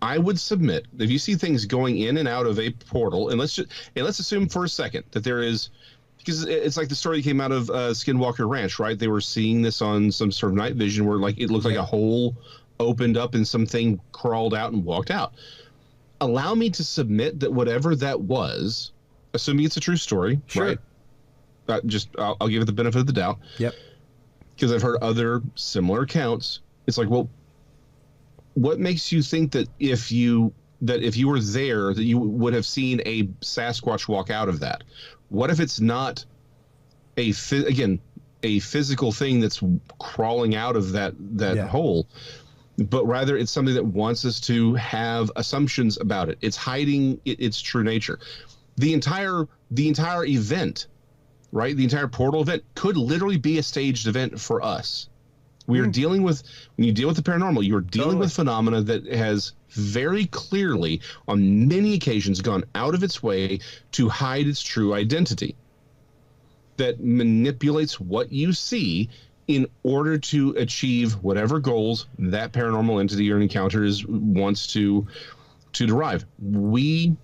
[SPEAKER 5] I would submit that if you see things going in and out of a portal, and let's assume for a second that there is, because it's like the story that came out of Skinwalker Ranch, right? They were seeing this on some sort of night vision where like it looked like a hole opened up and something crawled out and walked out. Allow me to submit that whatever that was, assuming it's a true story, right? I'll give it the benefit of the doubt. Because I've heard other similar accounts. It's like, well, what makes you think that if you were there, that you would have seen a Sasquatch walk out of that? What if it's not a physical thing that's crawling out of that hole, but rather it's something that wants us to have assumptions about it? It's hiding its true nature. The entire event, right? The entire portal event could literally be a staged event for us. We are dealing with, when you deal with the paranormal, you're dealing with phenomena that has very clearly, on many occasions, gone out of its way to hide its true identity, that manipulates what you see in order to achieve whatever goals that paranormal entity or encounter wants to derive. We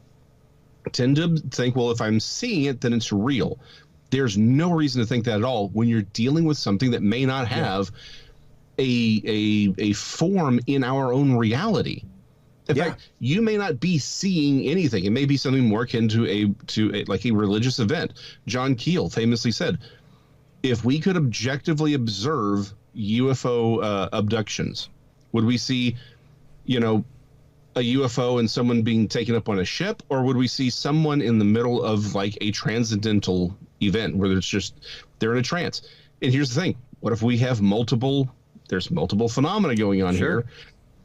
[SPEAKER 5] tend to think, well, if I'm seeing it, then it's real. There's no reason to think that at all when you're dealing with something that may not have a form in our own reality. In fact, you may not be seeing anything. It may be something more akin to a like a religious event. John Keel famously said, if we could objectively observe UFO abductions, would we see, a UFO and someone being taken up on a ship, or would we see someone in the middle of like a transcendental event where they're in a trance? And here's the thing: what if we have multiple phenomena going on here?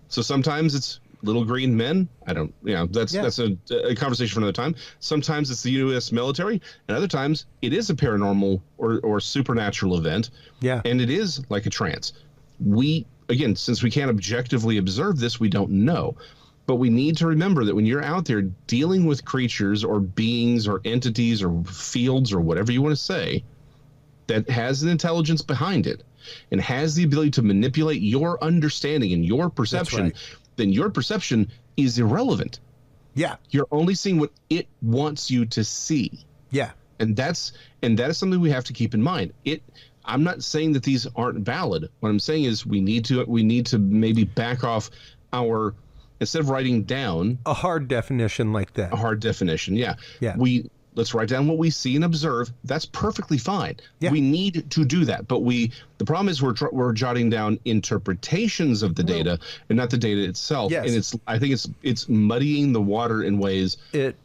[SPEAKER 5] So sometimes it's little green men. That's a conversation for another time. Sometimes it's the U.S. military, and other times it is a paranormal or supernatural event. Yeah, and it is like a trance. Since we can't objectively observe this, we don't know. But we need to remember that when you're out there dealing with creatures or beings or entities or fields or whatever you want to say, that has an intelligence behind it and has the ability to manipulate your understanding and your perception, then your perception is irrelevant. Yeah. You're only seeing what it wants you to see. Yeah. And that is something we have to keep in mind. I'm not saying that these aren't valid. What I'm saying is we need to maybe back off instead of writing down
[SPEAKER 2] a hard definition like that.
[SPEAKER 5] A hard definition, yeah. Let's write down what we see and observe. That's perfectly fine. Yeah. We need to do that, but the problem is we're jotting down interpretations of the data and not the data itself. Yes. And I think it's muddying the water in ways that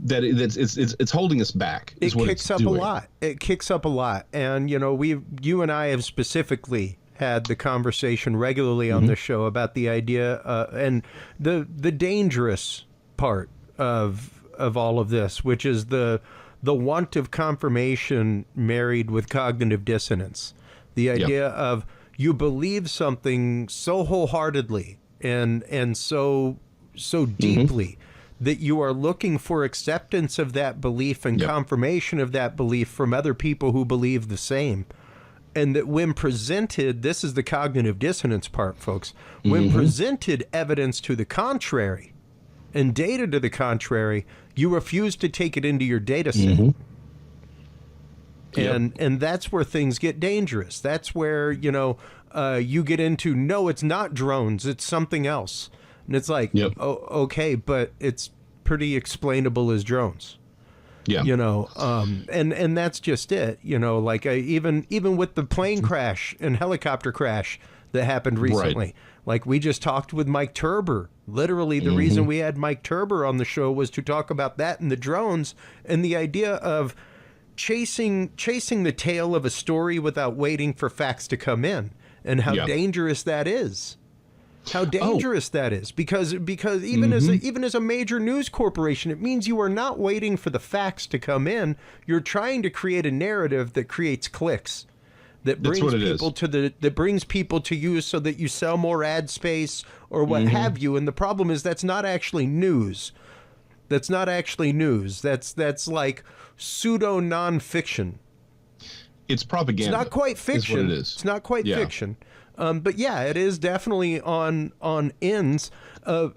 [SPEAKER 5] it's holding us back.
[SPEAKER 2] It kicks up a lot. It kicks up a lot, and you and I have specifically had the conversation regularly on the show about the idea and the dangerous part of all of this, which is the want of confirmation married with cognitive dissonance. The idea of you believe something so wholeheartedly and so deeply that you are looking for acceptance of that belief and confirmation of that belief from other people who believe the same. And that when presented, this is the cognitive dissonance part, folks, when presented evidence to the contrary and data to the contrary, you refuse to take it into your data set. And that's where things get dangerous. That's where, you get into, no, it's not drones, it's something else. And it's like, okay, but it's pretty explainable as drones. Yeah. And that's just it. Like even with the plane crash and helicopter crash that happened recently. Like we just talked with Mike Turber. Literally the reason we had Mike Turber on the show was to talk about that and the drones and the idea of chasing the tail of a story without waiting for facts to come in and how dangerous that is. How dangerous that is, because even as a major news corporation, it means you are not waiting for the facts to come in. You're trying to create a narrative that creates clicks, that brings people to you so that you sell more ad space or what have you. And the problem is that's not actually news. That's not actually news. That's like pseudo nonfiction.
[SPEAKER 5] It's propaganda.
[SPEAKER 2] It's not quite fiction.
[SPEAKER 5] Is what it is.
[SPEAKER 2] It's not quite fiction. But yeah, it is definitely on ends a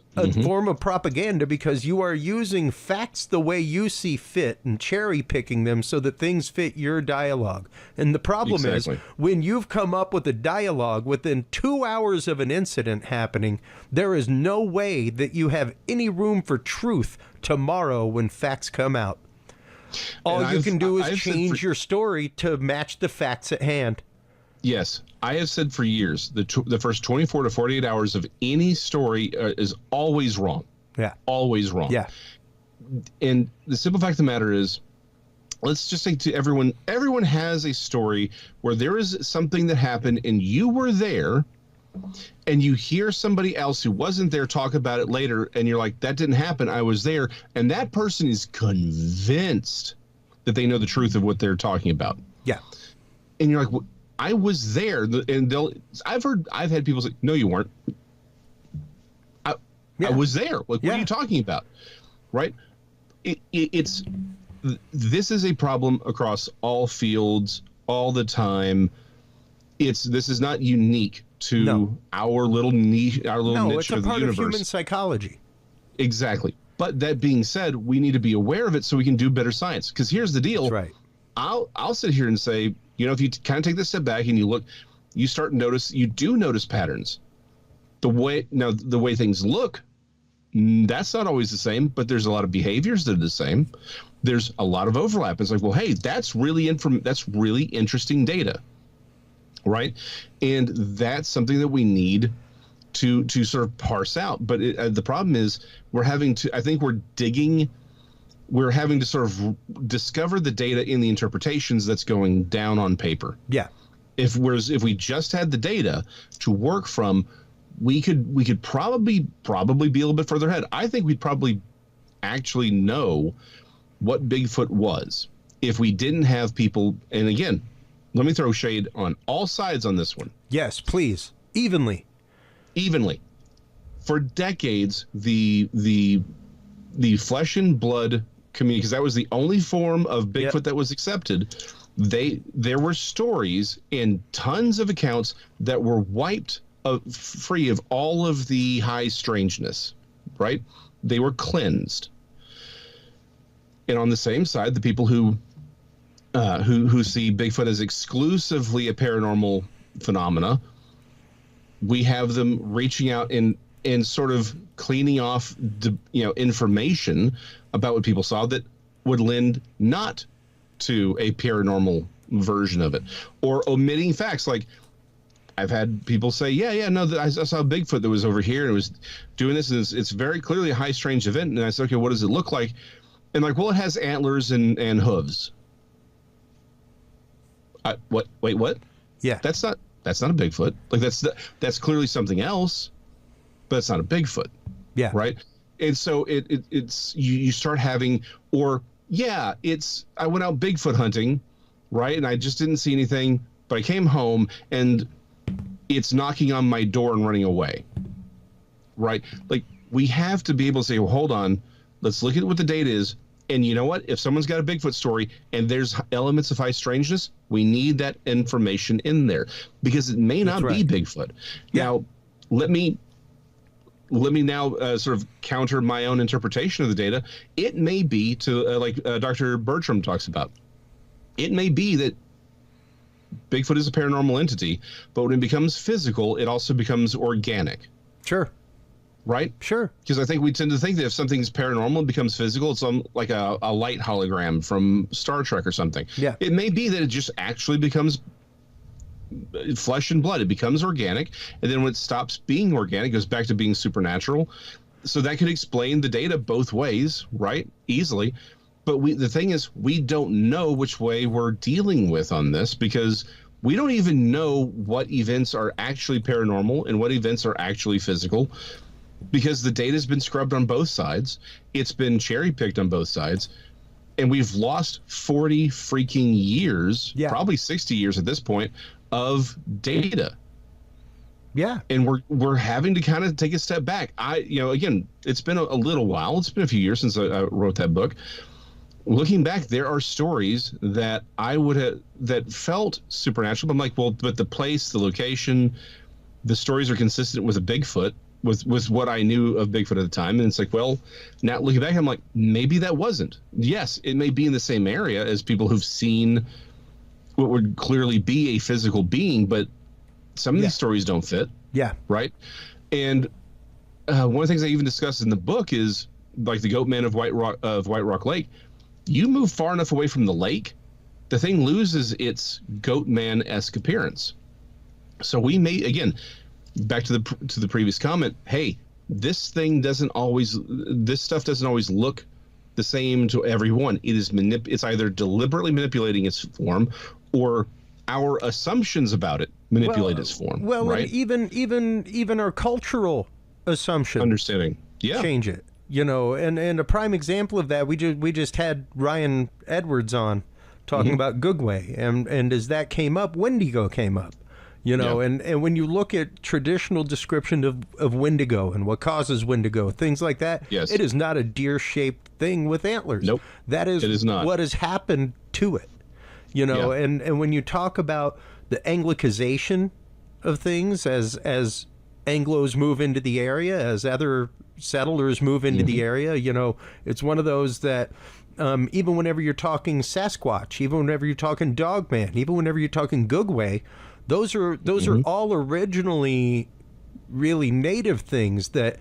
[SPEAKER 2] form of propaganda, because you are using facts the way you see fit and cherry picking them so that things fit your dialogue. And the problem is when you've come up with a dialogue within 2 hours of an incident happening, there is no way that you have any room for truth tomorrow when facts come out. All you can do is change your story to match the facts at hand.
[SPEAKER 5] Yes. I have said for years, the first 24 to 48 hours of any story is always wrong.
[SPEAKER 2] Yeah.
[SPEAKER 5] Always wrong.
[SPEAKER 2] Yeah.
[SPEAKER 5] And the simple fact of the matter is, let's just say to everyone has a story where there is something that happened and you were there, and you hear somebody else who wasn't there talk about it later, and you're like, that didn't happen, I was there. And that person is convinced that they know the truth of what they're talking about.
[SPEAKER 2] Yeah.
[SPEAKER 5] And you're like, well, I was there. And I've had people say, no, you weren't. I was there. Like, what are you talking about? Right? This is a problem across all fields all the time. This is not unique to our little niche, niche
[SPEAKER 2] it's a
[SPEAKER 5] of the
[SPEAKER 2] part
[SPEAKER 5] universe.
[SPEAKER 2] of human psychology.
[SPEAKER 5] Exactly. But that being said, we need to be aware of it so we can do better science. Because here's the deal.
[SPEAKER 2] That's right.
[SPEAKER 5] I'll sit here and say, if you kind of take this step back and you look, you start to notice, you do notice patterns. The way things look, that's not always the same, but there's a lot of behaviors that are the same. There's a lot of overlap. It's like, well, hey, that's really interesting data, right? And that's something that we need to sort of parse out. But the problem is we're having to sort of discover the data in the interpretations that's going down on paper.
[SPEAKER 2] Yeah.
[SPEAKER 5] If we just had the data to work from, we could probably be a little bit further ahead. I think we'd probably actually know what Bigfoot was if we didn't have people. And again, let me throw shade on all sides on this one.
[SPEAKER 2] Yes, please. Evenly.
[SPEAKER 5] For decades, the flesh and blood community, because that was the only form of Bigfoot that was accepted, there were stories and tons of accounts that were wiped free of all of the high strangeness, right? They were cleansed. And on the same side, the people who see Bigfoot as exclusively a paranormal phenomena, we have them reaching out and sort of cleaning off information about what people saw that would lend not to a paranormal version of it, or omitting facts. Like, I've had people say, that I saw Bigfoot that was over here and it was doing this, and it's very clearly a high strange event. And I said, okay, what does it look like? And like, well, it has antlers and hooves. What? Wait, what?
[SPEAKER 2] Yeah.
[SPEAKER 5] That's not a Bigfoot. Like, that's clearly something else, but it's not a Bigfoot.
[SPEAKER 2] Yeah.
[SPEAKER 5] Right. And so it's you start having, I went out Bigfoot hunting, right? And I just didn't see anything, but I came home and it's knocking on my door and running away. Right. Like, we have to be able to say, well, hold on, let's look at what the data is. And you know what? If someone's got a Bigfoot story and there's elements of high strangeness, we need that information in there, because it may not be Bigfoot. Yeah. Now, let me now sort of counter my own interpretation of the data. It may be like Dr. Bertram talks about. It may be that Bigfoot is a paranormal entity, but when it becomes physical, it also becomes organic.
[SPEAKER 2] Sure.
[SPEAKER 5] Right?
[SPEAKER 2] Sure.
[SPEAKER 5] Because I think we tend to think that if something's paranormal and becomes physical, it's like a light hologram from Star Trek or something.
[SPEAKER 2] Yeah.
[SPEAKER 5] It may be that it just actually becomes flesh and blood. It becomes organic, and then when it stops being organic, it goes back to being supernatural. So that could explain the data both ways, right? Easily. But the thing is, we don't know which way we're dealing with on this, because we don't even know what events are actually paranormal and what events are actually physical, because the data has been scrubbed on both sides. It's been cherry picked on both sides. And we've lost 40 freaking years, probably 60 years at this point, of data.
[SPEAKER 2] Yeah.
[SPEAKER 5] And we're having to kind of take a step back. Again, it's been a little while. It's been a few years since I wrote that book. Looking back, there are stories that that felt supernatural. But I'm like, well, but the place, the location, the stories are consistent with a Bigfoot, with what I knew of Bigfoot at the time. And it's like, well, now looking back, I'm like, maybe that wasn't. Yes, it may be in the same area as people who've seen what would clearly be a physical being, but some of these stories don't fit. Yeah. Right. And one of the things I even discussed in the book is, like, the Goat Man of White Rock Lake. You move far enough away from the lake, the thing loses its Goat Man-esque appearance. So we may, again, back to the previous comment. Hey, this stuff doesn't always look the same to everyone. It is it's either deliberately manipulating its form, or our assumptions about it manipulate its form.
[SPEAKER 2] Well,
[SPEAKER 5] right?
[SPEAKER 2] and even our cultural assumptions
[SPEAKER 5] Understanding, yeah,
[SPEAKER 2] change it. And a prime example of that, we just had Ryan Edwards on talking about Gugwe, and as that came up, Wendigo came up. And when you look at traditional description of Wendigo and what causes Wendigo, things like that,
[SPEAKER 5] yes,
[SPEAKER 2] it is not a deer-shaped thing with antlers.
[SPEAKER 5] Nope.
[SPEAKER 2] That is,
[SPEAKER 5] it is not
[SPEAKER 2] what has happened to it. And when you talk about the Anglicization of things as Anglos move into the area, as other settlers move into the area, it's one of those that even whenever you're talking Sasquatch, even whenever you're talking Dogman, even whenever you're talking Gugwe, those are all originally really native things that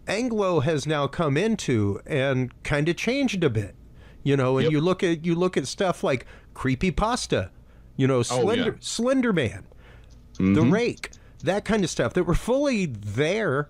[SPEAKER 2] Anglo has now come into and kind of changed a bit. You look at stuff like creepypasta, Slender Man, the Rake, that kind of stuff that were fully there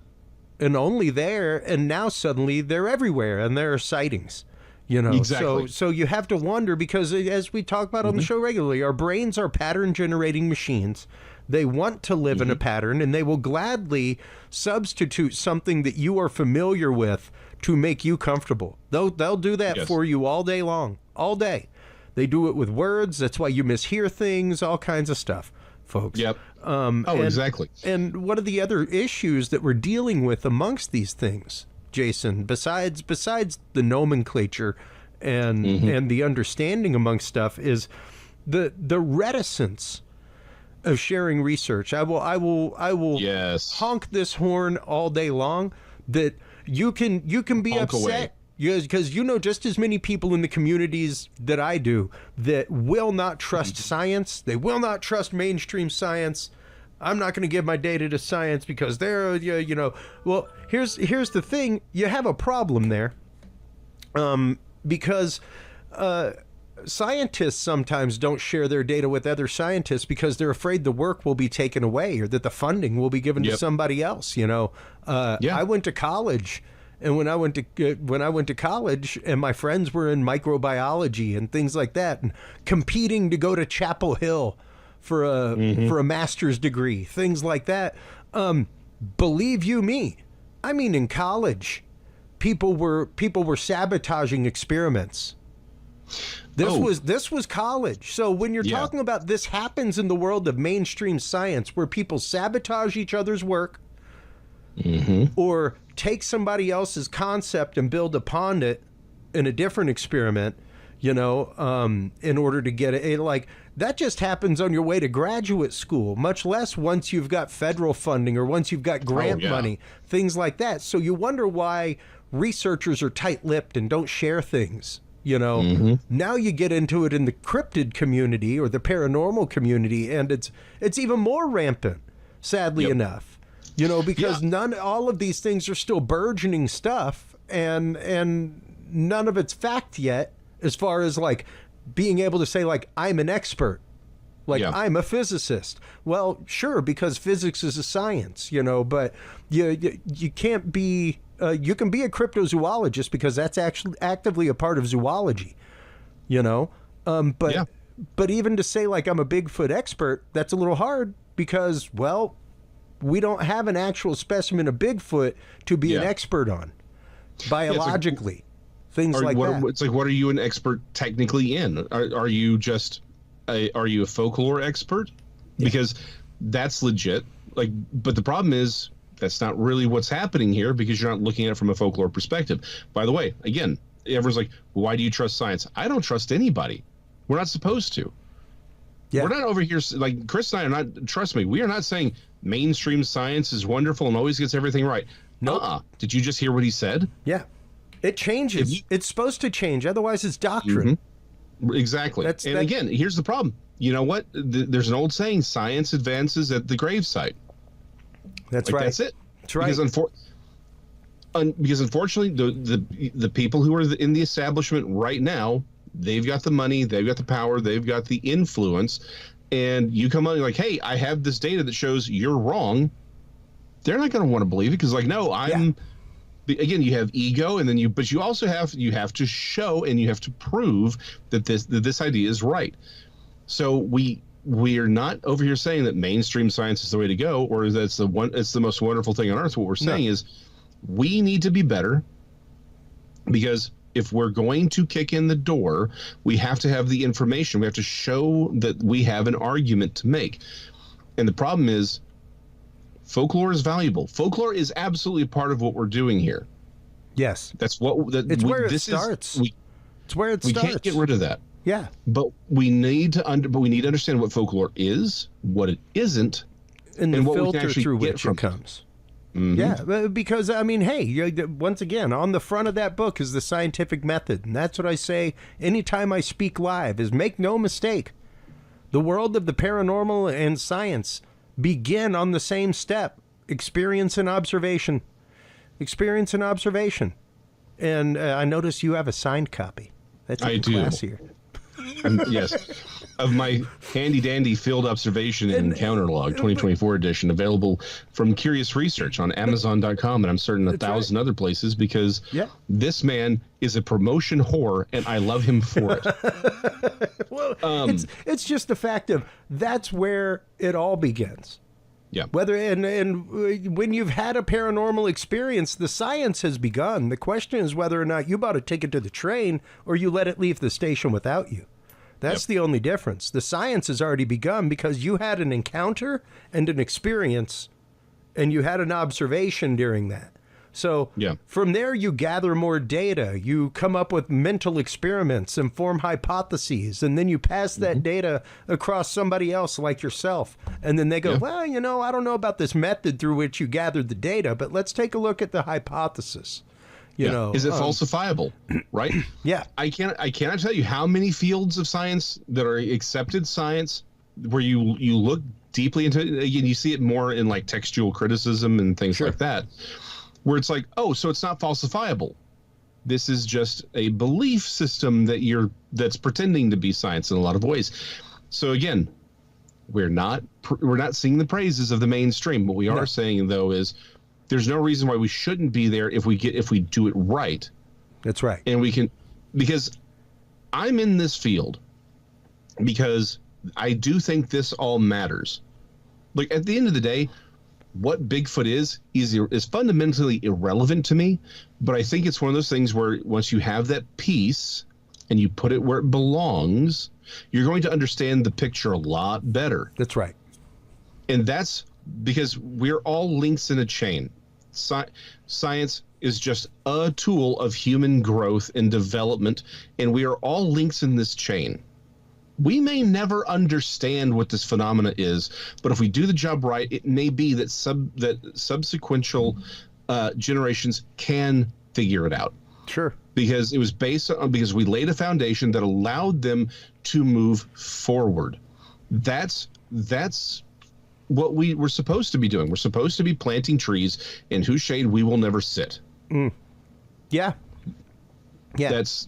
[SPEAKER 2] and only there, and now suddenly they're everywhere and there are sightings.
[SPEAKER 5] Exactly.
[SPEAKER 2] So you have to wonder, because as we talk about on the show regularly, our brains are pattern generating machines. They want to live in a pattern, and they will gladly substitute something that you are familiar with to make you comfortable. They'll do that for you all day long, all day. They do it with words. That's why you mishear things, all kinds of stuff, folks.
[SPEAKER 5] Yep. Exactly.
[SPEAKER 2] And what are the other issues that we're dealing with amongst these things, Jason, besides the nomenclature and the understanding amongst stuff, is the reticence of sharing research. I will honk this horn all day long that you can be
[SPEAKER 5] honk
[SPEAKER 2] upset
[SPEAKER 5] away.
[SPEAKER 2] because just as many people in the communities that I do that will not trust science. They will not trust mainstream science. I'm not going to give my data to science because they're, well, here's the thing. You have a problem there, because scientists sometimes don't share their data with other scientists because they're afraid the work will be taken away or that the funding will be given to somebody else. I went to college, and when I went to college, and my friends were in microbiology and things like that, and competing to go to Chapel Hill for a master's degree, things like that. Believe you me, I mean, in college, people were sabotaging experiments. This was college. So when you're talking about this happens in the world of mainstream science, where people sabotage each other's work, or take somebody else's concept and build upon it in a different experiment, in order to get it, like that just happens on your way to graduate school, much less once you've got federal funding or once you've got grant money, things like that. So you wonder why researchers are tight-lipped and don't share things. Now you get into it in the cryptid community or the paranormal community, and it's even more rampant, sadly enough. Because all of these things are still burgeoning stuff, and none of it's fact yet, as far as like being able to say, like, I'm an expert, like I'm a physicist. Well, sure, because physics is a science, but you can't be. You can be a cryptozoologist because that's actually actively a part of zoology, But even to say like I'm a Bigfoot expert, that's a little hard because, well, we don't have an actual specimen of Bigfoot to be an expert on biologically. Things like that.
[SPEAKER 5] It's like, what are you an expert technically in? Are you just are you a folklore expert? Because that's legit. Like, but the problem is that's not really what's happening here because you're not looking at it from a folklore perspective. By the way, again, everyone's like, well, why do you trust science? I don't trust anybody. We're not supposed to. Yeah. We're not over here like Chris and I are not. Trust me, we are not saying mainstream science is wonderful and always gets everything right. No. Did you just hear what he said?
[SPEAKER 2] Yeah. It changes. It's supposed to change. Otherwise, it's doctrine.
[SPEAKER 5] Exactly. Again, here's the problem. You know what? There's an old saying, science advances at the gravesite.
[SPEAKER 2] That's right.
[SPEAKER 5] That's it.
[SPEAKER 2] That's right.
[SPEAKER 5] Because unfortunately, the people who are in the establishment right now, they've got the money, they've got the power, they've got the influence, and you come on, you're like, hey, I have this data that shows you're wrong. They're not going to want to believe it because, like, no, I'm. Yeah. Again, you have ego, and then but you also have to show and you have to prove that this idea is right. So we are not over here saying that mainstream science is the way to go, or that's it's the most wonderful thing on earth. What we're saying is we need to be better, because if we're going to kick in the door, we have to have the information. We have to show that we have an argument to make. And the problem is, folklore is valuable. Folklore is absolutely a part of what we're doing here.
[SPEAKER 2] Yes.
[SPEAKER 5] It's where it
[SPEAKER 2] starts. It's where it starts.
[SPEAKER 5] We can't get rid of that.
[SPEAKER 2] Yeah.
[SPEAKER 5] But we need to understand what folklore is, what it isn't,
[SPEAKER 2] and the
[SPEAKER 5] what
[SPEAKER 2] filter
[SPEAKER 5] we can actually
[SPEAKER 2] through
[SPEAKER 5] get
[SPEAKER 2] which
[SPEAKER 5] from
[SPEAKER 2] it comes.
[SPEAKER 5] Mm-hmm.
[SPEAKER 2] Yeah, because, I mean, hey, once again, on the front of that book is the scientific method. And that's what I say anytime I speak live, is make no mistake. The world of the paranormal and science begin on the same step: experience and observation. Experience and observation. And I notice you have a signed copy. That's even classier.
[SPEAKER 5] Yes, of my handy dandy field observation and encounter log 2024 edition, available from Curious Research on Amazon.com, and I'm certain 1,000 other places, because this man is a promotion whore and I love him for it.
[SPEAKER 2] Well, it's just the fact of that's where it all begins.
[SPEAKER 5] Yeah.
[SPEAKER 2] Whether and when you've had a paranormal experience, the science has begun. The question is whether or not you bought a ticket to the train or you let it leave the station without you. That's the only difference. The science has already begun because you had an encounter and an experience, and you had an observation during that. So from there, you gather more data. You come up with mental experiments and form hypotheses, and then you pass that data across somebody else like yourself. And then they go, well, I don't know about this method through which you gathered the data, but let's take a look at the hypothesis. You know,
[SPEAKER 5] is it falsifiable? Right?
[SPEAKER 2] Yeah.
[SPEAKER 5] I cannot tell you how many fields of science that are accepted science where you look deeply into it. Again, you see it more in like textual criticism and things like that, where it's like, oh, so it's not falsifiable. This is just a belief system that's pretending to be science in a lot of ways. So again, we're not singing the praises of the mainstream. What we are saying, though, is there's no reason why we shouldn't be there if we do it right.
[SPEAKER 2] That's right.
[SPEAKER 5] And we can, because I'm in this field because I do think this all matters. Like, at the end of the day, what Bigfoot is fundamentally irrelevant to me, but I think it's one of those things where once you have that piece and you put it where it belongs, you're going to understand the picture a lot better.
[SPEAKER 2] That's right.
[SPEAKER 5] And that's because we're all links in a chain. Science is just a tool of human growth and development, and we are all links in this chain. We may never understand what this phenomena is, but if we do the job right, it may be that subsequent generations can figure it out.
[SPEAKER 2] Sure.
[SPEAKER 5] Because it was because we laid a foundation that allowed them to move forward. That's what we were supposed to be doing. We're supposed to be planting trees in whose shade we will never sit.
[SPEAKER 2] Yeah.
[SPEAKER 5] That's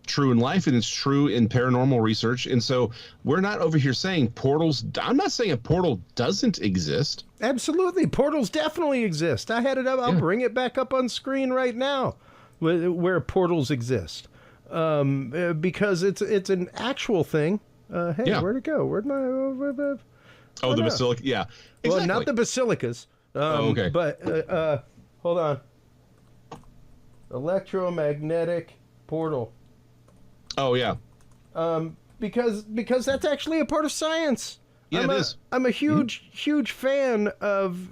[SPEAKER 5] true in life, and it's true in paranormal research. And so we're not over here saying portals. I'm not saying a portal doesn't exist.
[SPEAKER 2] Absolutely. Portals definitely exist. I had it up. I'll bring it back up on screen right now where portals exist. Because it's an actual thing. Where'd it go? Where'd my...
[SPEAKER 5] the basilica. Yeah. Exactly.
[SPEAKER 2] Well, not the basilicas.
[SPEAKER 5] Okay.
[SPEAKER 2] But hold on. Electromagnetic portal.
[SPEAKER 5] Oh yeah.
[SPEAKER 2] Because that's actually a part of science.
[SPEAKER 5] Yeah, it is.
[SPEAKER 2] I'm a huge fan of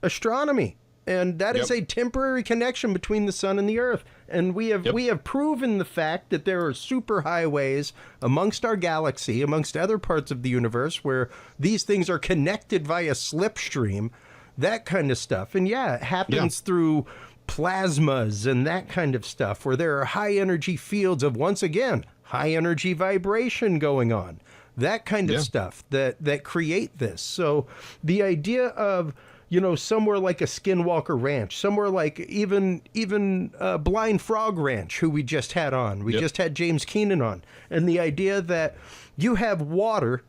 [SPEAKER 2] astronomy, and that is a temporary connection between the sun and the earth. And we have proven the fact that there are superhighways amongst our galaxy, amongst other parts of the universe, where these things are connected via slipstream, that kind of stuff. And it happens through plasmas and that kind of stuff, where there are high energy fields of, once again, high energy vibration going on, that kind of stuff that create this. So the idea of somewhere like a Skinwalker Ranch, somewhere like even Blind Frog Ranch, who we just had on. We just had James Keenan on. And the idea that you have water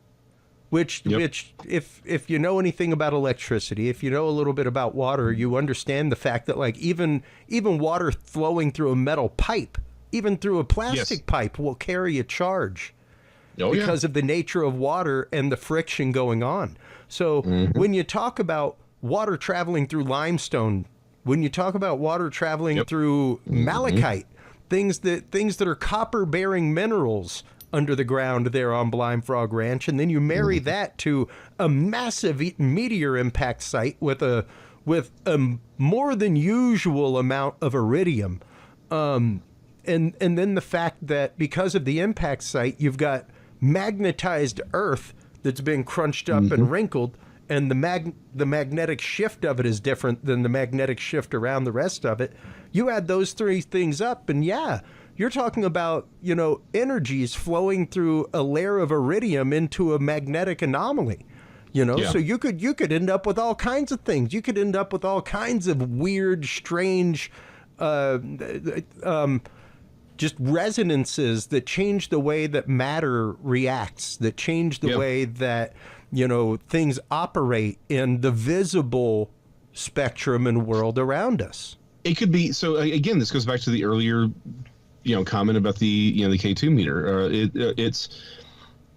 [SPEAKER 2] Which if you know anything about electricity, if you know a little bit about water, you understand the fact that like even water flowing through a metal pipe, even through a plastic pipe, will carry a charge because of the nature of water and the friction going on. So when you talk about water traveling through limestone, when you talk about water traveling through malachite, things that are copper bearing minerals under the ground there on Blind Frog Ranch, and then you marry that to a massive meteor impact site with a more than usual amount of iridium, and then the fact that because of the impact site, you've got magnetized earth that's been crunched up and wrinkled, and the magnetic shift of it is different than the magnetic shift around the rest of it. You add those three things up, and you're talking about, energies flowing through a layer of iridium into a magnetic anomaly, so you could end up with all kinds of things. You could end up with all kinds of weird, strange, just resonances that change the way that matter reacts, that change the way that, things operate in the visible spectrum and world around us.
[SPEAKER 5] It could be. So again, this goes back to the earlier comment about the the K2 meter.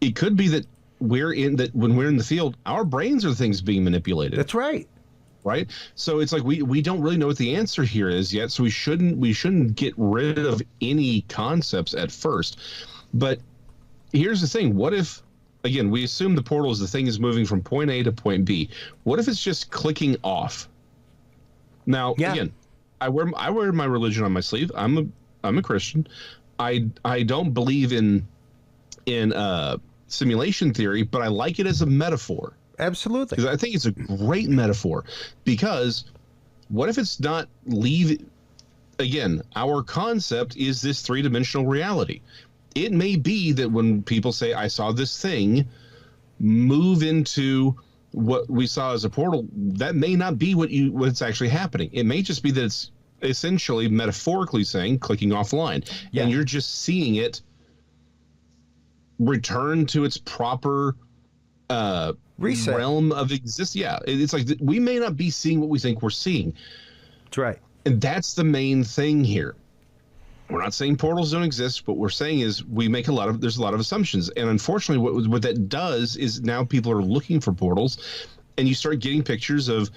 [SPEAKER 5] It could be that when we're in the field, our brains are the things being manipulated.
[SPEAKER 2] That's right.
[SPEAKER 5] Right. So it's like we don't really know what the answer here is yet. So we shouldn't get rid of any concepts at first. But here's the thing: what if, again, we assume the portal is the thing is moving from point A to point B? What if it's just clicking off? Now, again, I wear my religion on my sleeve. I'm a Christian. I don't believe in simulation theory, but I like it as a metaphor.
[SPEAKER 2] Absolutely.
[SPEAKER 5] Because I think it's a great metaphor. Because what if it's not again, our concept is this three-dimensional reality. It may be that when people say, I saw this thing move into what we saw as a portal, that may not be what's actually happening. It may just be that it's essentially metaphorically saying clicking offline, and you're just seeing it return to its proper
[SPEAKER 2] reset
[SPEAKER 5] realm of existence. It's like we may not be seeing what we think we're seeing.
[SPEAKER 2] That's right.
[SPEAKER 5] And that's the main thing here. We're not saying portals don't exist. What we're saying is there's a lot of assumptions. And unfortunately, what that does is now people are looking for portals, and you start getting pictures of,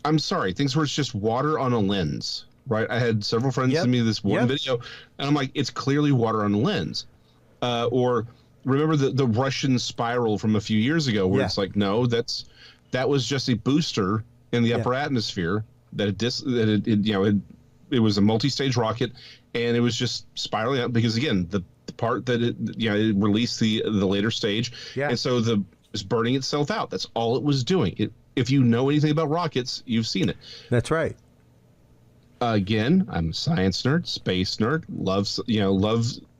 [SPEAKER 5] I'm sorry, things where it's just water on a lens, right? I had several friends send me this one video, and I'm like, it's clearly water on a lens. Or remember the Russian spiral from a few years ago, where it's like, no, that was just a booster in the upper atmosphere it was a multi-stage rocket, and it was just spiraling out because, again, the part that it released the later stage, and so it was burning itself out. That's all it was doing. If you know anything about rockets, you've seen it.
[SPEAKER 2] That's right.
[SPEAKER 5] Again, I'm a science nerd, space nerd,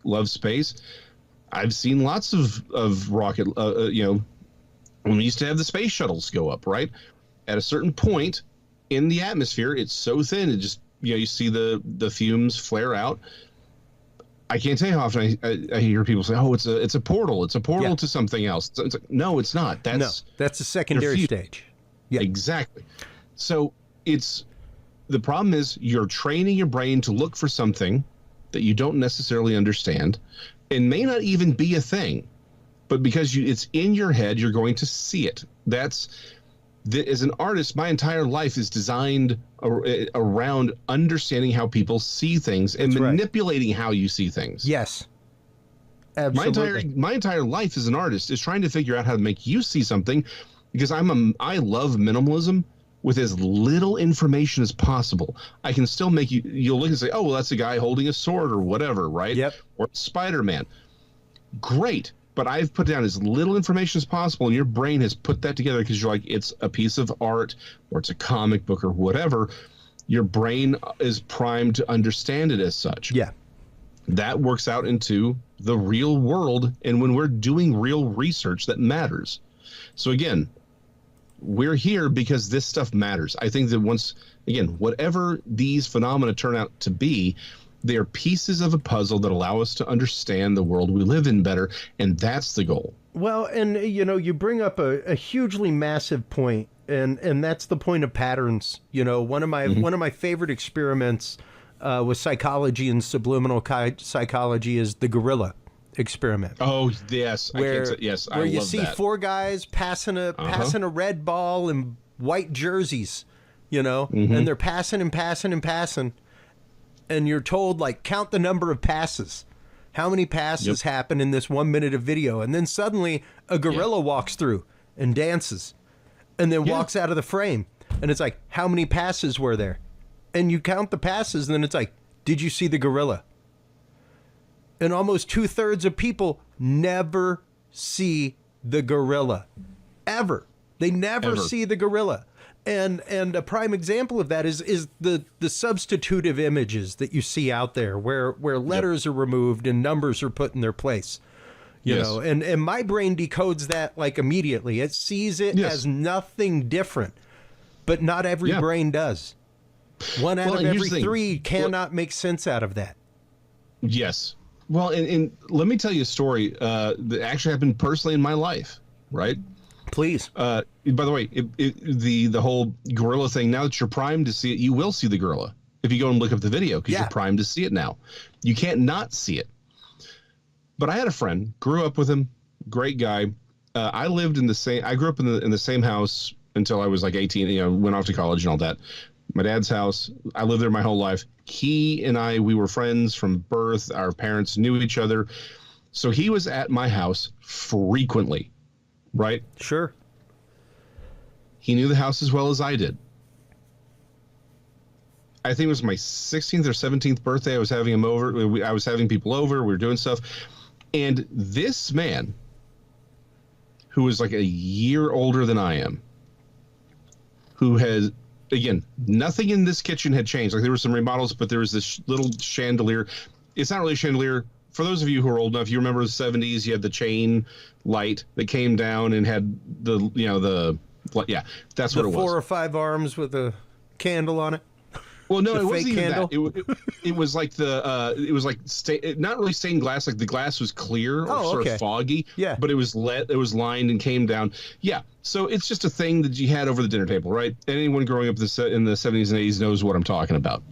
[SPEAKER 5] love space. I've seen lots of rocket. When we used to have the space shuttles go up, right? At a certain point in the atmosphere, it's so thin, it just you see the fumes flare out. I can't tell you how often I hear people say, "Oh, it's a portal. It's a portal to something else." It's like, no, it's not. That's
[SPEAKER 2] a secondary stage.
[SPEAKER 5] Yeah, exactly. So the problem is you're training your brain to look for something that you don't necessarily understand, and may not even be a thing, but because it's in your head, you're going to see it. As an artist, my entire life is designed around understanding how people see things and manipulating how you see things.
[SPEAKER 2] Yes. Absolutely.
[SPEAKER 5] My entire life as an artist is trying to figure out how to make you see something, because I love minimalism with as little information as possible. I can still make you'll look and say, oh, well, that's a guy holding a sword or whatever, right?
[SPEAKER 2] Yep.
[SPEAKER 5] Or Spider-Man. Great. But I've put down as little information as possible, and your brain has put that together because you're like, it's a piece of art or it's a comic book or whatever. Your brain is primed to understand it as such.
[SPEAKER 2] Yeah.
[SPEAKER 5] That works out into the real world, and when we're doing real research that matters. So again, we're here because this stuff matters. I think that whatever these phenomena turn out to be, they are pieces of a puzzle that allow us to understand the world we live in better, and that's the goal.
[SPEAKER 2] Well, and you bring up a hugely massive point, and that's the point of patterns. One of my favorite experiments with psychology and subliminal psychology is the gorilla experiment.
[SPEAKER 5] Oh yes,
[SPEAKER 2] Where
[SPEAKER 5] I
[SPEAKER 2] you
[SPEAKER 5] love
[SPEAKER 2] see
[SPEAKER 5] that.
[SPEAKER 2] 4 guys passing a red ball in white jerseys, and they're passing and passing and passing, and you're told, like, count the number of passes. How many passes happen in this 1 minute of video? And then suddenly a gorilla walks through and dances and then walks out of the frame. And it's like, how many passes were there? And you count the passes, and then it's like, did you see the gorilla? And almost 2/3 of people never see the gorilla. Ever. They never see the gorilla. And a prime example of that is the substitutive images that you see out there where letters are removed and numbers are put in their place. You know, and my brain decodes that like immediately. It sees it as nothing different. But not every brain does. One out of every 3 cannot make sense out of that. Yes.
[SPEAKER 5] Well, and let me tell you a story that actually happened personally in my life, right?
[SPEAKER 2] Please.
[SPEAKER 5] By the way, the whole gorilla thing, now that you're primed to see it, you will see the gorilla if you go and look up the video, because you're primed to see it now. You can't not see it. But I had a friend, grew up with him, great guy. I grew up in the same house until I was like 18, went off to college and all that. My dad's house. I lived there my whole life. He and we were friends from birth. Our parents knew each other. So he was at my house frequently. Right?
[SPEAKER 2] Sure.
[SPEAKER 5] He knew the house as well as I did. I think it was my 16th or 17th birthday. I was having him over. I was having people over. We were doing stuff. And this man, who was like a year older than I am, who has, again, nothing in this kitchen had changed. Like, there were some remodels, but there was this little chandelier. It's not really a chandelier. For those of you who are old enough, you remember the 70s, you had the chain light that came down and had that's what it was.
[SPEAKER 2] 4 or 5 arms with a candle on it.
[SPEAKER 5] Well, no,
[SPEAKER 2] the
[SPEAKER 5] it wasn't even
[SPEAKER 2] candle.
[SPEAKER 5] that. It was like not really stained glass. Like, the glass was clear or sort of foggy.
[SPEAKER 2] Yeah.
[SPEAKER 5] But it was lined and came down. Yeah. So it's just a thing that you had over the dinner table, right? Anyone growing up in the 70s and 80s knows what I'm talking about.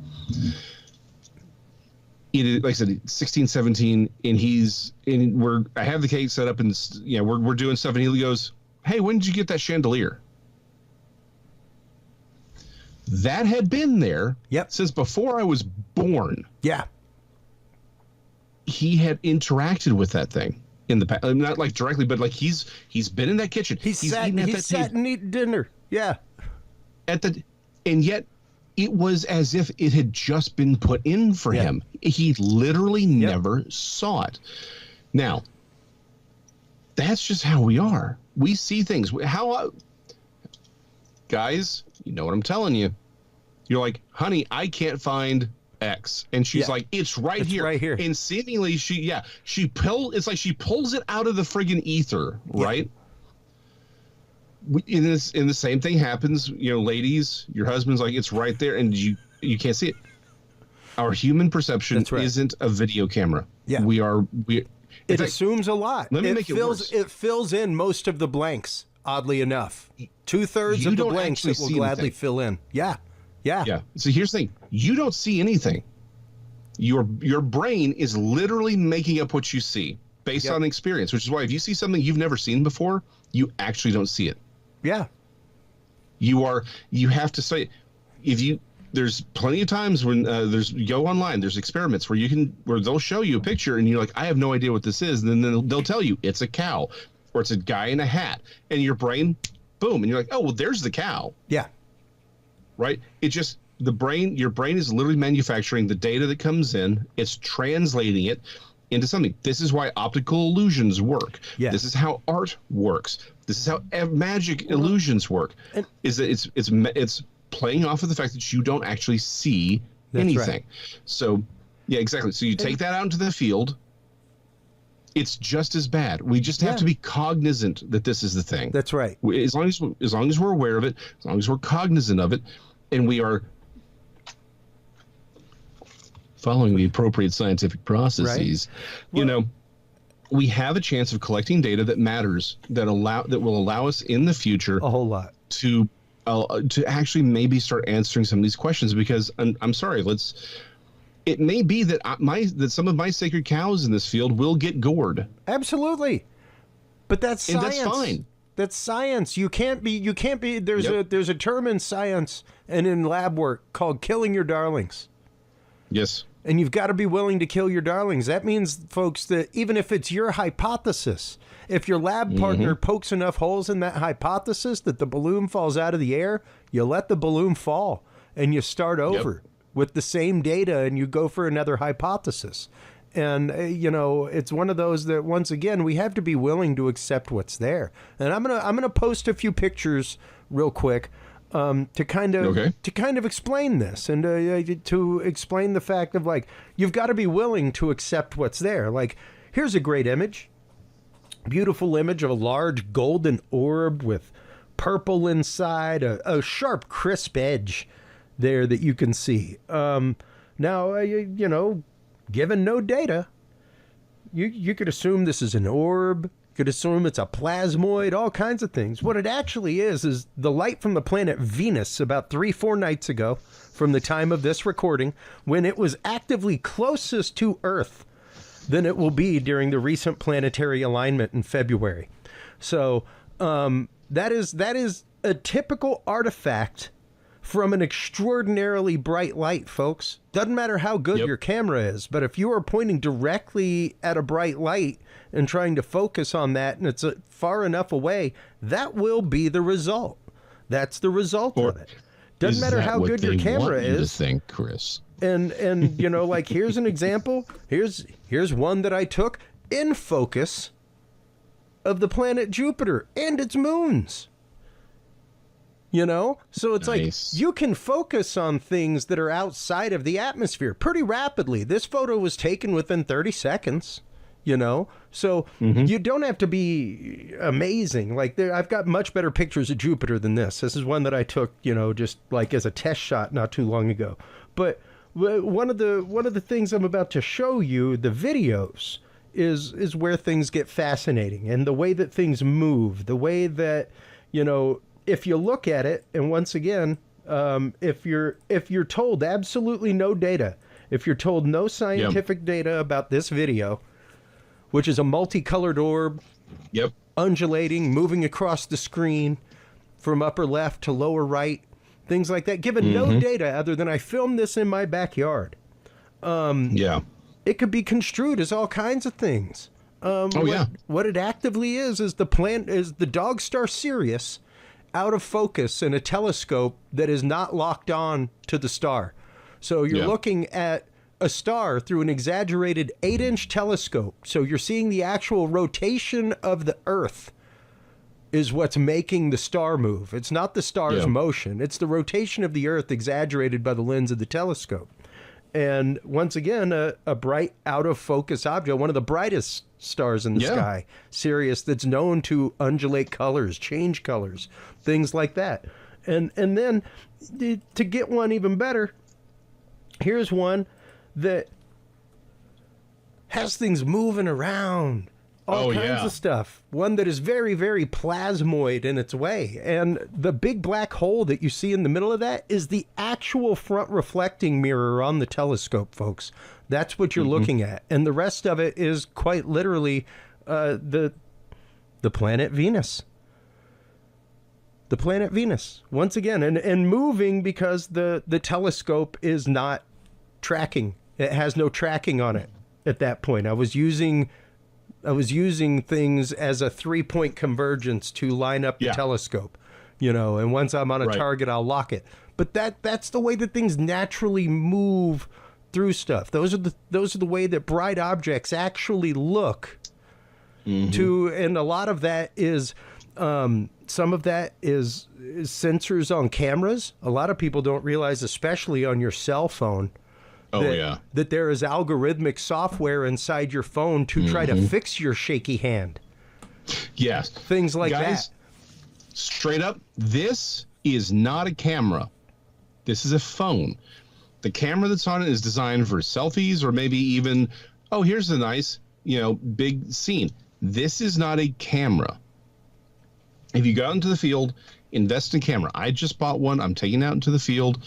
[SPEAKER 5] It is, like I said, 16, 17, and I have the cake set up, and we're doing stuff, and he goes, "Hey, when did you get that chandelier?" That had been there since before I was born.
[SPEAKER 2] Yeah.
[SPEAKER 5] He had interacted with that thing in the past, not like directly, but like he's been in that kitchen. He's sat
[SPEAKER 2] and eaten dinner. Yeah.
[SPEAKER 5] And yet it was as if it had just been put in for him. He literally never saw it. Now, that's just how we are. We see things. Guys, you know what I'm telling you. You're like, honey, I can't find X. And she's like, it's right here. Right here. And seemingly it's like she pulls it out of the friggin' ether, right? In the same thing happens, ladies, your husband's like, it's right there, and you can't see it. Our human perception isn't a video camera.
[SPEAKER 2] Yeah. It assumes a lot.
[SPEAKER 5] Let me make it worse.
[SPEAKER 2] It fills in most of the blanks, oddly enough. 2/3 of the blanks it will gladly fill in. Yeah.
[SPEAKER 5] So here's the thing. You don't see anything. Your brain is literally making up what you see based on experience, which is why if you see something you've never seen before, you actually don't see it.
[SPEAKER 2] Yeah.
[SPEAKER 5] You have to say, there's plenty of times when you go online, there's experiments where they'll show you a picture and you're like, I have no idea what this is. And then they'll tell you it's a cow or it's a guy in a hat, and your brain, boom. And you're like, oh, well, there's the cow.
[SPEAKER 2] Yeah.
[SPEAKER 5] Right. It just, your brain is literally manufacturing the data that comes in. It's translating it into something. This is why optical illusions work.
[SPEAKER 2] Yeah.
[SPEAKER 5] This is how art works. This is how magic illusions work. Is that it's playing off of the fact that you don't actually see anything. Right. So, yeah, exactly. So you take that out into the field. It's just as bad. We just have to be cognizant that this is the thing.
[SPEAKER 2] That's right.
[SPEAKER 5] As long as we're aware of it, as long as we're cognizant of it, and we are following the appropriate scientific processes, we have a chance of collecting data that matters, that will allow us in the future
[SPEAKER 2] A whole lot.
[SPEAKER 5] to actually maybe start answering some of these questions. Because I'm sorry, it may be that that some of my sacred cows in this field will get gored.
[SPEAKER 2] Absolutely. But that's science.
[SPEAKER 5] And that's fine.
[SPEAKER 2] That's science. You can't be there's a term in science and in lab work called killing your darlings.
[SPEAKER 5] Yes.
[SPEAKER 2] And you've got to be willing to kill your darlings. That means, folks, that even if it's your hypothesis, if your lab partner pokes enough holes in that hypothesis that the balloon falls out of the air, you let the balloon fall and you start over with the same data and you go for another hypothesis. And, it's one of those that, once again, we have to be willing to accept what's there. And I'm gonna post a few pictures real quick to kind of explain this and to explain the fact of, like, you've got to be willing to accept what's there. Like, here's a great image. Beautiful image of a large golden orb with purple inside, a sharp, crisp edge there that you can see. Now, given no data, you could assume this is an orb. You could assume it's a plasmoid, all kinds of things. What it actually is the light from the planet Venus about 3-4 nights ago, from the time of this recording, when it was actively closest to Earth than it will be during the recent planetary alignment in February. So that is a typical artifact from an extraordinarily bright light, folks. Doesn't matter how good your camera is, but if you are pointing directly at a bright light and trying to focus on that, and it's far enough away, that will be the result. That's the result of it. Doesn't matter how good your camera is.
[SPEAKER 5] To think, Chris.
[SPEAKER 2] And like, here's an example. Here's one that I took in focus of the planet Jupiter and its moons. So it's nice. Like, you can focus on things that are outside of the atmosphere pretty rapidly. This photo was taken within 30 seconds, So you don't have to be amazing. Like, I've got much better pictures of Jupiter than this. This is one that I took, just like as a test shot not too long ago. But one of the things I'm about to show you, the videos, is where things get fascinating, and the way that things move, the way that, if you look at it, and once again, if you're told absolutely no data, if you're told no scientific data about this video, which is a multicolored orb, undulating, moving across the screen from upper left to lower right, things like that, given no data other than I filmed this in my backyard, it could be construed as all kinds of things. What it actively is the dog star Sirius out of focus in a telescope that is not locked on to the star. So you're looking at a star through an exaggerated 8-inch telescope. So you're seeing the actual rotation of the Earth is what's making the star move. It's not the star's motion. It's the rotation of the Earth exaggerated by the lens of the telescope. And once again, a bright out-of-focus object, one of the brightest stars in the sky, Sirius, that's known to undulate colors, change colors, things like that. And then, to get one even better, here's one that has things moving around, all kinds of stuff. One that is very, very plasmoid in its way. And the big black hole that you see in the middle of that is the actual front reflecting mirror on the telescope, folks. That's what you're looking at. And the rest of it is quite literally the planet Venus. The planet Venus, once again, and moving because the telescope is not tracking. It has no tracking on it at that point. I was using things as a 3-point convergence to line up the telescope, and once I'm on a target, I'll lock it. But that's the way that things naturally move through stuff. Those are the way that bright objects actually look. And a lot of that is some of that is sensors on cameras. A lot of people don't realize, especially on your cell phone, that there is algorithmic software inside your phone to try to fix your shaky hand.
[SPEAKER 5] Yes.
[SPEAKER 2] Things like
[SPEAKER 5] Guys, that. Straight up, this is not a camera. This is a phone. The camera that's on it is designed for selfies, or maybe even, here's a nice big scene. This is not a camera. If you go out into the field, invest in camera. I just bought one. I'm taking it out into the field.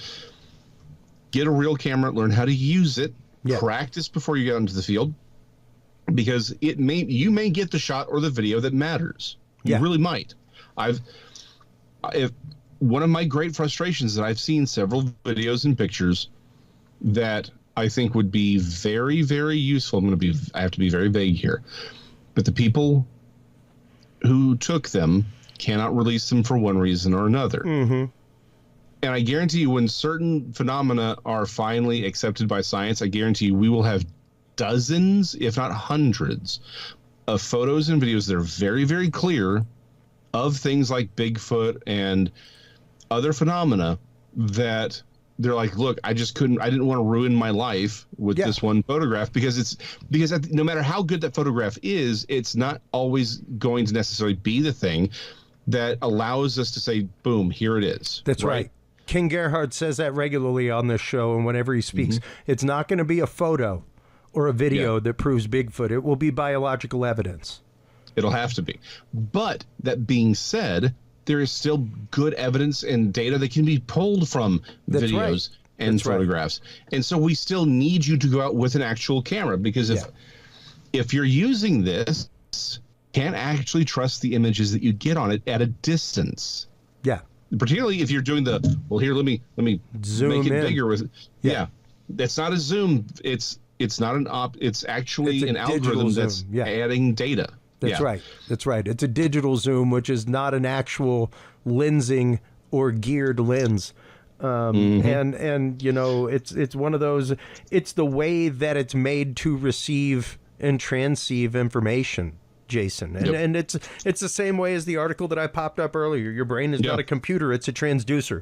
[SPEAKER 5] Get a real camera. Learn how to use it. Yeah. Practice before you get out into the field, because you may get the shot or the video that matters. You really might. If one of my great frustrations that I've seen several videos and pictures that I think would be very, very useful. I have to be very vague here, but the people who took them cannot release them for one reason or another. Mm-hmm. And I guarantee you, when certain phenomena are finally accepted by science, I guarantee you we will have dozens, if not hundreds, of photos and videos that are very, very clear of things like Bigfoot and other phenomena that they're like, look, I didn't want to ruin my life with this one photograph, because no matter how good that photograph is, it's not always going to necessarily be the thing that allows us to say, boom, here it is.
[SPEAKER 2] That's right. King Gerhard says that regularly on this show, and whenever he speaks, it's not going to be a photo or a video that proves Bigfoot. It will be biological evidence.
[SPEAKER 5] It'll have to be. But that being said, there is still good evidence and data that can be pulled from videos and photographs. And so we still need you to go out with an actual camera, because if you're using this, can't actually trust the images that you get on it at a distance.
[SPEAKER 2] Yeah.
[SPEAKER 5] Particularly if you're doing let me zoom make it in bigger with that's not a zoom. It's not it's actually an algorithm that's adding data.
[SPEAKER 2] That's right. That's right. It's a digital zoom, which is not an actual lensing or geared lens. And it's one of those, it's the way that it's made to receive and transceive information, Jason. And it's the same way as the article that I popped up earlier. Your brain is not a computer, it's a transducer.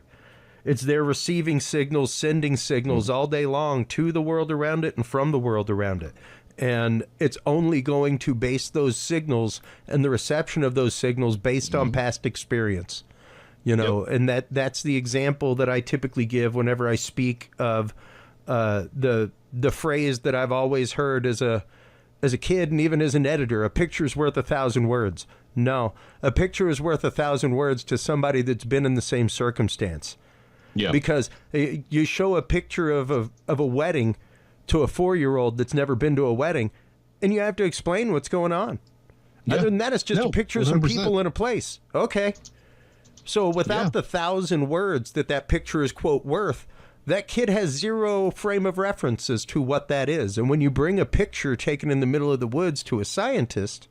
[SPEAKER 2] It's there receiving signals, sending signals all day long to the world around it and from the world around it. And it's only going to base those signals and the reception of those signals based on past experience. And that's the example that I typically give whenever I speak of the phrase that I've always heard as a kid and even as an editor: a picture's worth 1,000 words. No, a picture is worth 1,000 words to somebody that's been in the same circumstance. Yeah. Because you show a picture of a wedding to a 4-year-old that's never been to a wedding, and you have to explain what's going on. Yeah. Other than that, it's just pictures 100%. Of people in a place. Okay. So without the 1,000 words that picture is, quote, worth, that kid has zero frame of reference as to what that is. And when you bring a picture taken in the middle of the woods to a scientist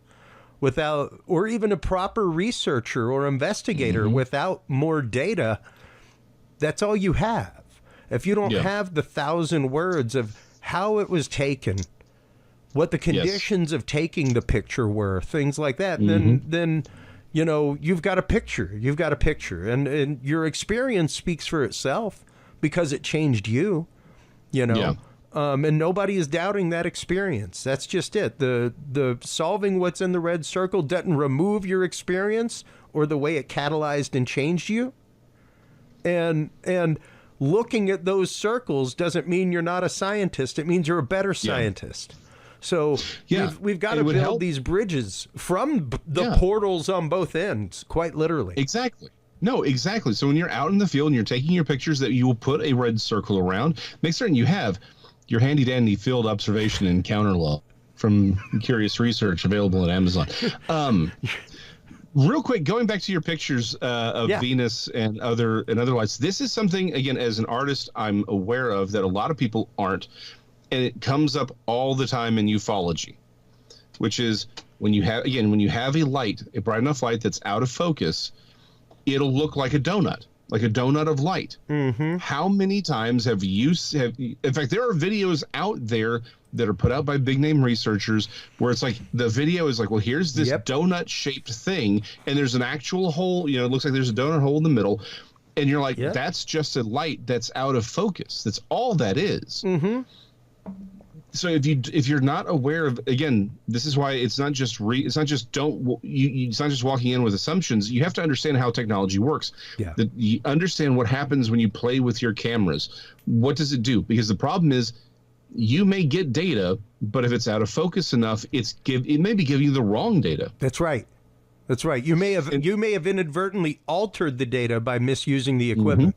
[SPEAKER 2] without, or even a proper researcher or investigator without more data, that's all you have. If you don't have the 1,000 words of how it was taken, what the conditions of taking the picture were, things like that, then you've got a picture. You've got a picture, and your experience speaks for itself because it changed you. And nobody is doubting that experience. That's just it. The solving what's in the red circle doesn't remove your experience or the way it catalyzed and changed you. And looking at those circles doesn't mean you're not a scientist. It means you're a better scientist. So we've got to build these bridges from the portals on both ends, quite literally.
[SPEAKER 5] Exactly. No, exactly. So when you're out in the field and you're taking your pictures, that you will put a red circle around, make certain you have your handy dandy field observation encounter log from Curious Research available at Amazon. Real quick, going back to your pictures of Venus and other lights, this is something, again, as an artist, I'm aware of that a lot of people aren't, and it comes up all the time in ufology, which is when you have a light, a bright enough light that's out of focus, it'll look like a donut of light. Mm-hmm. How many times have in fact, there are videos out there that are put out by big name researchers where it's like the video is like, well, here's this donut shaped thing, and there's an actual hole, it looks like there's a donut hole in the middle, and you're like, that's just a light that's out of focus. That's all that is. Mm-hmm. So if you're not aware of, again, this is why it's not just walking in with assumptions. You have to understand how technology works. Yeah. You understand what happens when you play with your cameras. What does it do? Because the problem is, you may get data but if it's out of focus enough, it may be giving you the wrong data.
[SPEAKER 2] That's right. That's right. You may have inadvertently altered the data by misusing the equipment.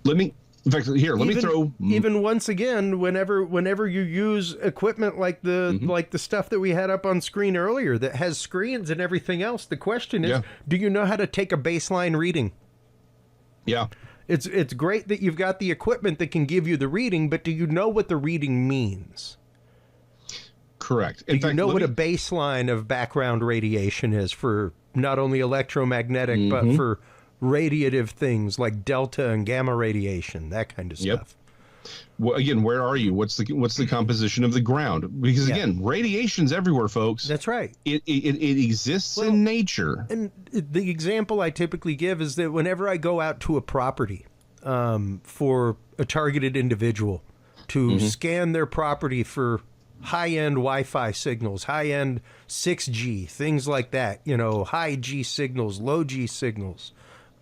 [SPEAKER 5] Let me throw
[SPEAKER 2] even once again, whenever you use equipment like the stuff that we had up on screen earlier that has screens and everything else, the question is, do you know how to take a baseline reading?
[SPEAKER 5] Yeah.
[SPEAKER 2] It's great that you've got the equipment that can give you the reading, but do you know what the reading means?
[SPEAKER 5] Correct.
[SPEAKER 2] Do you know what a baseline of background radiation is for not only electromagnetic, but for radiative things like delta and gamma radiation, that kind of stuff?
[SPEAKER 5] Well, again, where are you? What's the composition of the ground? Because again, radiation's everywhere, folks.
[SPEAKER 2] That's right.
[SPEAKER 5] It exists in nature.
[SPEAKER 2] And the example I typically give is that whenever I go out to a property for a targeted individual to scan their property for high-end Wi-Fi signals, high-end 6G, things like that, high G signals, low G signals,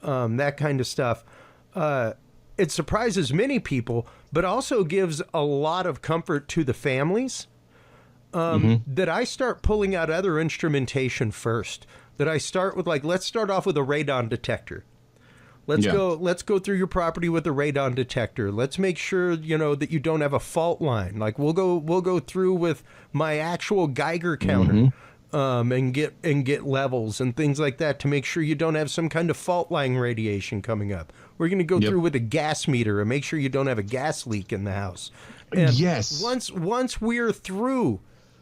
[SPEAKER 2] that kind of stuff. It surprises many people, but also gives a lot of comfort to the families that I start pulling out other instrumentation first. That I start with, let's start off with a radon detector. Let's go through your property with a radon detector. Let's make sure, that you don't have a fault line. We'll go through with my actual Geiger counter. And get levels and things like that to make sure you don't have some kind of fault line radiation coming up. We're going to go through with a gas meter and make sure you don't have a gas leak in the house. And once we're through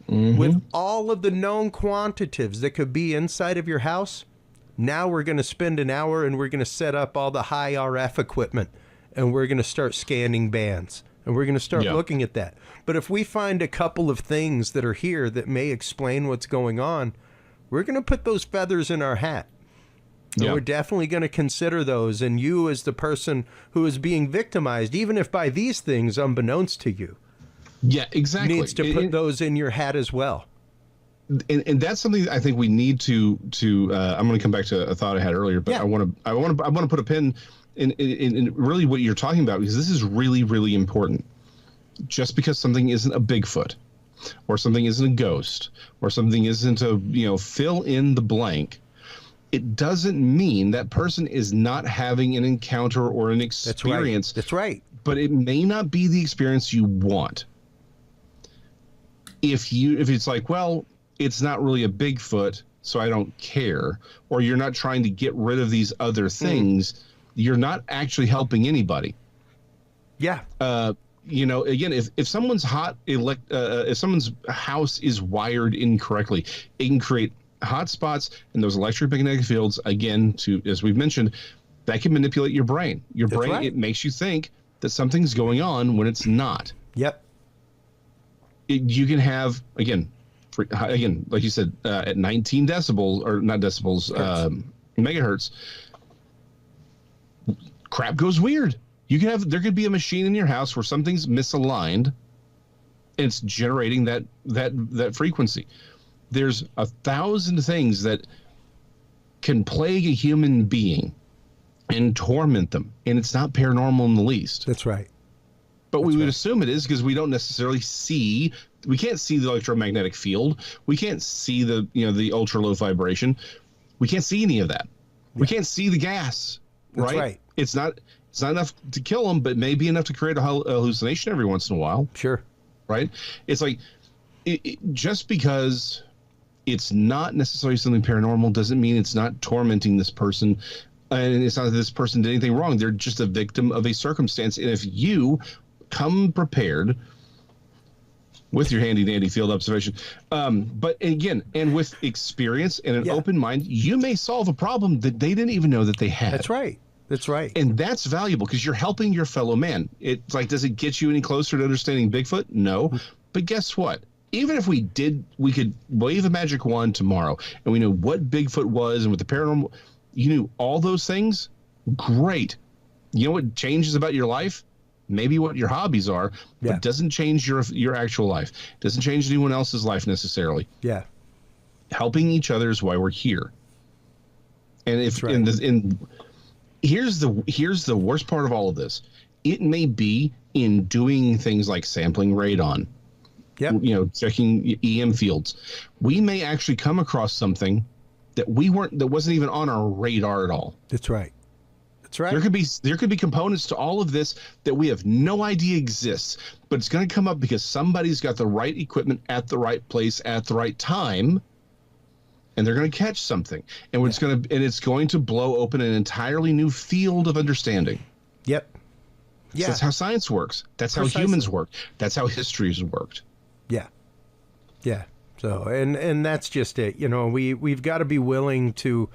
[SPEAKER 2] with all of the known quantitatives that could be inside of your house, now we're going to spend an hour and we're going to set up all the high RF equipment and we're going to start scanning bands. And we're going to start looking at that. But if we find a couple of things that are here that may explain what's going on, we're going to put those feathers in our hat. And we're definitely going to consider those. And you as the person who is being victimized, even if by these things unbeknownst to you, needs to put those in your hat as well.
[SPEAKER 5] And that's something that I think we need to I'm going to come back to a thought I had earlier, but I want to put a pin in really what you're talking about, because this is really, really important. Just because something isn't a Bigfoot or something isn't a ghost or something isn't a, fill in the blank, it doesn't mean that person is not having an encounter or an experience.
[SPEAKER 2] That's right.
[SPEAKER 5] But it may not be the experience you want. If it's like, well, it's not really a Bigfoot, so I don't care, or you're not trying to get rid of these other things, you're not actually helping anybody.
[SPEAKER 2] Yeah.
[SPEAKER 5] Again, if someone's if someone's house is wired incorrectly, it can create hot spots in those electromagnetic fields. Again, as we've mentioned, that can manipulate your brain. It makes you think that something's going on when it's not.
[SPEAKER 2] Yep.
[SPEAKER 5] You can have, again, like you said, at 19 decibels, or not decibels, megahertz, crap goes weird. There could be a machine in your house where something's misaligned and it's generating that frequency. There's 1,000 things that can plague a human being and torment them, and it's not paranormal in the least.
[SPEAKER 2] That's right.
[SPEAKER 5] But we would assume it is, because we don't necessarily we can't see the electromagnetic field. We can't see the ultra low vibration. We can't see any of that. We can't see the gas.
[SPEAKER 2] That's right.
[SPEAKER 5] It's not enough to kill them, but maybe enough to create a hallucination every once in a while.
[SPEAKER 2] Sure.
[SPEAKER 5] Right? It's like, just because it's not necessarily something paranormal doesn't mean it's not tormenting this person. And it's not that this person did anything wrong. They're just a victim of a circumstance. And if you come prepared with your handy dandy field observation, but again, and with experience and an open mind, you may solve a problem that they didn't even know that they had.
[SPEAKER 2] That's right. That's right.
[SPEAKER 5] And that's valuable, because you're helping your fellow man. It's like, does it get you any closer to understanding Bigfoot? No. But guess what? Even if we could wave a magic wand tomorrow and we know what Bigfoot was and what the paranormal, you knew all those things, great. You know what changes about your life? Maybe what your hobbies are, but it doesn't change your actual life. It doesn't change anyone else's life necessarily.
[SPEAKER 2] Yeah.
[SPEAKER 5] Helping each other is why we're here. And here's the worst part of all of this. It may be in doing things like sampling radon
[SPEAKER 2] Yep.
[SPEAKER 5] Checking EM fields, we may actually come across something that wasn't even on our radar at all.
[SPEAKER 2] That's right. That's right.
[SPEAKER 5] There could be components to all of this that we have no idea exists, but it's going to come up because somebody's got the right equipment at the right place at the right time, and they're going to catch something, and it's going to blow open an entirely new field of understanding.
[SPEAKER 2] Yep.
[SPEAKER 5] Yeah. So that's how science works. That's how humans work. That's how history has worked.
[SPEAKER 2] Yeah. Yeah. So, and that's just it. We've got to be willing to,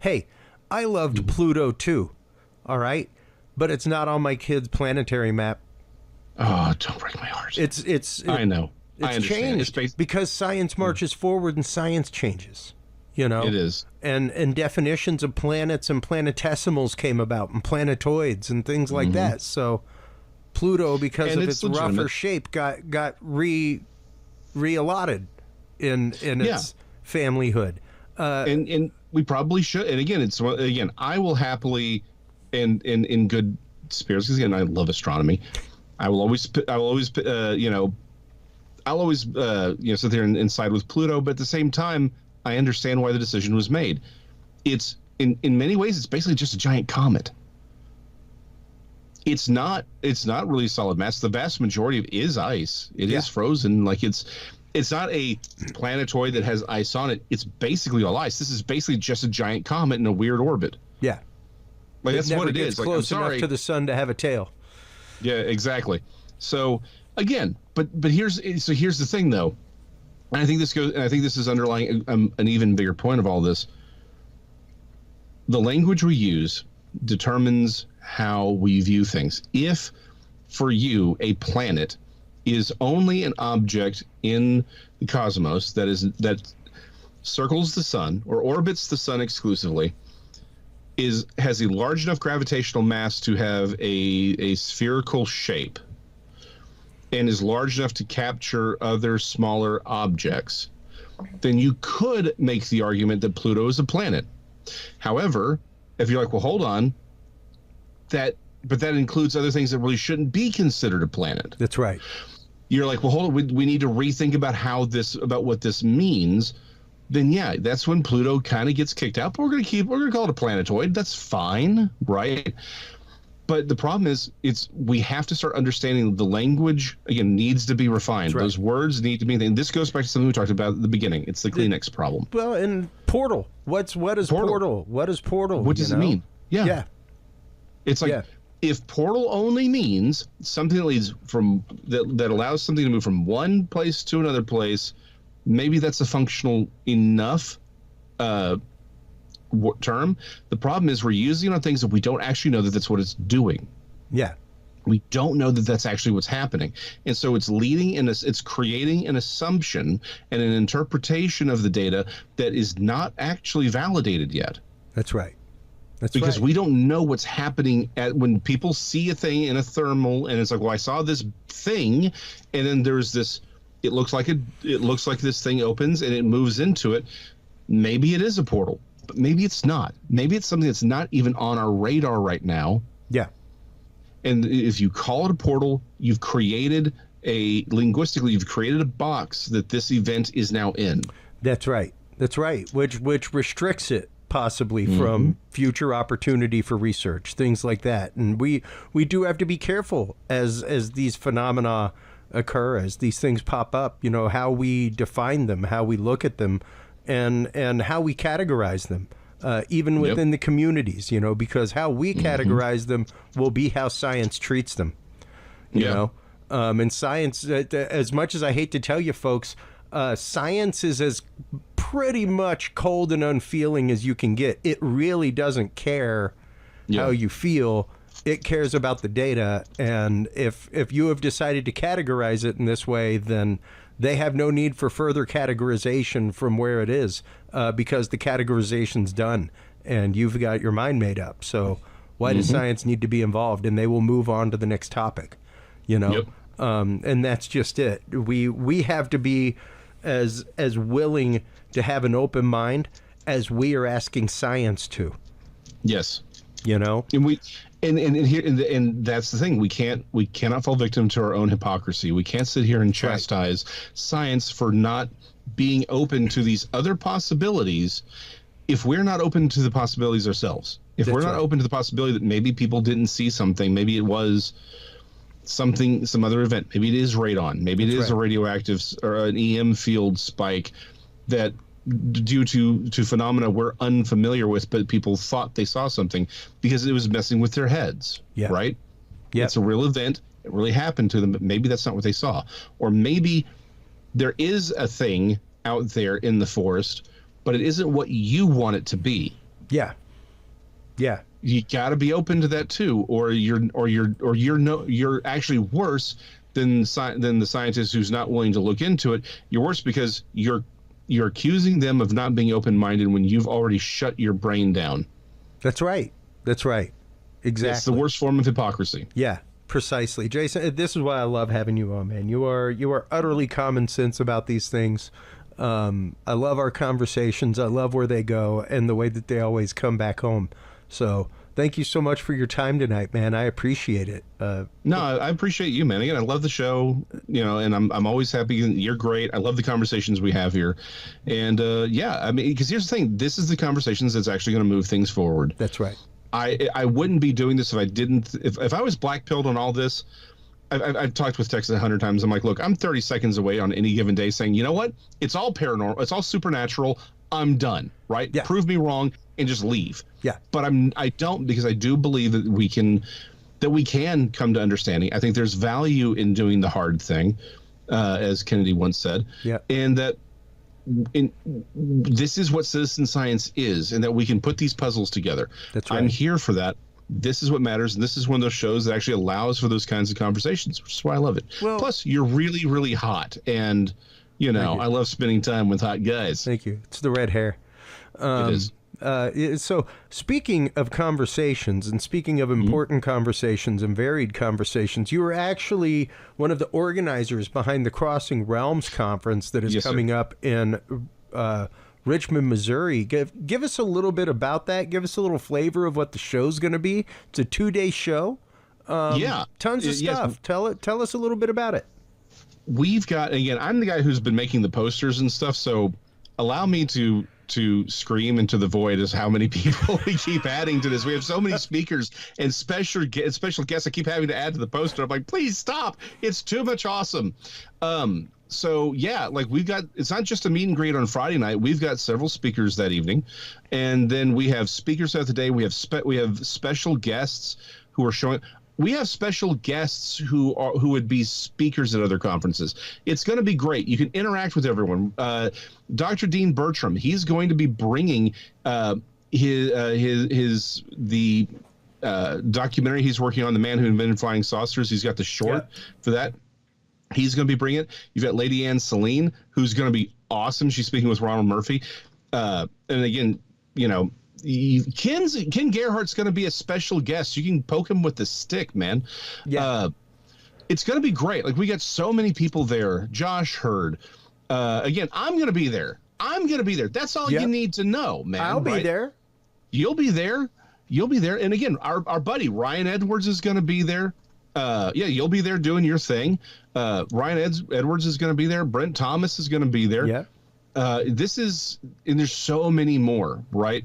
[SPEAKER 2] hey, I loved Pluto too. All right. But it's not on my kid's planetary map.
[SPEAKER 5] Oh, don't break my heart. I know.
[SPEAKER 2] It's changed because science marches forward and science changes. It is. And definitions of planets and planetesimals came about, and planetoids and things like that. So Pluto, because of its rougher shape, got re-allotted in its familyhood.
[SPEAKER 5] And we probably should. And again, I will happily, and in good spirits, because again, I love astronomy. I'll always sit there and side with Pluto, but at the same time, I understand why the decision was made. It's in many ways, it's basically just a giant comet. It's not really solid mass. The vast majority of it is ice. It is frozen. Like it's not a planetoid that has ice on it. It's basically all ice. This is basically just a giant comet in a weird orbit.
[SPEAKER 2] Yeah.
[SPEAKER 5] Like that's what it is.
[SPEAKER 2] It's close enough to the sun to have a tail.
[SPEAKER 5] Yeah, exactly. So again, but here's the thing though. And I think this is underlying an even bigger point of all this. The language we use determines how we view things. If, for you, a planet is only an object in the cosmos that circles the sun or orbits the sun exclusively, has a large enough gravitational mass to have a spherical shape, and is large enough to capture other smaller objects, then you could make the argument that Pluto is a planet. However, if you're like, well, hold on, but that includes other things that really shouldn't be considered a planet.
[SPEAKER 2] That's right.
[SPEAKER 5] You're like, well, hold on, we need to rethink about what this means. Then yeah, that's when Pluto kind of gets kicked out. But we're gonna call it a planetoid. That's fine, right? But the problem is, we have to start understanding the language, again, needs to be refined. Right. Those words need to be, and this goes back to something we talked about at the beginning. It's the Kleenex problem.
[SPEAKER 2] Well, and portal. What is portal? What is portal?
[SPEAKER 5] What does it mean? Yeah. Yeah. It's like, if portal only means something that leads that allows something to move from one place to another place, maybe that's a functional enough term. The problem is we're using it on things that we don't actually know that that's what it's doing.
[SPEAKER 2] Yeah.
[SPEAKER 5] We don't know that that's actually what's happening. And so it's it's creating an assumption and an interpretation of the data that is not actually validated yet.
[SPEAKER 2] That's right.
[SPEAKER 5] Because we don't know what's happening when people see a thing in a thermal, and it's like, well, I saw this thing, and then there's this, it looks like this thing opens and it moves into it. Maybe it is a portal. But maybe it's not. Maybe it's something that's not even on our radar right now.
[SPEAKER 2] Yeah.
[SPEAKER 5] And if you call it a portal, you've created linguistically, you've created a box that this event is now in.
[SPEAKER 2] That's right. Which restricts it possibly from future opportunity for research, things like that. And we do have to be careful as these phenomena occur, as these things pop up, how we define them, how we look at them, and how we categorize them, even within the communities, because how we categorize them will be how science treats them, you know. And science, as much as I hate to tell you folks, science is as pretty much cold and unfeeling as you can get. It really doesn't care how you feel. It cares about the data. And if you have decided to categorize it in this way, then they have no need for further categorization from where it is, because the categorization's done and you've got your mind made up. So why does science need to be involved? And they will move on to the next topic, and that's just it. We have to be as willing to have an open mind as we are asking science to.
[SPEAKER 5] Yes.
[SPEAKER 2] And
[SPEAKER 5] and that's the thing. We cannot fall victim to our own hypocrisy. We can't sit here and chastise science for not being open to these other possibilities if we're not open to the possibilities ourselves. If we're not open to the possibility that maybe people didn't see something, maybe it was some other event, maybe it is radon, maybe it is a radioactive or an EM field spike that due to phenomena we're unfamiliar with, but people thought they saw something because it was messing with their heads, right? Yeah, it's a real event. It really happened to them, but maybe that's not what they saw. Or maybe there is a thing out there in the forest, but it isn't what you want it to be. Yeah. You got to be open to that too, or you're actually worse than the scientist who's not willing to look into it. You're worse because you're accusing them of not being open-minded when you've already shut your brain down. That's right. Exactly. It's the worst form of hypocrisy. Yeah, precisely. Jason, this is why I love having you on, man. You are utterly common sense about these things. I love our conversations. I love where they go and the way that they always come back home. So thank you so much for your time tonight, man. I appreciate it. No, I appreciate you, man. Again, I love the show, and I'm always happy. You're great. I love the conversations we have here. And yeah, I mean, because here's the thing. This is the conversations that's actually going to move things forward. That's right. I wouldn't be doing this if I didn't. If I was black-pilled on all this, I've talked with Texas 100 times. I'm like, look, I'm 30 seconds away on any given day saying, you know what? It's all paranormal. It's all supernatural. I'm done, right? Yeah. Prove me wrong and just leave. Yeah. But I don't, because I do believe that we can come to understanding. I think there's value in doing the hard thing, as Kennedy once said. Yeah. And that this is what citizen science is, and that we can put these puzzles together. That's right. I'm here for that. This is what matters, and this is one of those shows that actually allows for those kinds of conversations, which is why I love it. Well, plus, you're really, really hot, and I love spending time with hot guys. Thank you. It's the red hair. It is. So, speaking of conversations, and speaking of important conversations and varied conversations, you were actually one of the organizers behind the Crossing Realms conference that is coming up in Richmond, Missouri. Give us a little bit about that. Give us a little flavor of what the show's going to be. It's a 2-day show. Tons of stuff. Tell us a little bit about it. We've got, again, I'm the guy who's been making the posters and stuff, so allow me to scream into the void as how many people we keep adding to this. We have so many speakers and special guests I keep having to add to the poster. I'm like, please stop. It's too much awesome. So yeah, like it's not just a meet and greet on Friday night. We've got several speakers that evening, and then we have speakers throughout the day. We have special guests who are showing. We have special guests who would be speakers at other conferences. It's going to be great. You can interact with everyone. Dr. Dean Bertram, he's going to be bringing the documentary he's working on, The Man Who Invented Flying Saucers. He's got the short for that. He's going to be bringing it. You've got Lady Ann Celine, who's going to be awesome. She's speaking with Ronald Murphy. And again, Ken Gerhardt's going to be a special guest. You can poke him with the stick, man. Yeah. It's going to be great. Like, we got so many people there. Josh Hurd. Again, I'm going to be there. That's all you need to know, man. I'll be there. You'll be there. And again, our buddy Ryan Edwards is going to be there. You'll be there doing your thing. Ryan Edwards is going to be there. Brent Thomas is going to be there. Yeah. And there's so many more, right?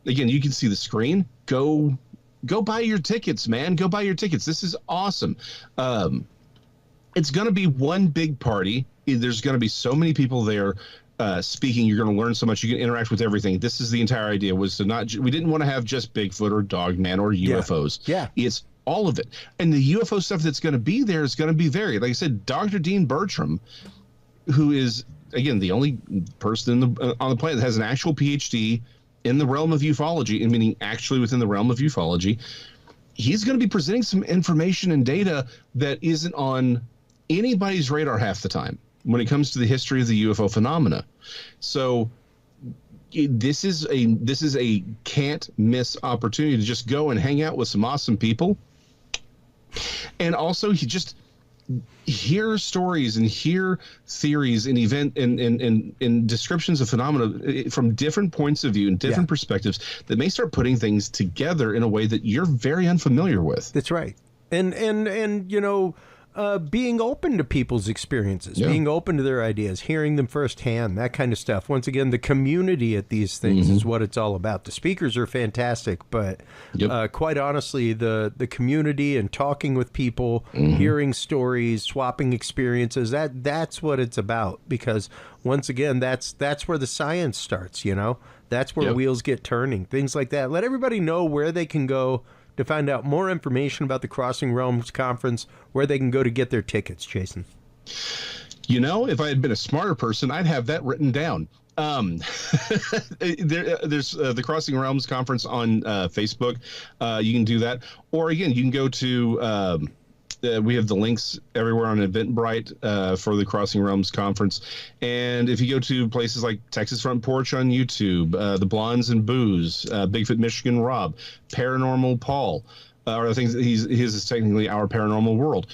[SPEAKER 5] Again, you can see the screen. Go buy your tickets, man. Go buy your tickets. This is awesome. It's going to be one big party. There's going to be so many people there speaking. You're going to learn so much. You can interact with everything. This is the entire idea, was to we didn't want to have just Bigfoot or Dogman or UFOs. Yeah. It's all of it. And the UFO stuff that's going to be there is going to be varied. Like I said, Dr. Dean Bertram, who is, again, the only person on the planet that has an actual PhD in the realm of ufology, and meaning actually within the realm of ufology, he's going to be presenting some information and data that isn't on anybody's radar half the time when it comes to the history of the UFO phenomena. So this is a can't miss opportunity to just go and hang out with some awesome people. And also, hear stories and hear theories and and descriptions of phenomena from different points of view and different perspectives that may start putting things together in a way that you're very unfamiliar with.
[SPEAKER 2] That's right. And you know, being open to people's experiences, being open to their ideas, hearing them firsthand, that kind of stuff. Once again, the community at these things is what it's all about. The speakers are fantastic, but quite honestly, the community and talking with people, hearing stories, swapping experiences, that's what it's about. Because once again, that's where the science starts, you know? That's where wheels get turning, things like that. Let everybody know where they can go to find out more information about the Crossing Realms Conference, where they can go to get their tickets, Jason.
[SPEAKER 5] You know, if I had been a smarter person, I'd have that written down. There's the Crossing Realms Conference on Facebook. You can do that. Or again, you can go to... we have the links everywhere on Eventbrite for the Crossing Realms Conference. And if you go to places like Texas Front Porch on YouTube, the Blondes and Booze, Bigfoot Michigan Rob, Paranormal Paul, or the things his is technically Our Paranormal World.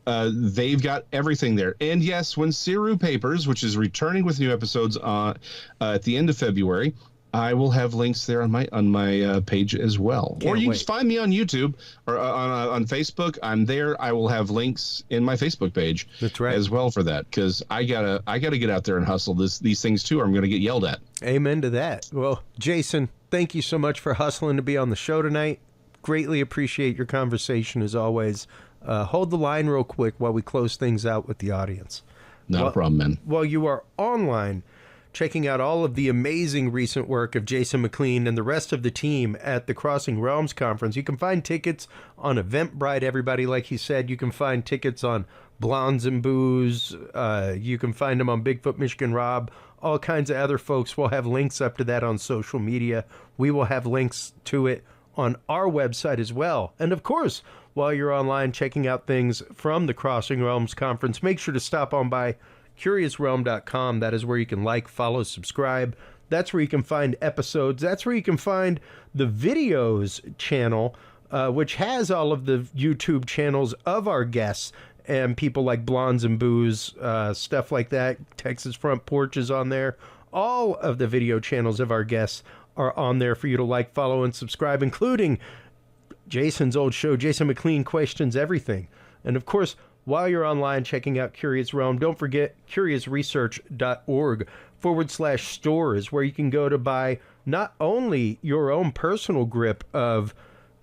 [SPEAKER 5] They've got everything there. And yes, when Siru Papers, which is returning with new episodes at the end of February, I will have links there on my page as well. Or you can just find me on YouTube or on Facebook. I'm there. I will have links in my Facebook page.
[SPEAKER 2] That's right.
[SPEAKER 5] As well for that, because I gotta get out there and hustle these things too, or I'm gonna get yelled at.
[SPEAKER 2] Amen to that. Well, Jason, thank you so much for hustling to be on the show tonight. Greatly appreciate your conversation as always. Hold the line real quick while we close things out with the audience.
[SPEAKER 5] Not a problem, man.
[SPEAKER 2] While you are online, checking out all of the amazing recent work of Jason McLean and the rest of the team at the Crossing Realms Conference. You can find tickets on Eventbrite, everybody. Like he said, you can find tickets on Blondes and Booze. You can find them on Bigfoot Michigan Rob. All kinds of other folks will have links up to that on social media. We will have links to it on our website as well. And of course, while you're online checking out things from the Crossing Realms Conference, make sure to stop on by CuriousRealm.com. That is where you can like, follow, subscribe. That's where you can find episodes. That's where you can find the videos channel, which has all of the YouTube channels of our guests and people like Blondes and Booze, stuff like that. Texas Front Porch is on there. All of the video channels of our guests are on there for you to like, follow, and subscribe, including Jason's old show, Jason McLean Questions Everything. And of course, while you're online checking out Curious Realm, don't forget curiousresearch.org/stores, where you can go to buy not only your own personal grip of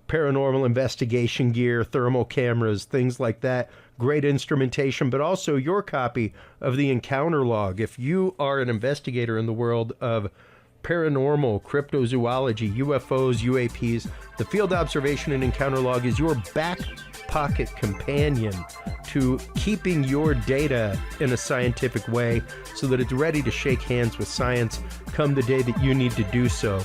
[SPEAKER 2] paranormal investigation gear, thermal cameras, things like that, great instrumentation, but also your copy of the encounter log. If you are an investigator in the world of paranormal, cryptozoology, UFOs, UAPs, the field observation and encounter log is your back pocket companion to keeping your data in a scientific way so that it's ready to shake hands with science come the day that you need to do so.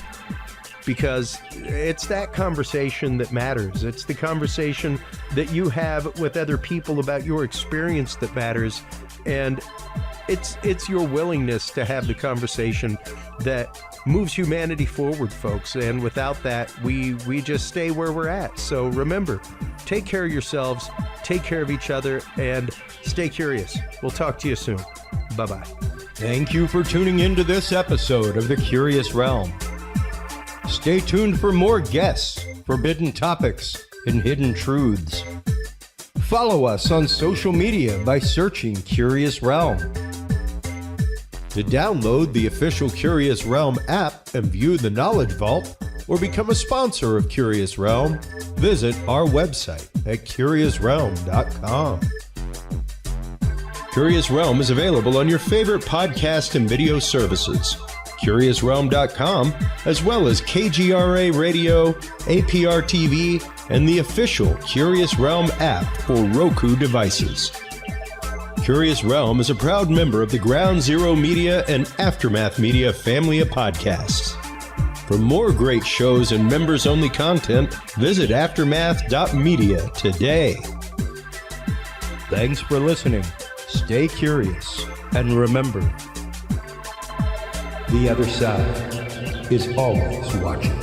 [SPEAKER 2] Because it's that conversation that matters. It's the conversation that you have with other people about your experience that matters. And it's your willingness to have the conversation that moves humanity forward, folks. And without that, we just stay where we're at. So remember, take care of yourselves, take care of each other, and stay curious. We'll talk to you soon. Bye-bye.
[SPEAKER 4] Thank you for tuning into this episode of The Curious Realm. Stay tuned for more guests, forbidden topics, and hidden truths. Follow us on social media by searching Curious Realm. To download the official Curious Realm app and view the Knowledge Vault, or become a sponsor of Curious Realm, visit our website at curiousrealm.com. Curious Realm is available on your favorite podcast and video services, curiousrealm.com, as well as KGRA Radio, APR TV, and the official Curious Realm app for Roku devices. Curious Realm is a proud member of the Ground Zero Media and Aftermath Media family of podcasts. For more great shows and members-only content, visit aftermath.media today. Thanks for listening. Stay curious, and remember, the other side is always watching.